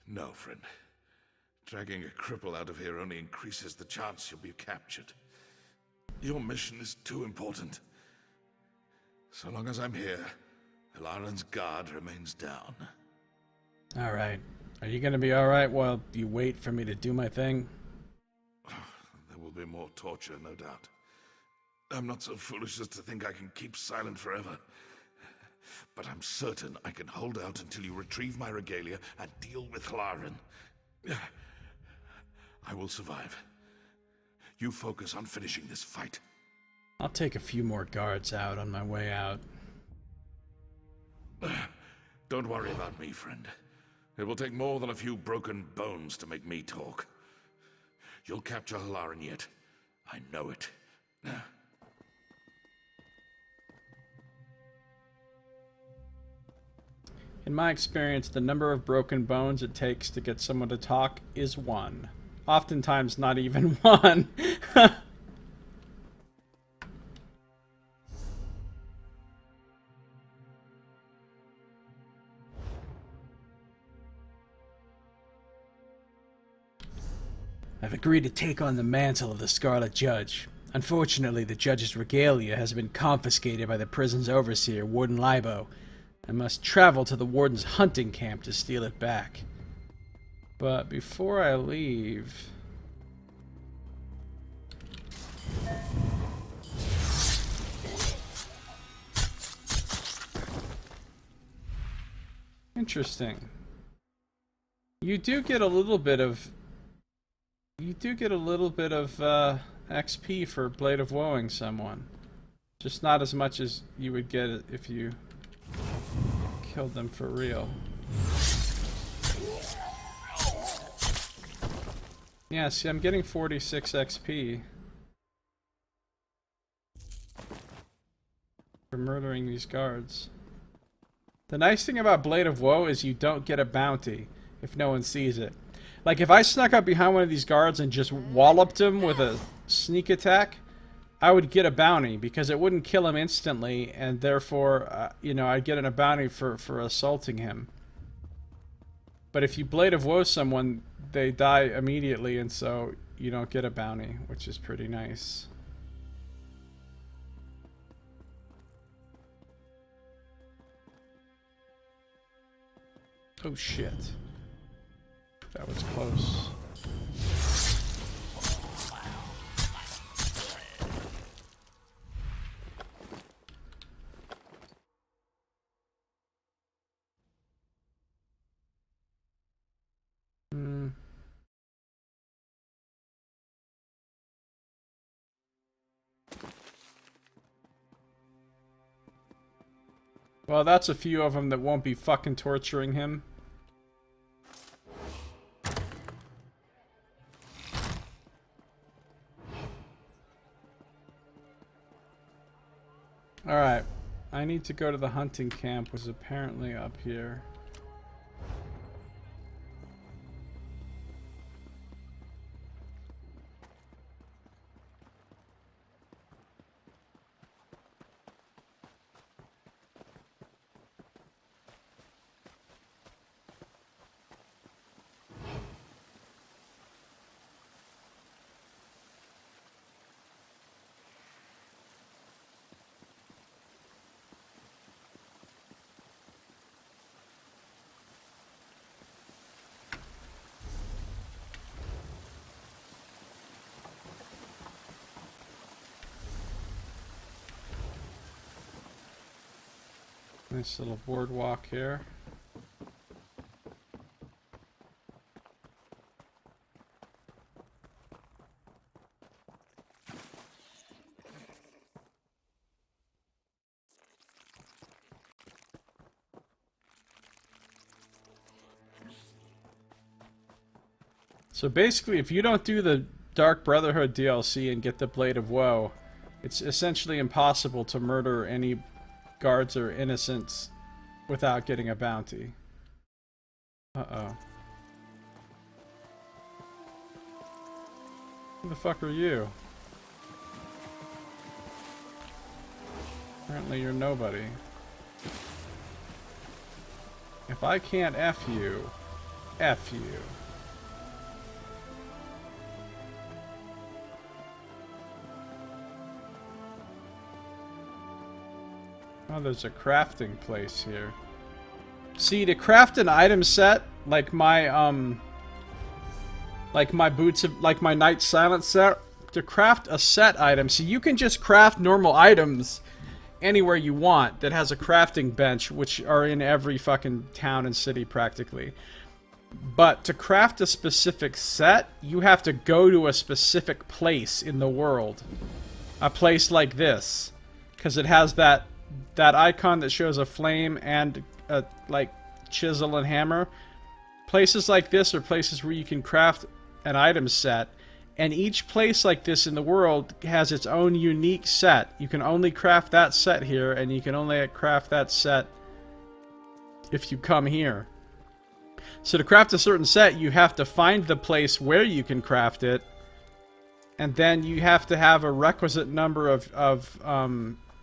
no, friend. Dragging a cripple out of here only increases the chance you'll be captured. Your mission is too important. So long as I'm here, Hilaran's guard remains down. Alright. Are you gonna be alright while you wait for me to do my thing? There will be more torture, no doubt. I'm not so foolish as to think I can keep silent forever. But I'm certain I can hold out until you retrieve my regalia and deal with Hilaran. I will survive. You focus on finishing this fight. I'll take a few more guards out on my way out. Don't worry about me, friend. It will take more than a few broken bones to make me talk. You'll capture Hilaran yet. I know it. In my experience, the number of broken bones it takes to get someone to talk is 1. Oftentimes not even 1. I've agreed to take on the mantle of the Scarlet Judge. Unfortunately, the judge's regalia has been confiscated by the prison's overseer, Warden Libo. I must travel to the warden's hunting camp to steal it back. But before I leave... Interesting. You do get a little bit of... XP for Blade of Woeing someone. Just not as much as you would get if you killed them for real. Yeah, see, I'm getting 46 XP for murdering these guards. The nice thing about Blade of Woe is you don't get a bounty if no one sees it. Like, if I snuck up behind one of these guards and just walloped him with a sneak attack, I would get a bounty, because it wouldn't kill him instantly, and therefore, you know, I'd get a bounty for assaulting him. But if you Blade of Woe someone, they die immediately, and so you don't get a bounty, which is pretty nice. Oh shit. That was close. Well, that's a few of them that won't be fucking torturing him. Alright, I need to go to the hunting camp, which is apparently up here. Nice little boardwalk here. So basically, if you don't do the Dark Brotherhood DLC and get the Blade of Woe, it's essentially impossible to murder any guards or innocents without getting a bounty. Uh-oh. Who the fuck are you? Apparently you're nobody. If I can't F you, F you. Oh, there's a crafting place here. See, to craft an item set, like my Night Silence set, to craft a set item, so you can just craft normal items anywhere you want that has a crafting bench, which are in every fucking town and city practically. But to craft a specific set, you have to go to a specific place in the world. A place like this. Because it has that icon that shows a flame and a, like, chisel and hammer. Places like this are places where you can craft an item set, and each place like this in the world has its own unique set. You can only craft that set here, and you can only craft that set if you come here. So to craft a certain set, you have to find the place where you can craft it, and then you have to have a requisite number of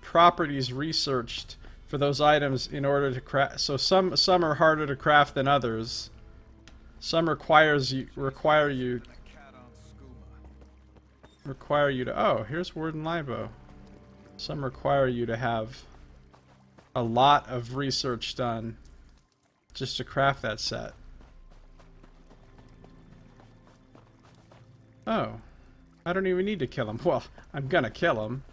properties researched for those items in order to craft. So some are harder to craft than others. Some require you to. Oh, here's Warden Libo. Some require you to have a lot of research done just to craft that set. Oh, I don't even need to kill him. Well, I'm gonna kill him.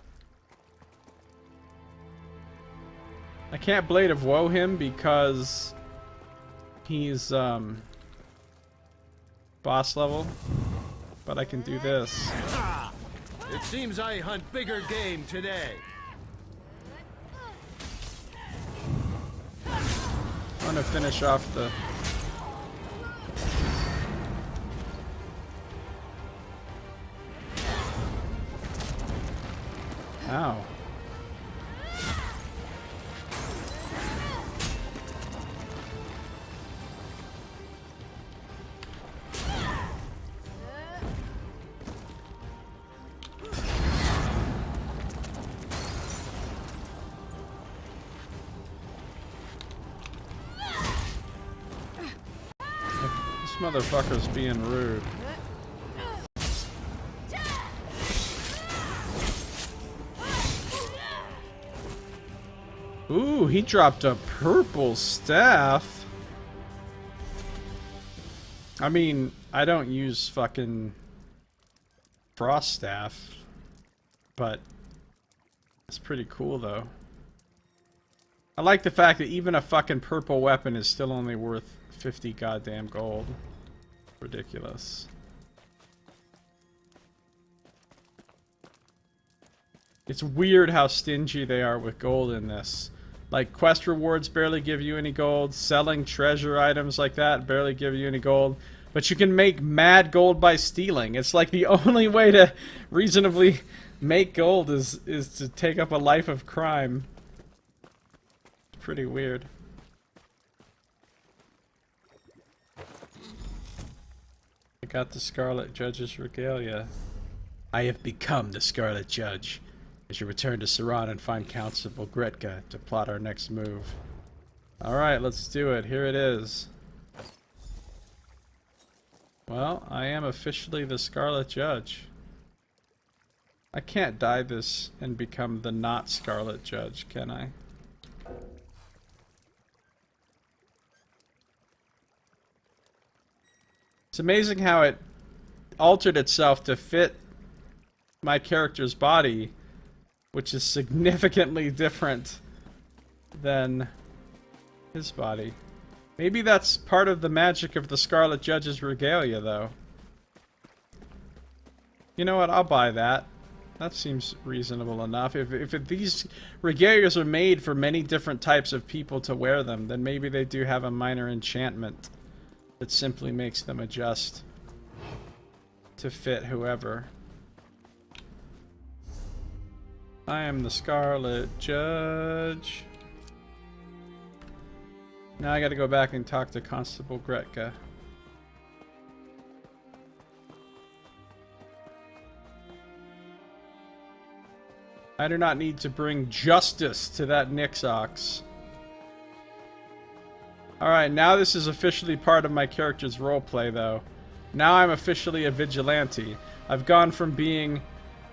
I can't Blade of Woe him because he's boss level, but I can do this. It seems I hunt bigger game today. I'm gonna finish off the... Ow. This motherfucker's being rude. Ooh, he dropped a purple staff. I mean, I don't use fucking frost staff, but it's pretty cool though. I like the fact that even a fucking purple weapon is still only worth 50 goddamn gold. Ridiculous. It's weird how stingy they are with gold in this. Like, quest rewards barely give you any gold. Selling treasure items like that barely give you any gold. But you can make mad gold by stealing. It's like the only way to reasonably make gold is to take up a life of crime. It's pretty weird. I got the Scarlet Judge's regalia. I have become the Scarlet Judge. As you return to Suran and find Constable Gretka to plot our next move. Alright, let's do it. Here it is. Well, I am officially the Scarlet Judge. I can't dye this and become the not Scarlet Judge, can I? It's amazing how it altered itself to fit my character's body, which is significantly different than his body. Maybe that's part of the magic of the Scarlet Judge's regalia, though. You know what? I'll buy that. That seems reasonable enough. If these regalias are made for many different types of people to wear them, then maybe they do have a minor enchantment that simply makes them adjust to fit whoever. I am the Scarlet Judge. Now I gotta go back and talk to Constable Gretka. I do not need to bring justice to that Nixox. Alright, now this is officially part of my character's roleplay, though. Now I'm officially a vigilante. I've gone from being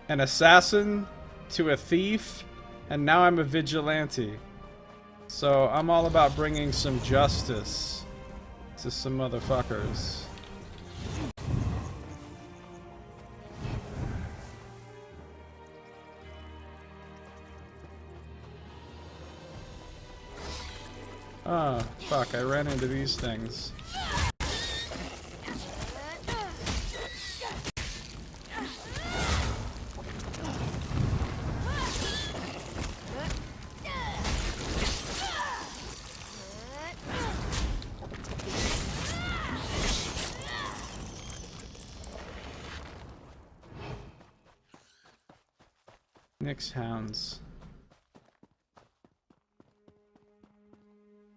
an assassin to a thief, and now I'm a vigilante. So I'm all about bringing some justice to some motherfuckers. Oh, fuck, I ran into these things. Nyx hounds.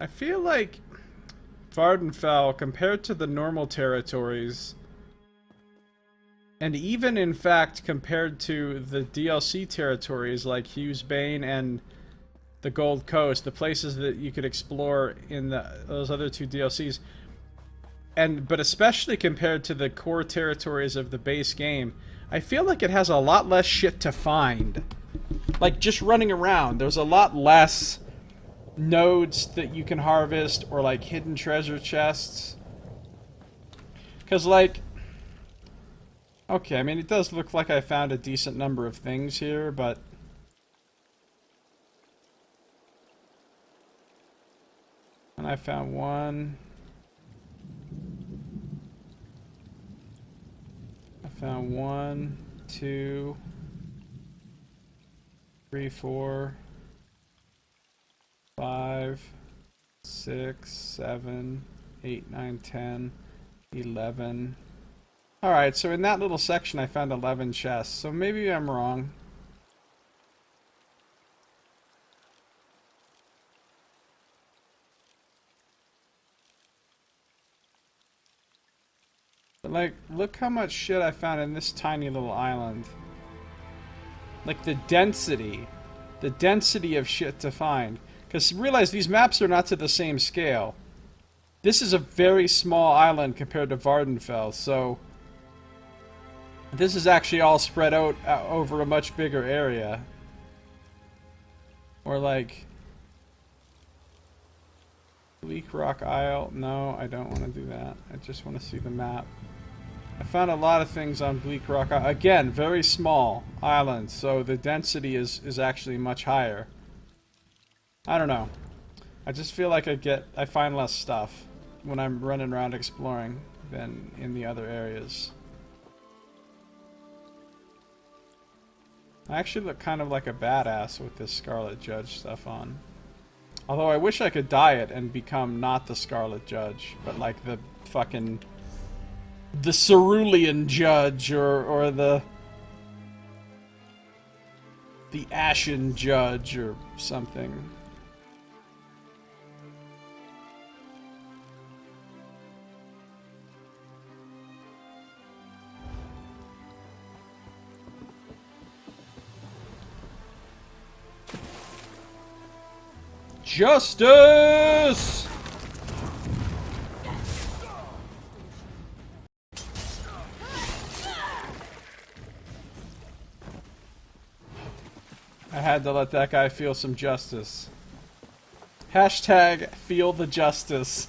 I feel like Vardenfell, compared to the normal territories, and even in fact compared to the DLC territories like Hughes Bane and the Gold Coast, the places that you could explore in those other two DLCs, but especially compared to the core territories of the base game, I feel like it has a lot less shit to find. Like, just running around, there's a lot less nodes that you can harvest, or like hidden treasure chests. Because, like, okay, I mean, it does look like I found a decent number of things here, but and I found one. I found 1, 2, 3, 4, 5, 6, 7, 8, 9, 10, 11. Alright, so in that little section I found 11 chests, so maybe I'm wrong. But like, look how much shit I found in this tiny little island. Like the density of shit to find. Because realize these maps are not to the same scale. This is a very small island compared to Vardenfell, so this is actually all spread out over a much bigger area. Or like Bleak Rock Isle. No, I don't want to do that. I just want to see the map. I found a lot of things on Bleak Rock Isle. Again, very small island, so the density is actually much higher. I don't know. I just feel like I find less stuff when I'm running around exploring than in the other areas. I actually look kind of like a badass with this Scarlet Judge stuff on. Although I wish I could dye it and become not the Scarlet Judge, but like the fucking the Cerulean Judge or the Ashen Judge or something. Justice! I had to let that guy feel some justice. Hashtag feel the justice.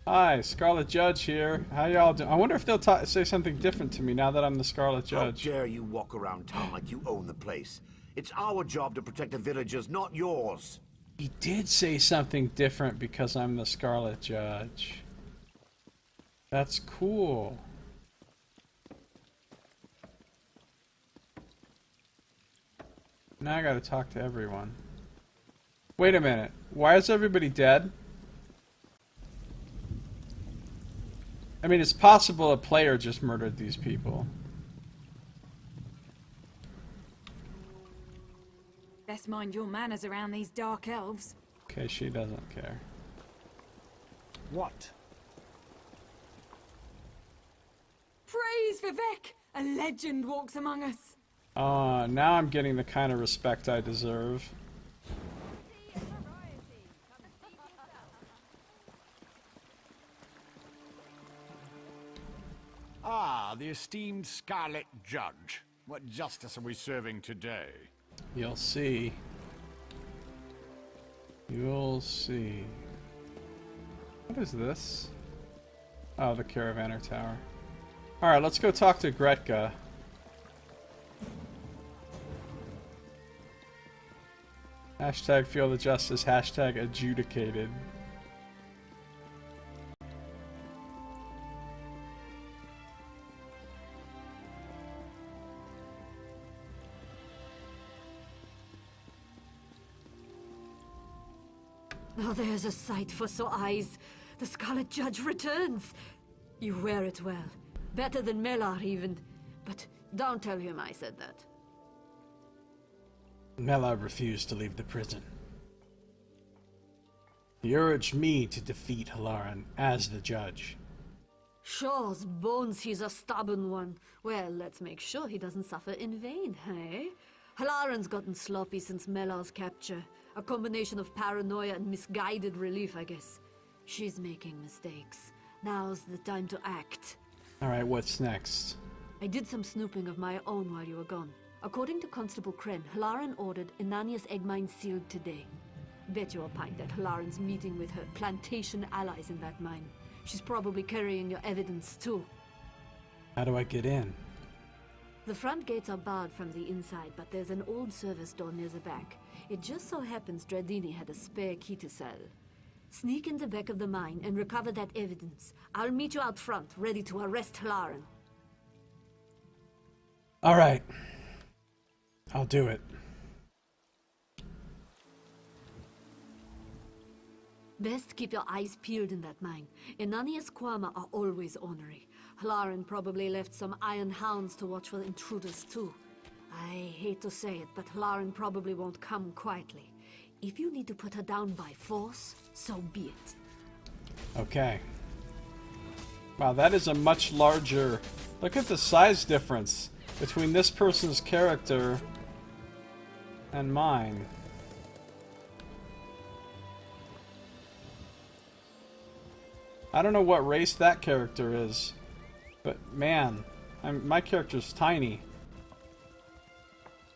Hi, Scarlet Judge here. How y'all doing? I wonder if they'll say something different to me now that I'm the Scarlet Judge. How dare you walk around town like you own the place? It's our job to protect the villagers, not yours. He did say something different because I'm the Scarlet Judge. That's cool. Now I gotta talk to everyone. Wait a minute. Why is everybody dead? I mean, it's possible a player just murdered these people. Best mind your manners around these dark elves. Okay, she doesn't care. What? Praise Vivek! A legend walks among us. Now I'm getting the kind of respect I deserve. Ah, the esteemed Scarlet Judge. What justice are we serving today? You'll see. You'll see. What is this? Oh, the Caravaner Tower. Alright, let's go talk to Gretka. Hashtag feel the justice, hashtag adjudicated. Now there's a sight for sore eyes. The Scarlet Judge returns. You wear it well. Better than Melar even. But don't tell him I said that. Melar refused to leave the prison. He urged me to defeat Halaran as the judge. Shaw's bones he's a stubborn one. Well, let's make sure he doesn't suffer in vain, hey? Halaran's gotten sloppy since Melar's capture. A combination of paranoia and misguided relief, I guess. She's making mistakes. Now's the time to act. Alright, what's next? I did some snooping of my own while you were gone. According to Constable Kren, Halaran ordered Inania's egg mine sealed today. Bet you a pint that Halaran's meeting with her plantation allies in that mine. She's probably carrying your evidence too. How do I get in? The front gates are barred from the inside, but there's an old service door near the back. It just so happens Dradini had a spare key to sell. Sneak in the back of the mine and recover that evidence. I'll meet you out front, ready to arrest Halaran. Alright. I'll do it. Best keep your eyes peeled in that mine. Inania's Kwama are always ornery. Halaran probably left some iron hounds to watch for intruders too. I hate to say it, but Halaran probably won't come quietly. If you need to put her down by force, so be it. Okay. Wow, that is a much larger... Look at the size difference between this person's character and mine. I don't know what race that character is, but man, my character's tiny.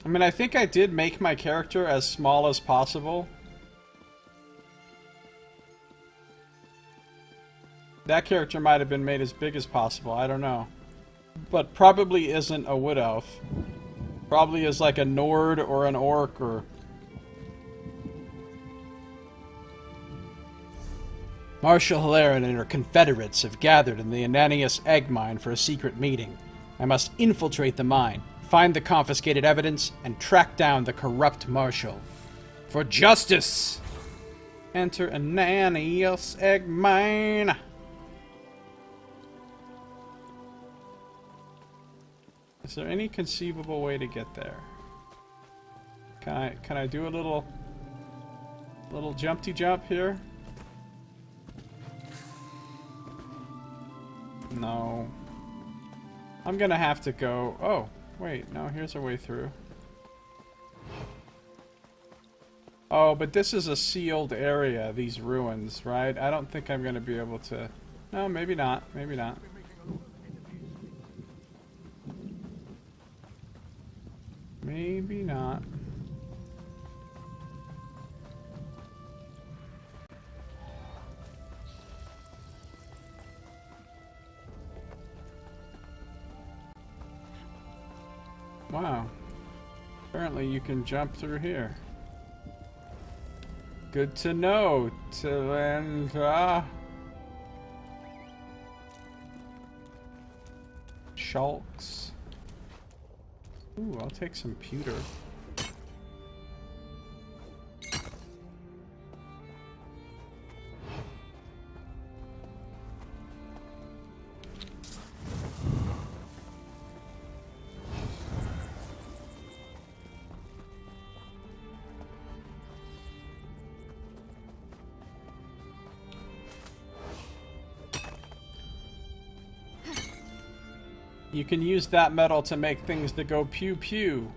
I mean, I think I did make my character as small as possible. That character might have been made as big as possible, I don't know. But probably isn't a Wood Elf. Probably is like a Nord or an Orc or... Marshal Halaran and her confederates have gathered in the Ananias egg mine for a secret meeting. I must infiltrate the mine, find the confiscated evidence, and track down the corrupt marshal. For justice! Enter Ananias egg mine! Is there any conceivable way to get there? Can I do a little jumpty jump here? No. I'm gonna have to go... Oh, wait, no, here's a way through. Oh, but this is a sealed area, these ruins, right? I don't think I'm gonna be able to... No, maybe not, maybe not. Maybe not. Wow. Apparently you can jump through here. Good to know, Talendra. Shulks. Ooh, I'll take some pewter. You can use that metal to make things that go pew pew.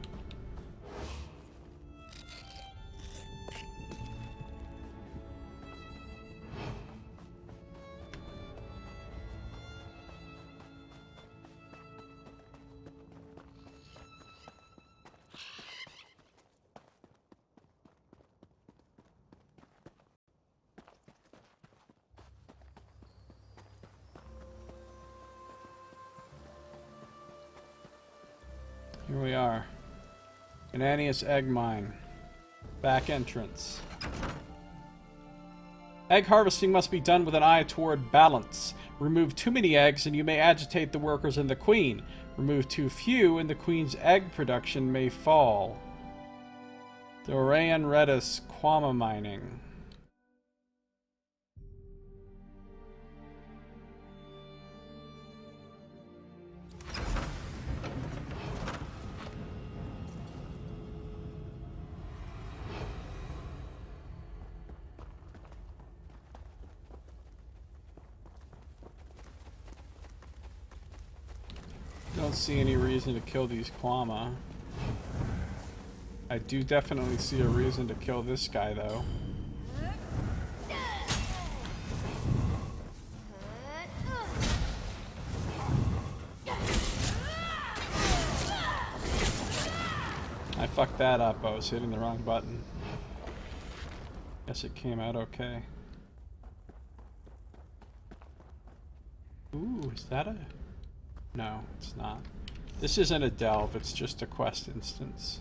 Here we are. Ananias egg mine. Back entrance. Egg harvesting must be done with an eye toward balance. Remove too many eggs and you may agitate the workers and the queen. Remove too few and the queen's egg production may fall. Doraean Redis Quama mining. don't see any reason to kill these Kwama. I do definitely see a reason to kill this guy, though. I fucked that up. I was hitting the wrong button. Guess it came out okay. Ooh, is that a... No, it's not. This isn't a delve, it's just a quest instance.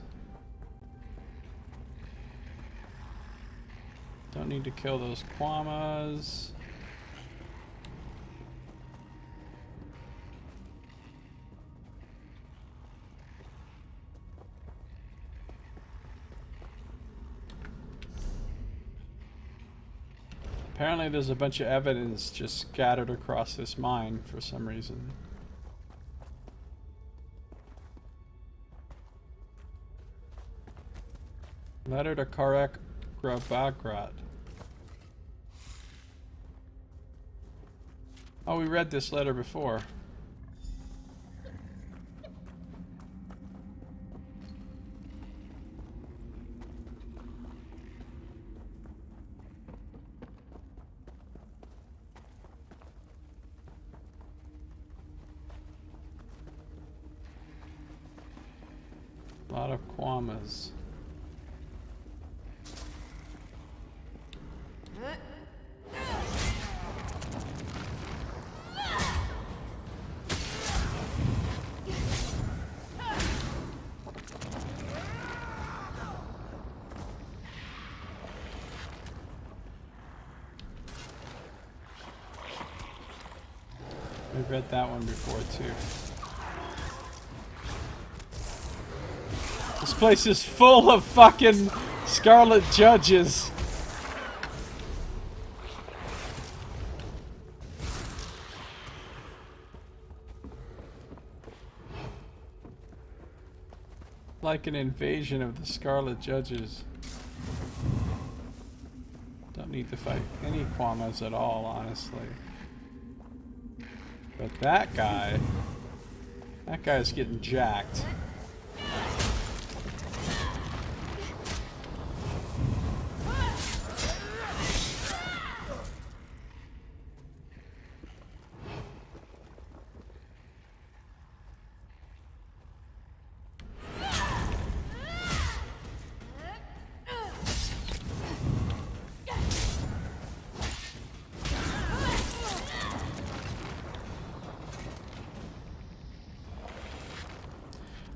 Don't need to kill those Kwamas. Apparently there's a bunch of evidence just scattered across this mine for some reason. Letter to Karek Grabagrat. Oh, we read this letter before. A lot of Kwamas. We've read that one before too. This place is full of fucking Scarlet Judges. Like an invasion of the Scarlet Judges. Don't need to fight any Kwamas at all, honestly. But that guy's getting jacked.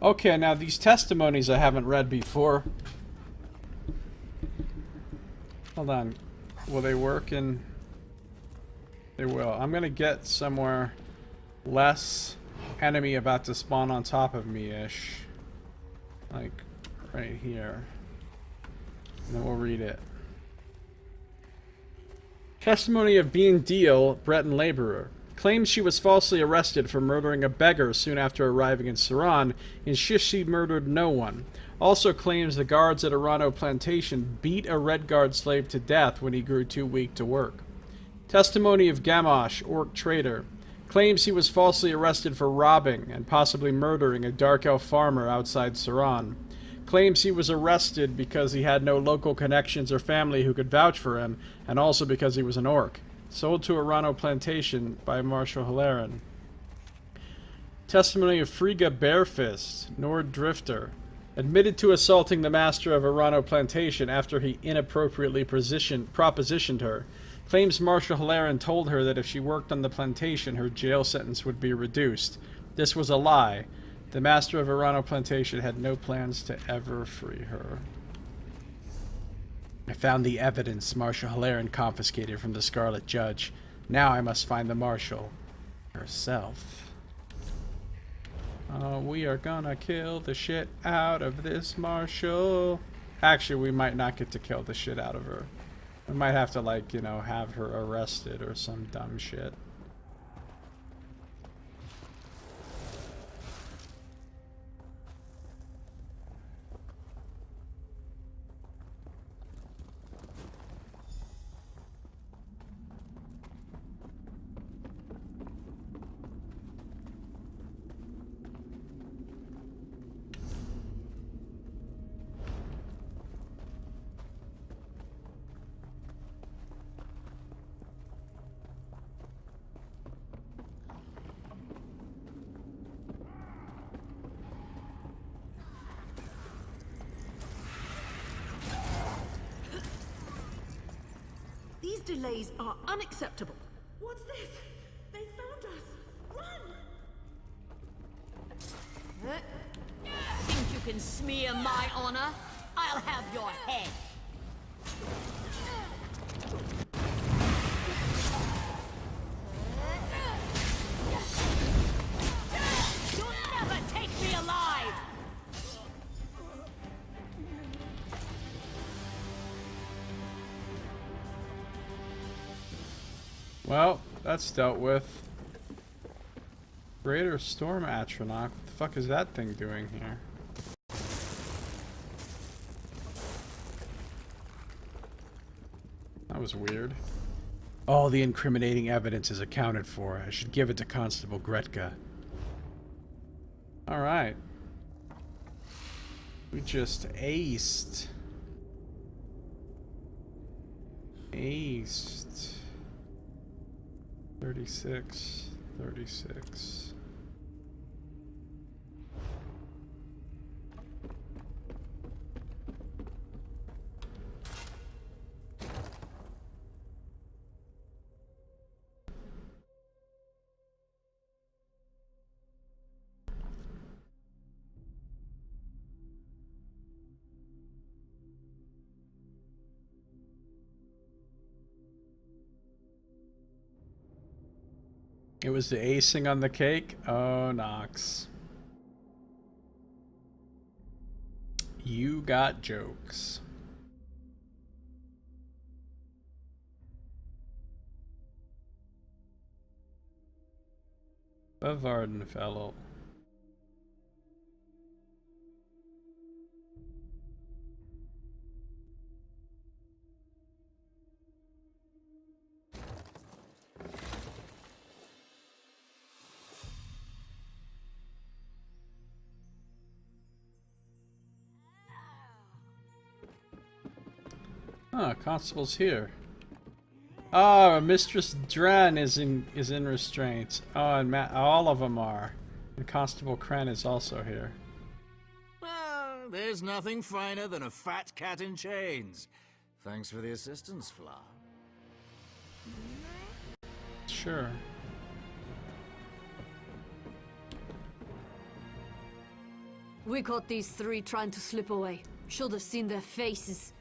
Okay, now these testimonies I haven't read before. Hold on. Will they work in... They will. I'm gonna get somewhere less enemy about to spawn on top of me-ish. Like, right here. And then we'll read it. Testimony of Bean Deal, Breton laborer. Claims she was falsely arrested for murdering a beggar soon after arriving in Suran. Insists she murdered no one. Also claims the guards at Arano Plantation beat a Red Guard slave to death when he grew too weak to work. Testimony of Gamash, orc trader. Claims he was falsely arrested for robbing and possibly murdering a Dark Elf farmer outside Suran. Claims he was arrested because he had no local connections or family who could vouch for him, and also because he was an orc. Sold to Arano Plantation by Marshal Halaran. Testimony of Frigga Barefist, Nord Drifter. Admitted to assaulting the master of Arano Plantation after he inappropriately propositioned her. Claims Marshal Halaran told her that if she worked on the plantation, her jail sentence would be reduced. This was a lie. The master of Arano Plantation had no plans to ever free her. I found the evidence Marshal Halaran confiscated from the Scarlet Judge. Now I must find the Marshal herself. We are gonna kill the shit out of this Marshal. Actually, we might not get to kill the shit out of her. We might have to, like, you know, have her arrested or some dumb shit. delays are unacceptable. What's this? They found us! Run! Think you can smear my honor? I'll have your head. You'll never take me alive! Well, that's dealt with. Greater Storm Atronach. What the fuck is that thing doing here? That was weird. All the incriminating evidence is accounted for. I should give it to Constable Gretka. Alright. We just aced. Aced. 36. 36. It was the icing on the cake? Oh, Nox. You got jokes. Bavardinfellow. Ah, Constable's here. Oh, Mistress Dren is in restraints. Oh, and all of them are. And Constable Kren is also here. Well, there's nothing finer than a fat cat in chains. Thanks for the assistance, Flower. Sure. We caught these three trying to slip away. Should have seen their faces.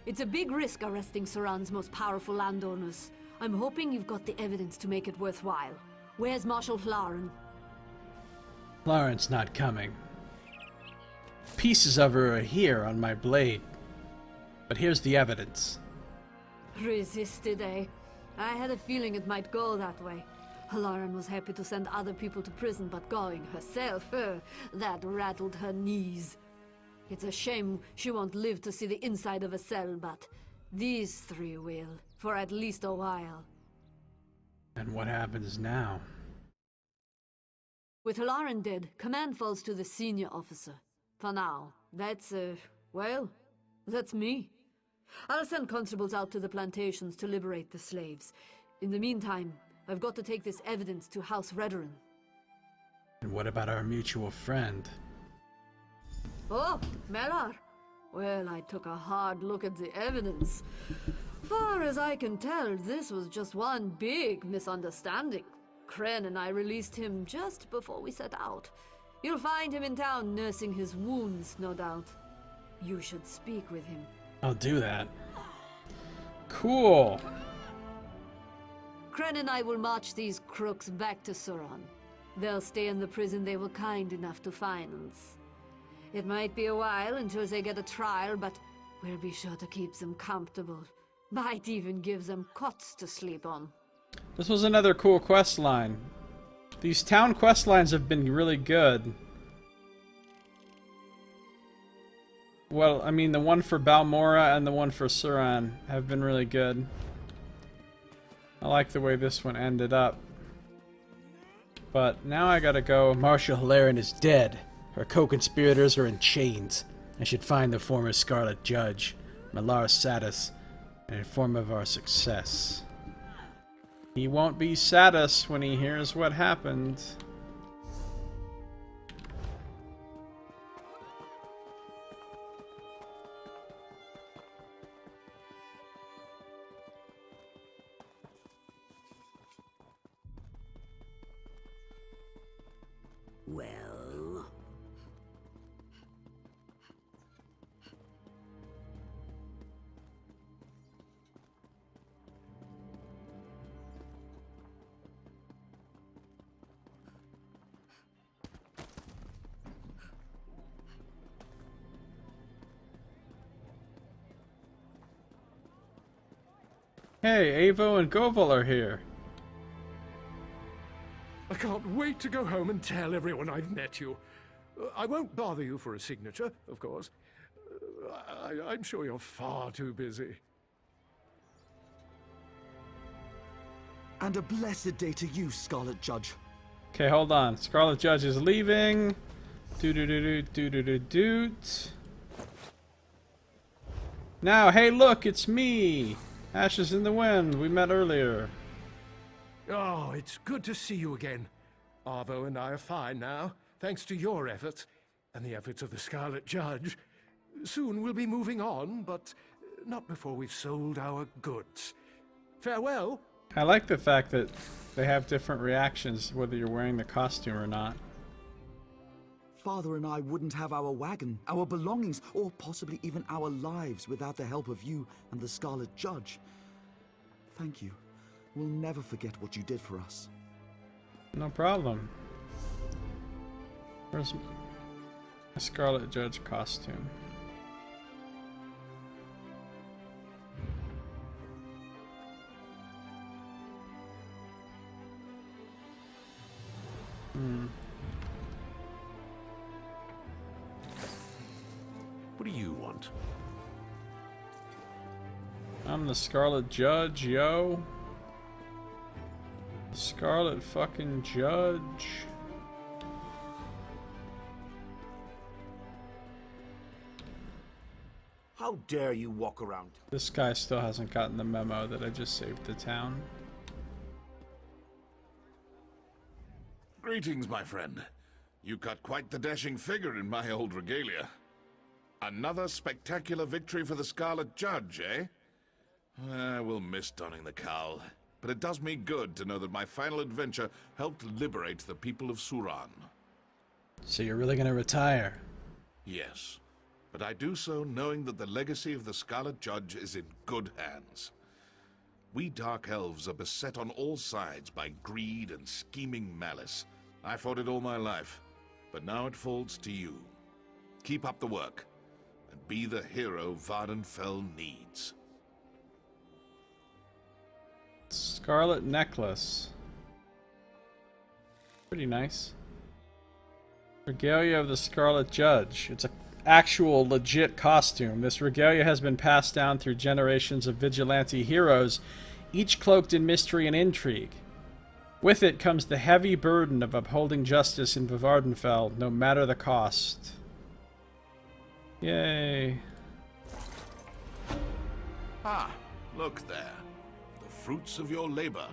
It's a big risk arresting Suran's most powerful landowners. I'm hoping you've got the evidence to make it worthwhile. Where's Marshal Hlaren? Hlaren's not coming. Pieces of her are here on my blade. But here's the evidence. Resisted, eh? I had a feeling it might go that way. Hlaren was happy to send other people to prison, but going herself, that rattled her knees. It's a shame she won't live to see the inside of a cell, but these three will, for at least a while. And what happens now? With Hlaren dead, command falls to the senior officer. For now, that's, well, that's me. I'll send constables out to the plantations to liberate the slaves. In the meantime, I've got to take this evidence to House Redoran. And what about our mutual friend? Oh, Melar. Well, I took a hard look at the evidence. Far as I can tell, this was just one big misunderstanding. Kren and I released him just before we set out. You'll find him in town nursing his wounds, no doubt. You should speak with him. I'll do that. Cool. Kren and I will march these crooks back to Suran. They'll stay in the prison they were kind enough to finance. It might be a while until they get a trial, but we'll be sure to keep them comfortable. Might even give them cots to sleep on. This was another cool quest line. These town quest lines have been really good. Well, I mean, the one for Balmora and the one for Suran have been really good. I like the way this one ended up. But now I gotta go. Marshal Hlaren is dead. Her co-conspirators are in chains. I should find the former Scarlet Judge, Malar Satis, and inform of our success. He won't be Satis when he hears what happened. Well... Hey, Avo and Goval are here. I can't wait to go home and tell everyone I've met you. I won't bother you for a signature, of course. I'm sure you're far too busy. And a blessed day to you, Scarlet Judge. Okay, hold on. Scarlet Judge is leaving. Doot. Now, hey, look, it's me. Ashes in the Wind. We met earlier. Oh, it's good to see you again. Arvo and I are fine now, thanks to your efforts, and the efforts of the Scarlet Judge. Soon we'll be moving on, but not before we've sold our goods. Farewell. I like the fact that they have different reactions whether you're wearing the costume or not. Father and I wouldn't have our wagon, our belongings, or possibly even our lives without the help of you and the Scarlet Judge. Thank you. We'll never forget what you did for us. No problem. Where's my Scarlet Judge costume? What do you want? I'm the Scarlet Judge, yo. Scarlet fucking Judge. How dare you walk around? This guy still hasn't gotten the memo that I just saved the town. Greetings, my friend. You cut quite the dashing figure in my old regalia. Another spectacular victory for the Scarlet Judge, eh? We'll miss donning the cowl, but it does me good to know that my final adventure helped liberate the people of Suran. So you're really gonna retire? Yes, but I do so knowing that the legacy of the Scarlet Judge is in good hands. We Dark Elves are beset on all sides by greed and scheming malice. I fought it all my life, but now it falls to you. Keep up the work, and be the hero Vardenfell needs. Scarlet necklace. Pretty nice. Regalia of the Scarlet Judge. It's an actual legit costume. This regalia has been passed down through generations of vigilante heroes, each cloaked in mystery and intrigue. With it comes the heavy burden of upholding justice in Vardenfell, no matter the cost. Yay. Ah, look there. The fruits of your labor.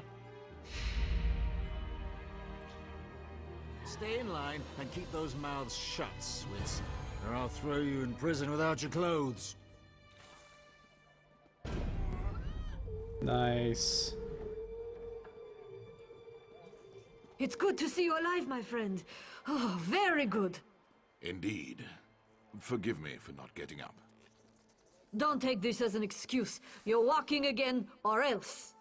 Stay in line and keep those mouths shut, Swiss, or I'll throw you in prison without your clothes. Nice. It's good to see you alive, my friend. Oh, very good. Indeed. Forgive me for not getting up. Don't take this as an excuse. You're walking again, or else.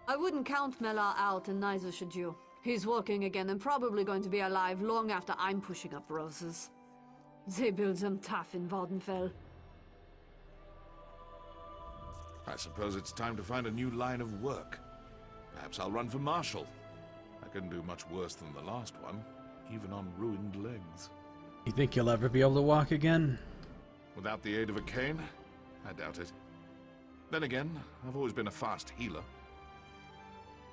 I wouldn't count Mela out, and neither should you. He's walking again and probably going to be alive long after I'm pushing up roses. They build them tough in Vardenfell. I suppose it's time to find a new line of work. Perhaps I'll run for marshal. I couldn't do much worse than the last one, even on ruined legs. You think you'll ever be able to walk again? Without the aid of a cane? I doubt it. Then again, I've always been a fast healer.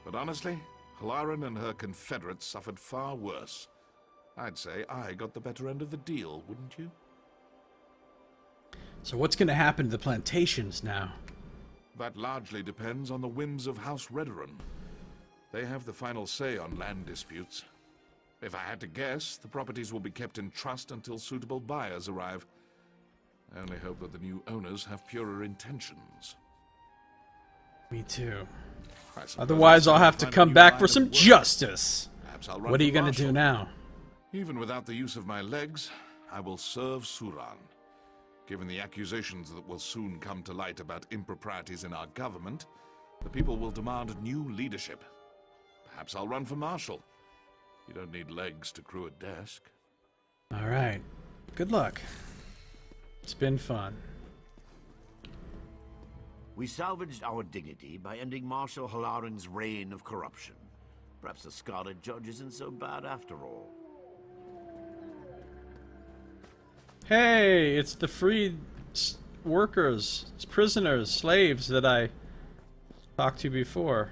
But honestly, Halaran and her confederates suffered far worse. I'd say I got the better end of the deal, wouldn't you? So what's going to happen to the plantations now? That largely depends on the whims of House Redoran. They have the final say on land disputes. If I had to guess, the properties will be kept in trust until suitable buyers arrive. I only hope that the new owners have purer intentions. Me too. I suppose Otherwise, I'll I'll have to find a come new back line for of some work. justice. Perhaps I'll run What are for you going to marshal. do now? Even without the use of my legs, I will serve Suran. Given the accusations that will soon come to light about improprieties in our government, the people will demand new leadership. Perhaps I'll run for marshal. You don't need legs to crew a desk. All right. Good luck. It's been fun. We salvaged our dignity by ending Marshal Halarin's reign of corruption. Perhaps the Scarlet Judge isn't so bad after all. Hey, it's the freed workers, it's prisoners, slaves that I talked to before.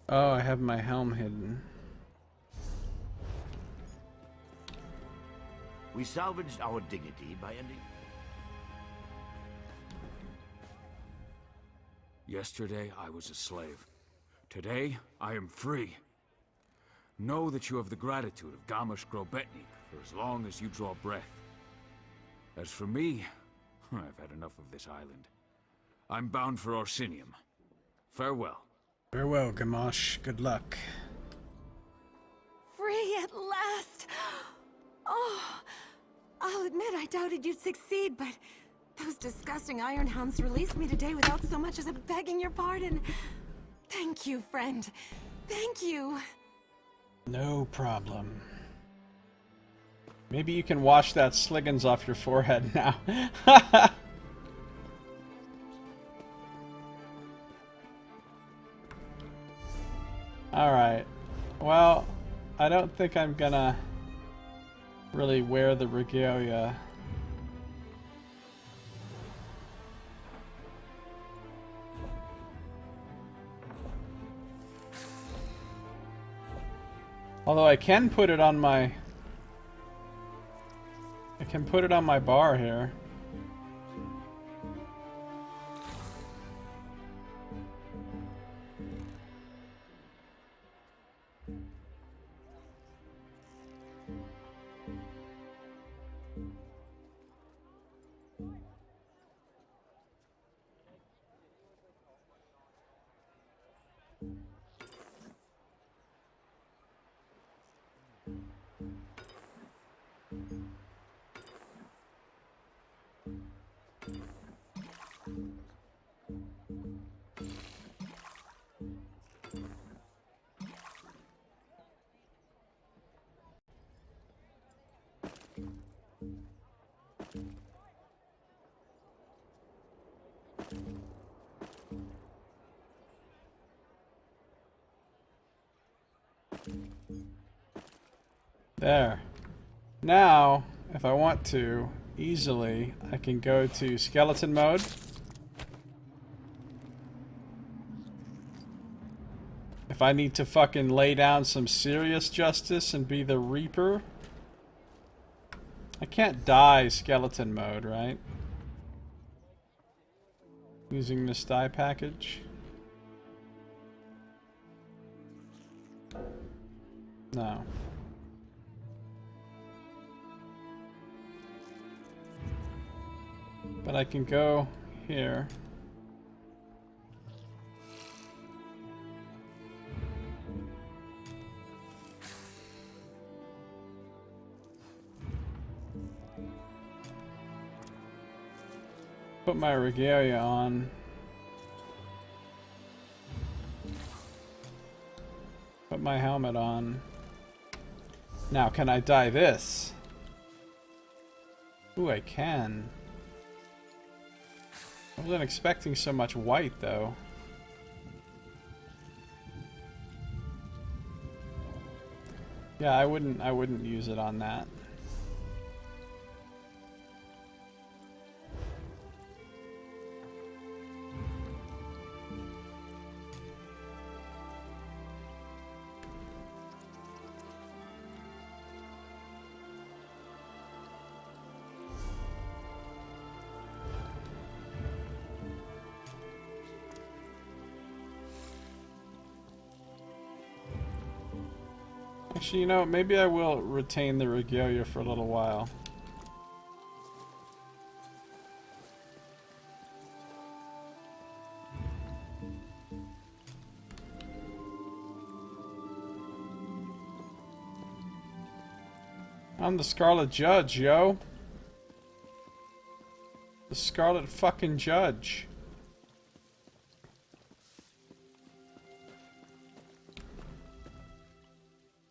Oh, I have my helm hidden. We salvaged our dignity by ending... Yesterday, I was a slave. Today, I am free. Know that you have the gratitude of Gamash Grobetnik for as long as you draw breath. As for me, I've had enough of this island. I'm bound for Orsinium. Farewell. Farewell, Gamash. Good luck. Free at last! Oh, I'll admit I doubted you'd succeed, but those disgusting Iron Hounds released me today without so much as a begging your pardon. Thank you, friend. Thank you. No problem. Maybe you can wash that sliggins off your forehead now. Alright. Well, I don't think I'm gonna really wear the regalia. Although I can put it on my... I can put it on my bar here. There. Now, if I want to, easily, I can go to skeleton mode. If I need to fucking lay down some serious justice and be the Reaper. I can't die skeleton mode, right? Using this dye package. No. But I can go here. Put my regalia on. Put my helmet on. Now, can I dye this? Ooh, I can. I wasn't expecting so much white, though. Yeah, I wouldn't use it on that. Actually, you know, maybe I will retain the regalia for a little while. I'm the Scarlet Judge, yo. The Scarlet fucking Judge.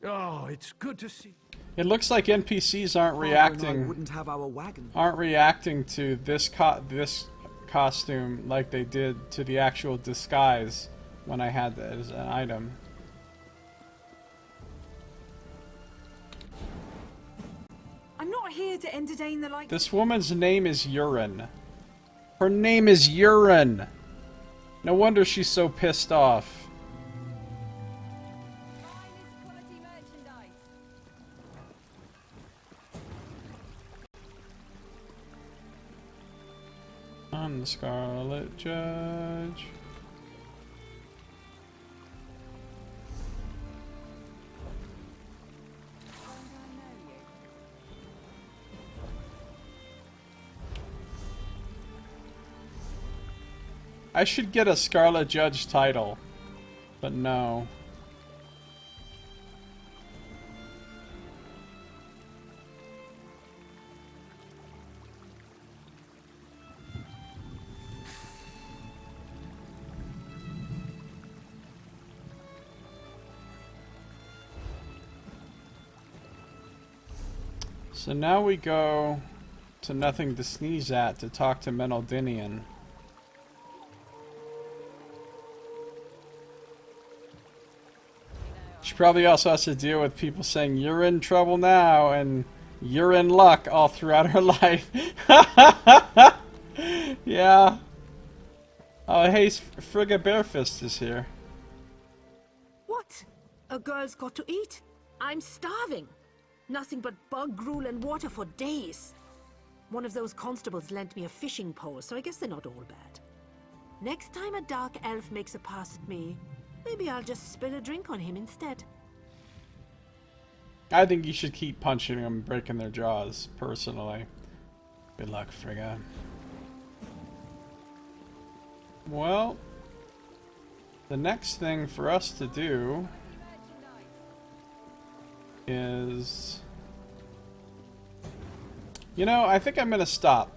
Oh, it's good to see. It looks like NPCs aren't Father and I reacting. wouldn't have our wagon. Aren't reacting to this costume like they did to the actual disguise when I had that as an item. I'm not here to entertain the like. This woman's name is Urine. Her name is Urine. No wonder she's so pissed off. I'm the Scarlet Judge. I should get a Scarlet Judge title, but no. So now we go to Nothing to Sneeze At to talk to Menaldinian. She probably also has to deal with people saying you're in trouble now and you're in luck all throughout her life. Yeah. Oh, hey, Frigga Barefist is here. What? A girl's got to eat? I'm starving. Nothing but bug gruel and water for days. One of those constables lent me a fishing pole, so I guess they're not all bad. Next time a dark elf makes a pass at me, maybe I'll just spill a drink on him instead. I think you should keep punching them, breaking their jaws, personally. Good luck, Frigga. Well, the next thing for us to do is... You know, I think I'm gonna stop.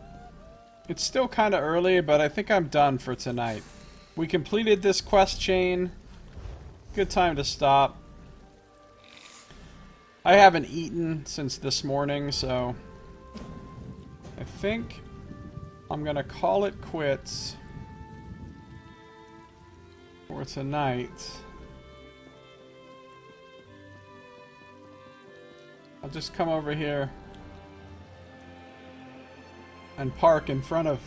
It's still kind of early, but I think I'm done for tonight. We completed this quest chain. Good time to stop. I haven't eaten since this morning, so I think I'm gonna call it quits for tonight. I'll just come over here and park in front of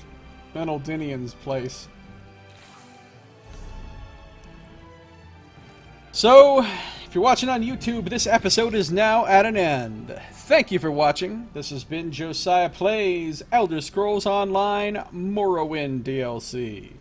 Menaldinian's place. So, if you're watching on YouTube, this episode is now at an end. Thank you for watching. This has been Josiah Plays Elder Scrolls Online Morrowind DLC.